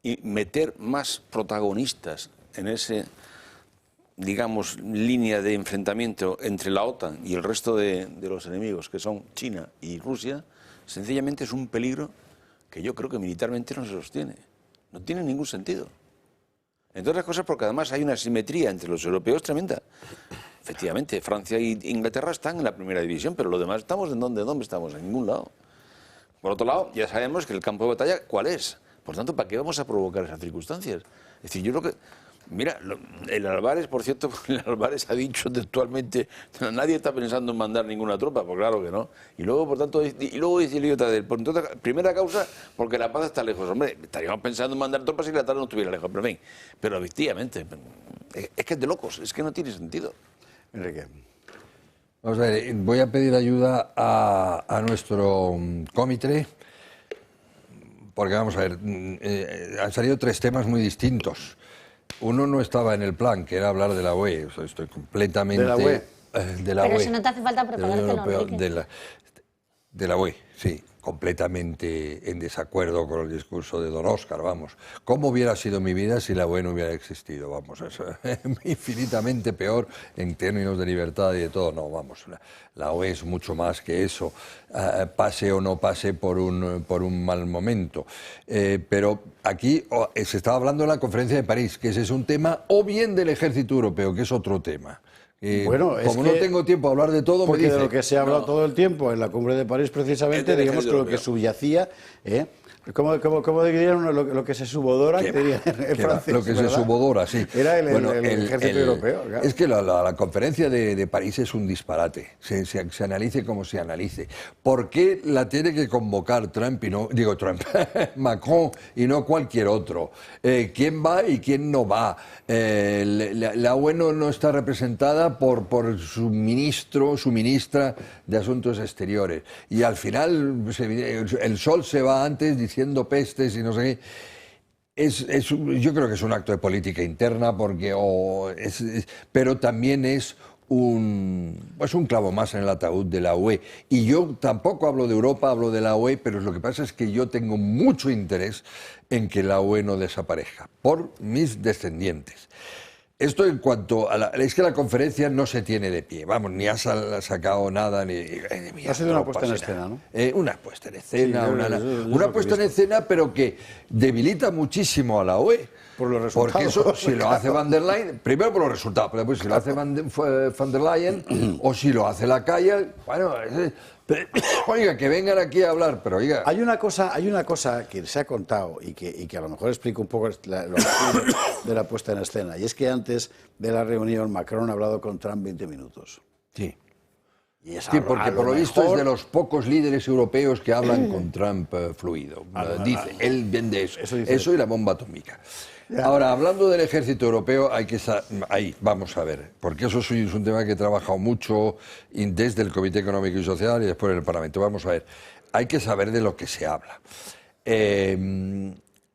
Y meter más protagonistas en ese, digamos, línea de enfrentamiento entre la OTAN y el resto de los enemigos, que son China y Rusia, sencillamente es un peligro que yo creo que militarmente no se sostiene. No tiene ningún sentido. Entre otras cosas porque además hay una asimetría entre los europeos tremenda. Efectivamente, Francia e Inglaterra están en la primera división, pero los demás estamos ¿en dónde estamos? En ningún lado. Por otro lado, ya sabemos que el campo de batalla, ¿cuál es? Por tanto, ¿para qué vamos a provocar esas circunstancias? Es decir, yo creo que... Mira, el Álvarez, por cierto, el Álvarez ha dicho textualmente, nadie está pensando en mandar ninguna tropa, pues claro que no. Y luego, por tanto, luego dice el idiota de él, por entonces, primera causa, porque la paz está lejos. Hombre, estaríamos pensando en mandar tropas si la paz no estuviera lejos, pero en fin. Pero efectivamente, es que es de locos, es que no tiene sentido. Enrique. Vamos a ver, voy a pedir ayuda a nuestro cómitre, porque vamos a ver, han salido 3 temas muy distintos. Uno no estaba en el plan, que era hablar de la UE. O sea, estoy completamente... ¿De la UE? De la Pero UE. si no te hace falta preparártelo, de la UE, sí. Completamente en desacuerdo con el discurso de don Óscar, vamos. ¿Cómo hubiera sido mi vida si la UE no hubiera existido? Vamos, es infinitamente peor en términos de libertad y de todo. No, vamos, la UE es mucho más que eso, pase o no pase por un mal momento. Pero aquí se estaba hablando de la conferencia de París, que ese es un tema, o bien del ejército europeo, que es otro tema. Bueno, como no tengo tiempo a hablar de todo, porque me dice, de lo que se ha hablado todo el tiempo en la cumbre de París, precisamente, digamos que lo que subyacía, ¿cómo dirían lo que se subodora? Que dirían en francés, lo que se subodora, sí. Era el ejército europeo. Claro. Es que la conferencia de París es un disparate, se analice como se analice. ¿Por qué la tiene que convocar Trump y no, Macron y no cualquier otro? ¿Quién va y quién no va? La UE no está representada por su ministro, su ministra de Asuntos Exteriores. Y al final el sol se va antes diciendo pestes y no sé qué. Yo creo que es un acto de política interna, pero también es un clavo más en el ataúd de la UE. Y yo tampoco hablo de Europa, hablo de la UE, pero lo que pasa es que yo tengo mucho interés en que la UE no desaparezca, por mis descendientes. Esto en cuanto a es que la conferencia no se tiene de pie, vamos, ni ha sacado nada, ni... Ha sido una puesta en escena, ¿no? Una puesta en escena, sí, una puesta en escena, pero que debilita muchísimo a la UE. Por los resultados. Porque eso, si lo hace Van der Leyen, primero por los resultados, pero después si lo hace Van der Leyen, o si lo hace Lacalle, bueno... Oiga, que vengan aquí a hablar, pero oiga... Hay una cosa que se ha contado y que a lo mejor explica un poco lo de la puesta en escena, y es que antes de la reunión Macron ha hablado con Trump 20 minutos. Sí. Y Sí, porque por lo visto es de los pocos líderes europeos que hablan con Trump fluido. Dice, él vende eso y la bomba atómica. Ahora, hablando del ejército europeo, ahí, vamos a ver, porque eso es un tema que he trabajado mucho desde el Comité Económico y Social y después en el Parlamento. Vamos a ver, hay que saber de lo que se habla.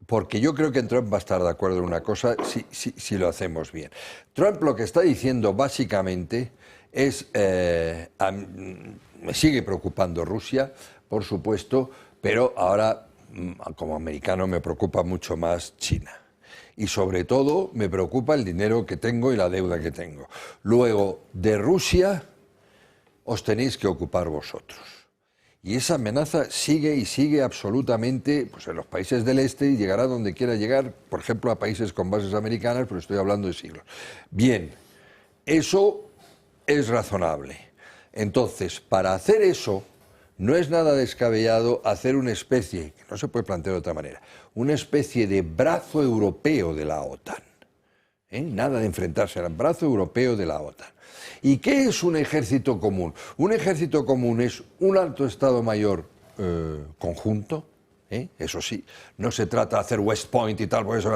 Porque yo creo que Trump va a estar de acuerdo en una cosa si lo hacemos bien. Trump lo que está diciendo básicamente es, me sigue preocupando Rusia, por supuesto, pero ahora como americano me preocupa mucho más China. Y sobre todo me preocupa el dinero que tengo y la deuda que tengo. Luego, de Rusia os tenéis que ocupar vosotros. Y esa amenaza sigue y sigue absolutamente pues, en los países del este y llegará donde quiera llegar, por ejemplo, a países con bases americanas, pero estoy hablando de siglos. Bien, eso es razonable. Entonces, para hacer eso, no es nada descabellado hacer una especie, que no se puede plantear de otra manera, una especie de brazo europeo de la OTAN. Nada de enfrentarse al brazo europeo de la OTAN. ¿Y qué es un ejército común? Un ejército común es un alto Estado Mayor conjunto. Eso sí, no se trata de hacer West Point y tal, porque eso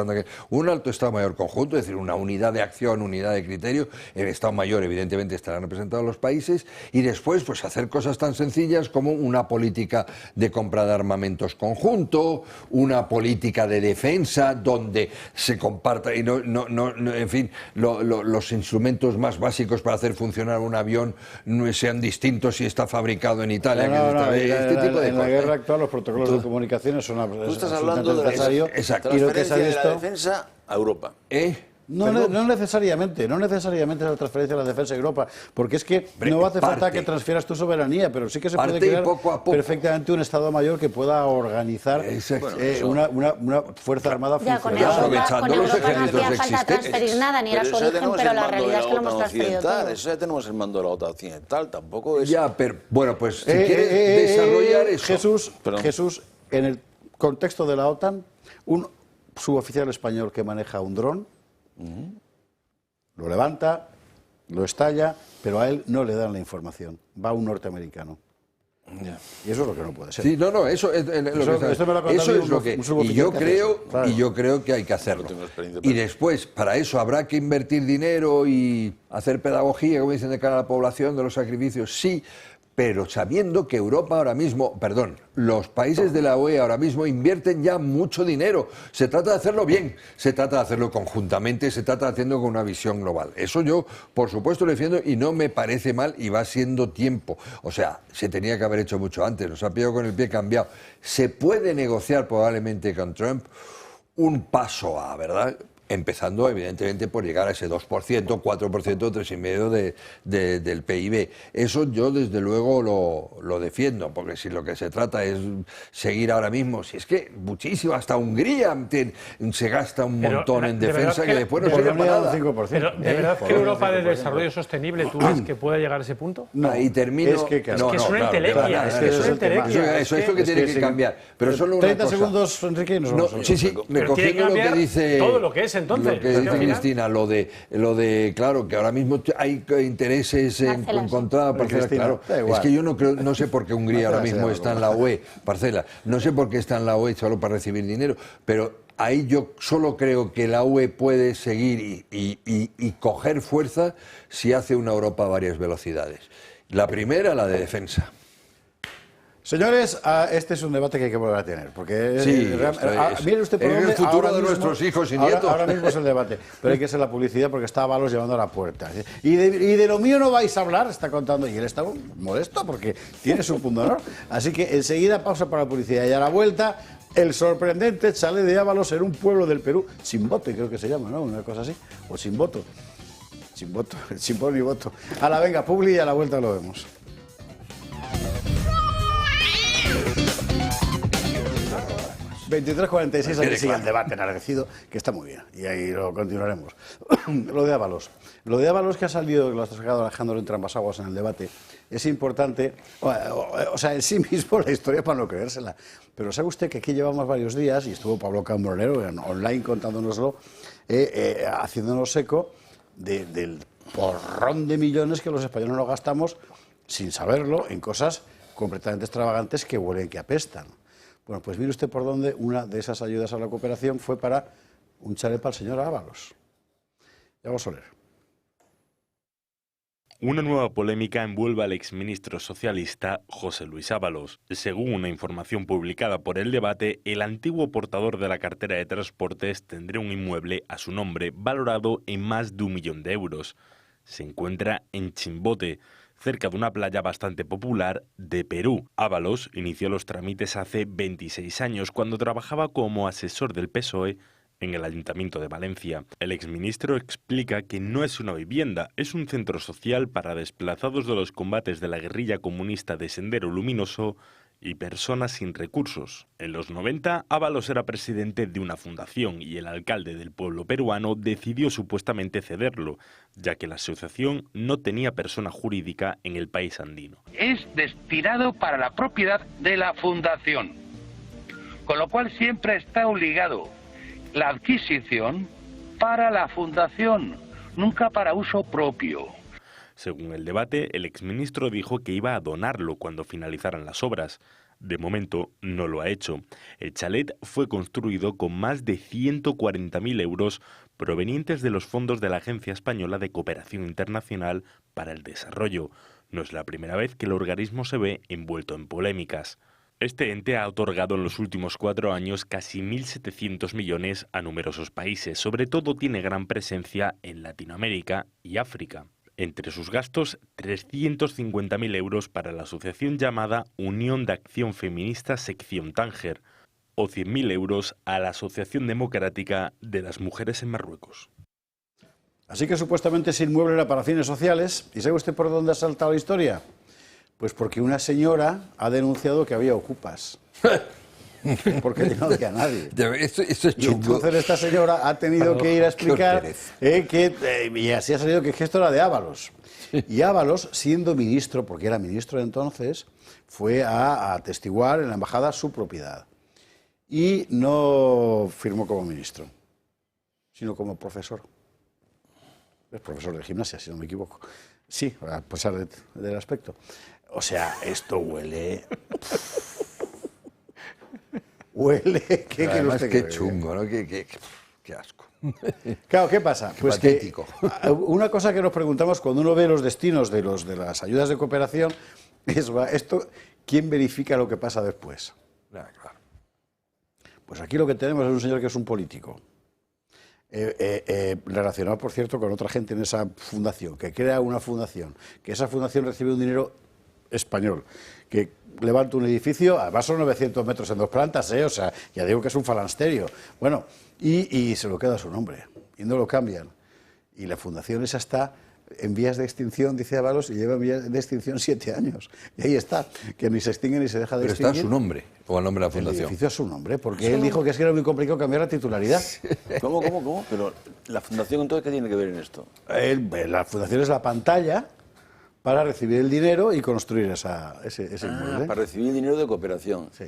un alto Estado Mayor conjunto, es decir, una unidad de acción, unidad de criterio. El Estado Mayor evidentemente estarán representados los países y después pues hacer cosas tan sencillas como una política de compra de armamentos conjunto, una política de defensa donde se comparta y en fin, los instrumentos más básicos para hacer funcionar un avión no sean distintos si está fabricado en Italia. Este tipo de en la guerra actual los protocolos de comunicación Tú estás hablando de la transferencia de la defensa a Europa. No necesariamente es la transferencia de la defensa a Europa, porque es que no hace falta que transfieras tu soberanía, pero sí que se puede crear perfectamente un Estado Mayor que pueda organizar una fuerza armada funcional. Con Europa no hacía falta transferir nada, ni era su origen, pero la realidad es que lo hemos transferido todo. Eso ya tenemos el mando de la OTAN occidental, tampoco es... Ya, pero bueno, pues si quieres desarrollar eso... Jesús, en el contexto de la OTAN, un suboficial español que maneja un dron, lo levanta, lo estalla, pero a él no le dan la información. Va un norteamericano. Y eso es lo que no puede ser. Sí, eso es lo que y yo creo que hay que hacerlo. Y después, para eso habrá que invertir dinero y hacer pedagogía, como dicen, de cara a la población, de los sacrificios, sí. Pero sabiendo que Europa ahora mismo, los países de la UE ahora mismo invierten ya mucho dinero. Se trata de hacerlo bien, se trata de hacerlo conjuntamente, se trata de hacerlo con una visión global. Eso yo, por supuesto, lo defiendo y no me parece mal y va siendo tiempo. O sea, se tenía que haber hecho mucho antes, nos ha pillado con el pie cambiado. Se puede negociar probablemente con Trump un paso a, ¿verdad?, empezando evidentemente por llegar a ese 2%, 4%, 3,5% del PIB. Eso yo desde luego lo defiendo, porque si lo que se trata es seguir ahora mismo, si es que muchísimo, hasta Hungría se gasta un montón en defensa que después no sirve para nada. Pero ¿de verdad que Europa de desarrollo sostenible tú ves que puede llegar a ese punto? No, ahí termino. Es que es una entelequia, Eso es lo que tiene que cambiar. Pero solo una 30 segundos, Enrique, y nos vamos. Sí, recogiendo lo que dice... todo lo que es entonces. Lo que dice Cristina, lo de claro, que ahora mismo hay intereses encontrados, parcelas, claro. Es que yo no sé por qué Hungría ahora mismo está en la UE, parcela, no sé por qué está en la UE solo para recibir dinero, pero ahí yo solo creo que la UE puede seguir y coger fuerza si hace una Europa a varias velocidades. La primera, la de defensa. Señores, este es un debate que hay que volver a tener, porque mire usted por es dónde, el futuro ahora de mismo, nuestros hijos y nietos. Ahora mismo es el debate, pero hay que hacer la publicidad porque está Ábalos llamando a la puerta. Y de lo mío no vais a hablar, está contando, y él está molesto porque tiene su punto de honor. Así que enseguida pausa para la publicidad y a la vuelta, el sorprendente chalet de Ábalos en un pueblo del Perú, sin bote creo que se llama, ¿no? Una cosa así, o sin voto. Sin voto, sin voto ni voto. A la venga, publi, y a la vuelta lo vemos. ...23:46, aquí sigue el debate enardecido, que está muy bien, y ahí lo continuaremos. Lo de Ábalos. Lo de Ábalos que ha salido, que lo ha sacado Alejandro entre ambas aguas en el debate, es importante, o sea, en sí mismo la historia para no creérsela. Pero sabe usted que aquí llevamos varios días, y estuvo Pablo Cambronero online contándonoslo, haciéndonos eco del porrón de millones que los españoles nos gastamos, sin saberlo, en cosas completamente extravagantes que huelen, que apestan. Bueno, pues mire usted por dónde una de esas ayudas a la cooperación fue para un chalet para el señor Ábalos. Ya vamos a leer. Una nueva polémica envuelve al exministro socialista José Luis Ábalos. Según una información publicada por El Debate, el antiguo portador de la cartera de transportes tendría un inmueble a su nombre valorado en más de 1 millón de euros. Se encuentra en Chimbote, cerca de una playa bastante popular de Perú. Ábalos inició los trámites hace 26 años cuando trabajaba como asesor del PSOE en el Ayuntamiento de Valencia. El exministro explica que no es una vivienda, es un centro social para desplazados de los combates de la guerrilla comunista de Sendero Luminoso y personas sin recursos. En los 90, Ábalos era presidente de una fundación y el alcalde del pueblo peruano decidió supuestamente cederlo, ya que la asociación no tenía persona jurídica en el país andino. Es destinado para la propiedad de la fundación, con lo cual siempre está obligado la adquisición para la fundación, nunca para uso propio. Según El Debate, el exministro dijo que iba a donarlo cuando finalizaran las obras. De momento, no lo ha hecho. El chalet fue construido con más de 140.000 euros provenientes de los fondos de la Agencia Española de Cooperación Internacional para el Desarrollo. No es la primera vez que el organismo se ve envuelto en polémicas. Este ente ha otorgado en los últimos 4 años casi 1.700 millones a numerosos países. Sobre todo tiene gran presencia en Latinoamérica y África. Entre sus gastos, 350.000 euros para la asociación llamada Unión de Acción Feminista Sección Tánger, o 100.000 euros a la Asociación Democrática de las Mujeres en Marruecos. Así que supuestamente ese inmueble era para fines sociales. ¿Y sabe usted por dónde ha saltado la historia? Pues porque una señora ha denunciado que había ocupas. Porque no había nadie. Esto es y entonces esta señora ha tenido que ir a explicar y así ha salido que esto era de Ábalos. Y Ábalos, siendo ministro, porque era ministro de entonces, fue a atestiguar en la embajada su propiedad. Y no firmó como ministro, sino como profesor. Es profesor de gimnasia, si no me equivoco. Sí, a pesar del aspecto. O sea, esto huele... Huele, ¿qué además, usted qué chungo, ¿no? Qué asco. Claro, ¿qué pasa? Qué pues patético. Que una cosa que nos preguntamos cuando uno ve los destinos de las ayudas de cooperación es, esto, ¿quién verifica lo que pasa después? Claro. Pues aquí lo que tenemos es un señor que es un político, relacionado, por cierto, con otra gente en esa fundación, que crea una fundación, que esa fundación recibe un dinero español, que levanta un edificio, además son 900 metros en 2 plantas, o sea, ya digo que es un falansterio. Bueno, y se lo queda a su nombre, y no lo cambian. Y la fundación esa está en vías de extinción, dice Ábalos, y lleva en vías de extinción 7 años. Y ahí está, que ni se extingue ni se deja de extinguir. Pero está a su nombre, o al nombre de la fundación. El edificio a su nombre, porque él dijo que es que era muy complicado cambiar la titularidad. ¿Cómo? Pero la fundación, entonces, ¿qué tiene que ver en esto? La fundación es la pantalla para recibir el dinero y construir ese inmueble. Para recibir dinero de cooperación. Sí.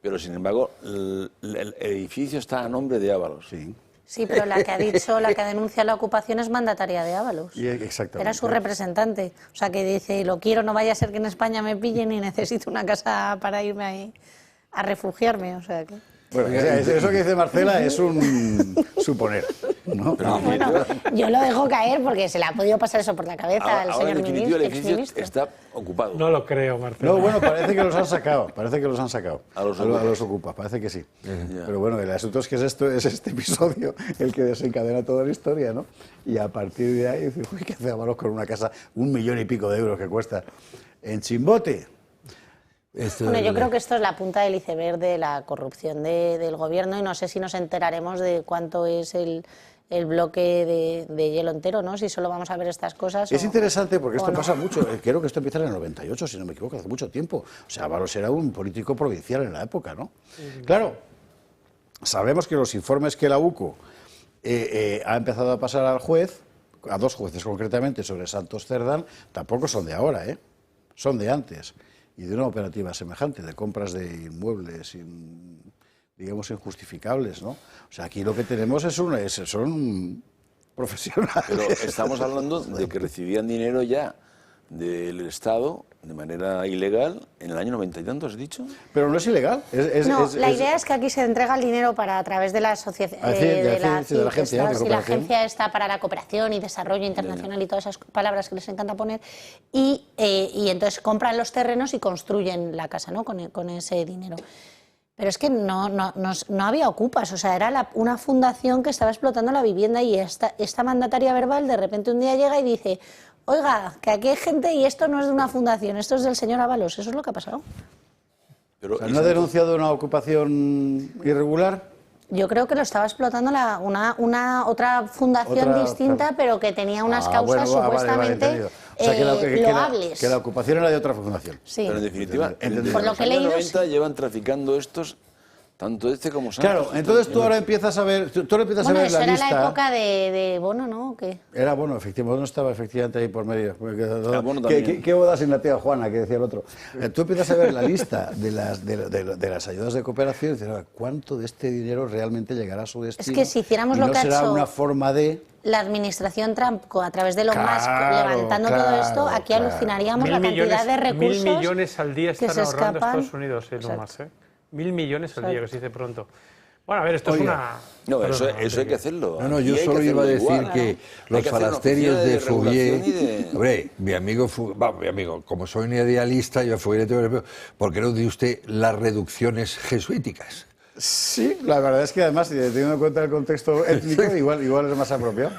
Pero, sin embargo, el edificio está a nombre de Ábalos. Sí. Sí, pero la que ha dicho, la que denuncia la ocupación es mandataria de Ábalos. Exactamente. Era su representante. O sea, que dice, lo quiero, no vaya a ser que en España me pillen y necesito una casa para irme ahí a refugiarme. O sea que... Bueno, eso que dice Marcela es un suponer, ¿no? Bueno, yo lo dejo caer porque se le ha podido pasar eso por la cabeza al señor exministro. Está ocupado. No lo creo, Marcela. No, bueno, parece que los han sacado. A los ocupas, parece que sí. Pero bueno, el asunto es que es este episodio el que desencadena toda la historia, ¿no? Y a partir de ahí, uy, ¿qué hace Ábalos con una casa 1,5 millones de euros que cuesta en Chimbote? Bueno, yo creo que esto es la punta del iceberg de la corrupción del gobierno y no sé si nos enteraremos de cuánto es el bloque de hielo entero, ¿no? Si solo vamos a ver estas cosas. Es interesante porque esto no. pasa mucho. Creo que esto empieza en el 98, si no me equivoco, hace mucho tiempo. O sea, Ábalos era un político provincial en la época, ¿no? Claro, sabemos que los informes que la UCO ha empezado a pasar al juez, a 2 jueces concretamente, sobre Santos Cerdán, tampoco son de ahora, ¿eh? Son de antes. Y de una operativa semejante, de compras de inmuebles, digamos, injustificables, ¿no? O sea, aquí lo que tenemos son profesionales. Pero estamos hablando de que recibían dinero ya del Estado de manera ilegal en el año 90 y tanto, ¿has dicho? Pero no es ilegal. La idea es que aquí se entrega el dinero a través de la asociación, de la agencia de cooperación. La agencia está para la cooperación y desarrollo internacional y todas esas palabras que les encanta poner, y entonces compran los terrenos y construyen la casa, ¿no? Con ese dinero. Pero es que no había ocupas, o sea, era una fundación que estaba explotando la vivienda y esta mandataria verbal de repente un día llega y dice: oiga, que aquí hay gente y esto no es de una fundación, esto es del señor Ábalos. Eso es lo que ha pasado. Pero, ¿no ha denunciado una ocupación irregular? Yo creo que lo estaba explotando una otra fundación distinta, pero que tenía unas causas supuestamente loables. Que la ocupación era de otra fundación. Sí. Pero en definitiva, por lo que he leído, 90 llevan traficando estos, tanto como Santos. Claro, entonces tú ahora empiezas a ver, a ver la lista. Eso era la época de Bono, ¿no? ¿O qué? Era Bono, efectivamente, Bono estaba efectivamente ahí por medio. ¿Qué boda sin la tía Juana, que decía el otro? Tú empiezas a ver la lista de las ayudas de cooperación y dices: ¿cuánto de este dinero realmente llegará a su destino? Es que si hiciéramos lo que ha hecho... será una forma de... la administración Trump, a través de Elon Musk, levantando todo esto, aquí alucinaríamos la cantidad de recursos 1.000 millones al día están ahorrando Estados Unidos, Elon Musk, ¿eh? 1.000 millones al día, que se dice pronto. Bueno, a ver, esto es una... No, eso hay que hacerlo. No, yo solo iba a decir que los falasterios de Fourier... Hombre, mi amigo, como soy un idealista, yo a Fourier tengo que... ¿Por qué no dice usted las reducciones jesuíticas? Sí, la verdad es que además, teniendo en cuenta el contexto étnico, igual es más apropiado.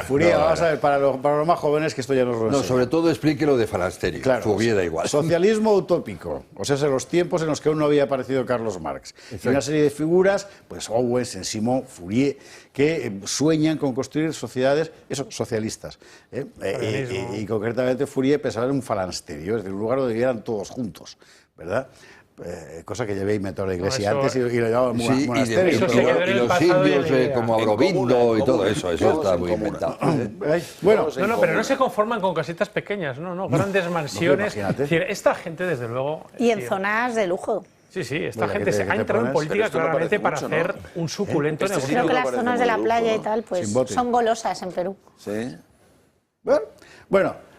Fourier, vamos a ver, para los más jóvenes, que esto ya nos lo enseña. Sobre todo explique lo de falasterio. Claro, Fourier da igual. Socialismo utópico, o sea, en los tiempos en los que aún no había aparecido Carlos Marx. Y una serie de figuras, pues Owen, Saint-Simon, Fourier, que sueñan con construir sociedades, socialistas. Y concretamente Fourier pensaba en un falansterio, es decir, un lugar donde vivieran todos juntos, ¿verdad? Cosa que ya había inventado la Iglesia antes y lo llamaban monasterio. Y los indios como Aurobindo y todo eso está muy inventado. Bueno, pero no se conforman con casitas pequeñas, grandes mansiones. Es decir, esta gente, desde luego... Y en zonas de lujo. Sí, esta gente se ha entrado en política claramente para hacer un suculento negocio. Creo que las zonas de la playa y tal, pues son golosas en Perú. Sí. Bueno,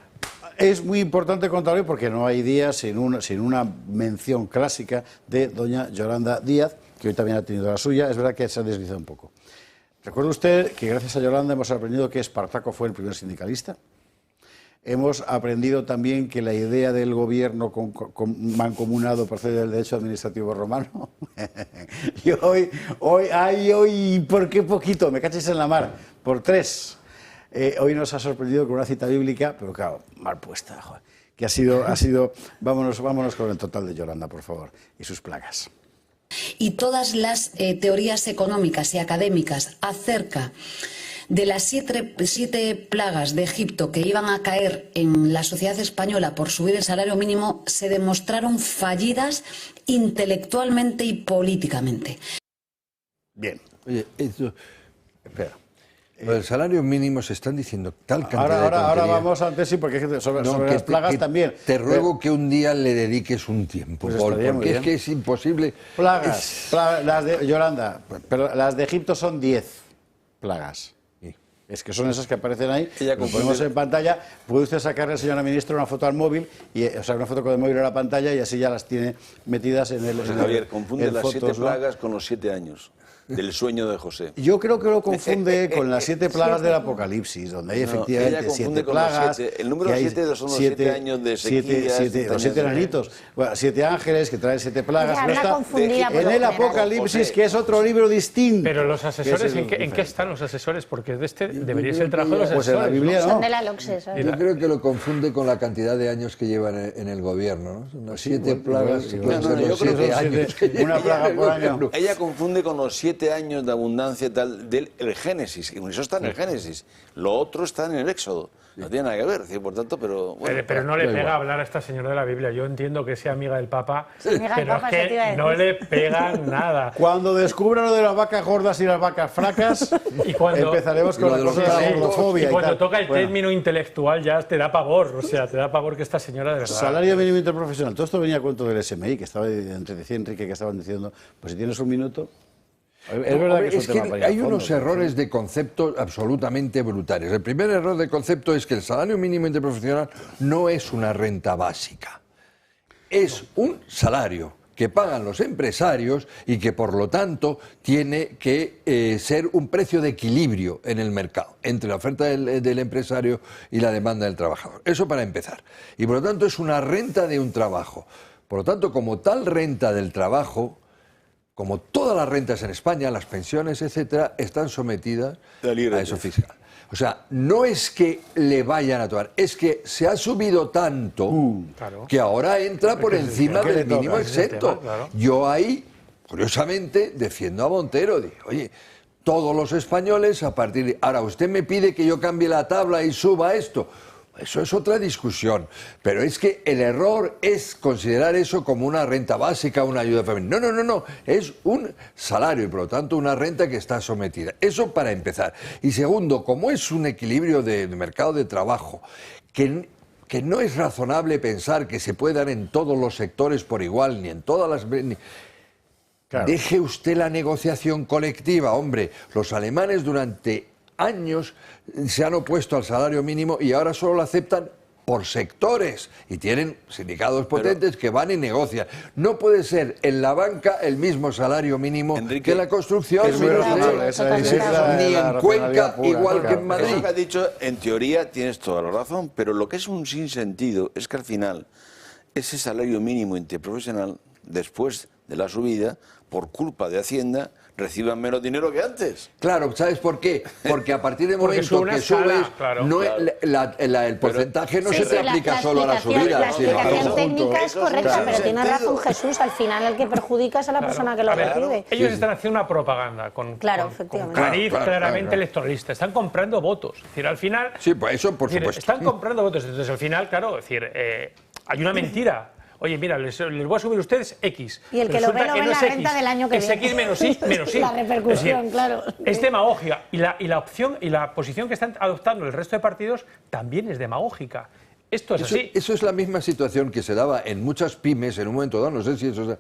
es muy importante contarlo porque no hay día sin una mención clásica de doña Yolanda Díaz, que hoy también ha tenido la suya. Es verdad que se ha deslizado un poco. ¿Recuerda usted que gracias a Yolanda hemos aprendido que Espartaco fue el primer sindicalista? Hemos aprendido también que la idea del gobierno mancomunado procede del derecho administrativo romano. Y hoy, ¿por qué poquito? Me cachis en la mar, por 3. Hoy nos ha sorprendido con una cita bíblica, pero claro, mal puesta, joder, que ha sido vámonos con el total de Yolanda, por favor, y sus plagas. Y todas las teorías económicas y académicas acerca de las 7 plagas de Egipto que iban a caer en la sociedad española por subir el salario mínimo se demostraron fallidas intelectualmente y políticamente. Bien. Oye, espera. Lo del salario mínimo se están diciendo tal cantidad de ahora vamos antes, sí, porque sobre las plagas también. Te ruego que un día le dediques un tiempo, pues porque es que es imposible. Plagas, las de Yolanda, pero las de Egipto son 10 plagas. Es que son esas que aparecen ahí, lo ponemos en pantalla. Puede usted sacarle, señora ministra, una foto al móvil, o sea, una foto con el móvil a la pantalla y así ya las tiene metidas en el... José Javier, confunde las fotos, 7 plagas con los 7 años del sueño de José. Yo creo que lo confunde con las 7 plagas del Apocalipsis, donde hay efectivamente 7 plagas. El número 7 son los 7 años de sequía. Los 7 enanitos. Bueno, 7 ángeles que traen 7 plagas. Ya, No está en el Apocalipsis, que es otro libro distinto. Pero los asesores, ¿en qué están los asesores? Porque de este debería ser el trabajo de los asesores. Pues en la Biblia, Son de la LOCSE, ¿sabes? Yo creo que lo confunde con la cantidad de años que llevan en el gobierno, ¿no? Unas 7 plagas. Yo creo que una plaga por año. Ella confunde con los 7 años de abundancia tal del Génesis, y eso está en el Génesis, lo otro está en el Éxodo, no tiene nada que ver, por tanto, pero... Bueno, pero no le pega hablar a esta señora de la Biblia. Yo entiendo que sea amiga del Papa, Amiga del pero Papa, es que no le pega nada. Cuando descubra lo de las vacas gordas y las vacas flacas, y cuando, empezaremos con la cosa de la gordofobia. Y cuando toca el término intelectual ya te da pavor, o sea, te da pavor que esta señora de verdad... Salario mínimo interprofesional, todo esto venía a cuento del SMI, que estaba, decía Enrique, que estaban diciendo, pues si tienes un minuto... Es verdad que hay unos errores de concepto absolutamente brutales. El primer error de concepto es que el salario mínimo interprofesional no es una renta básica. Es un salario que pagan los empresarios y que por lo tanto tiene que ser un precio de equilibrio en el mercado entre la oferta del empresario y la demanda del trabajador. Eso para empezar. Y por lo tanto es una renta de un trabajo. Por lo tanto, como tal renta del trabajo, como todas las rentas en España, las pensiones, etcétera, están sometidas a eso fiscal. O sea, no es que le vayan a tomar, es que se ha subido tanto que ahora entra por encima del mínimo exento. Yo ahí, curiosamente, defiendo a Montero. Digo, oye, todos los españoles a partir de... Ahora, usted me pide que yo cambie la tabla y suba esto. Eso es otra discusión, pero es que el error es considerar eso como una renta básica, una ayuda femenina. No, es un salario y por lo tanto una renta que está sometida. Eso para empezar. Y segundo, como es un equilibrio de mercado de trabajo, que no es razonable pensar que se puede dar en todos los sectores por igual, ni en todas las... Claro. Deje usted la negociación colectiva, hombre. Los alemanes durante años se han opuesto al salario mínimo y ahora solo lo aceptan por sectores y tienen sindicatos potentes que van y negocian. No puede ser en la banca el mismo salario mínimo que en la construcción, ni en Cuenca igual que en Madrid. Eso que ha dicho, en teoría tienes toda la razón, pero lo que es un sinsentido es que al final ese salario mínimo interprofesional, después de la subida, por culpa de Hacienda, reciban menos dinero que antes. Claro, ¿sabes por qué? Porque a partir del momento que subes, el porcentaje no se te aplica solo a la subida. La explicación técnica es correcta, pero tiene razón Jesús, al final el que perjudica es a la persona que lo recibe. Ellos están haciendo una propaganda con cariz claramente electoralista. Están comprando votos. Es decir, al final... Sí, pues eso por supuesto. Están comprando votos. Entonces, al final, claro, es decir, hay una mentira. Oye, mira, les voy a subir a ustedes X. Y el que lo ve no ve la renta del año que viene. Es X menos Y, menos Y. La repercusión, claro. Es demagogia. Y la opción y la posición que están adoptando el resto de partidos también es demagógica. Esto es así. Eso es la misma situación que se daba en muchas pymes en un momento dado, no sé si eso...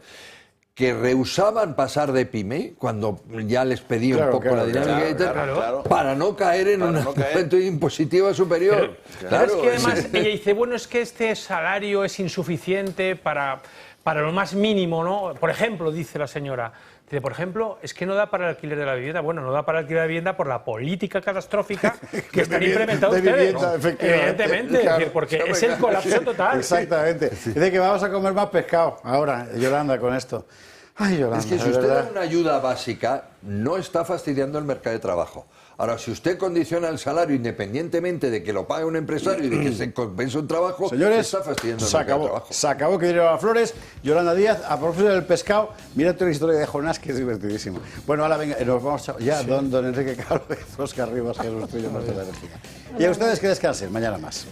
que rehusaban pasar de pyme cuando ya les pedía un poco la dinámica y tal, para no caer en un momento impositiva superior. Pero es que además ella dice, bueno, es que este salario es insuficiente para lo más mínimo, ¿no? Por ejemplo, dice la señora, por ejemplo, es que no da para el alquiler de la vivienda. Bueno, no da para el alquiler de la vivienda por la política catastrófica que están implementando ustedes. Evidentemente, claro, decir, porque es el colapso total. Exactamente. Dice que vamos a comer más pescado ahora, Yolanda, con esto. Ay, Yolanda, es que si usted da una ayuda básica, no está fastidiando el mercado de trabajo. Ahora, si usted condiciona el salario independientemente de que lo pague un empresario y de que se compense un trabajo, señores, está fastidiando el mercado de trabajo. Se acabó que dieron a Flores. Yolanda Díaz, a propósito del pescado, mira toda la historia de Jonás, que es divertidísima. Bueno, ahora venga, nos vamos ya, sí. don Enrique Calvez, Óscar Rivas, Jesús Tuyo, Marta de la Energía. Y a ustedes que descansen, mañana más.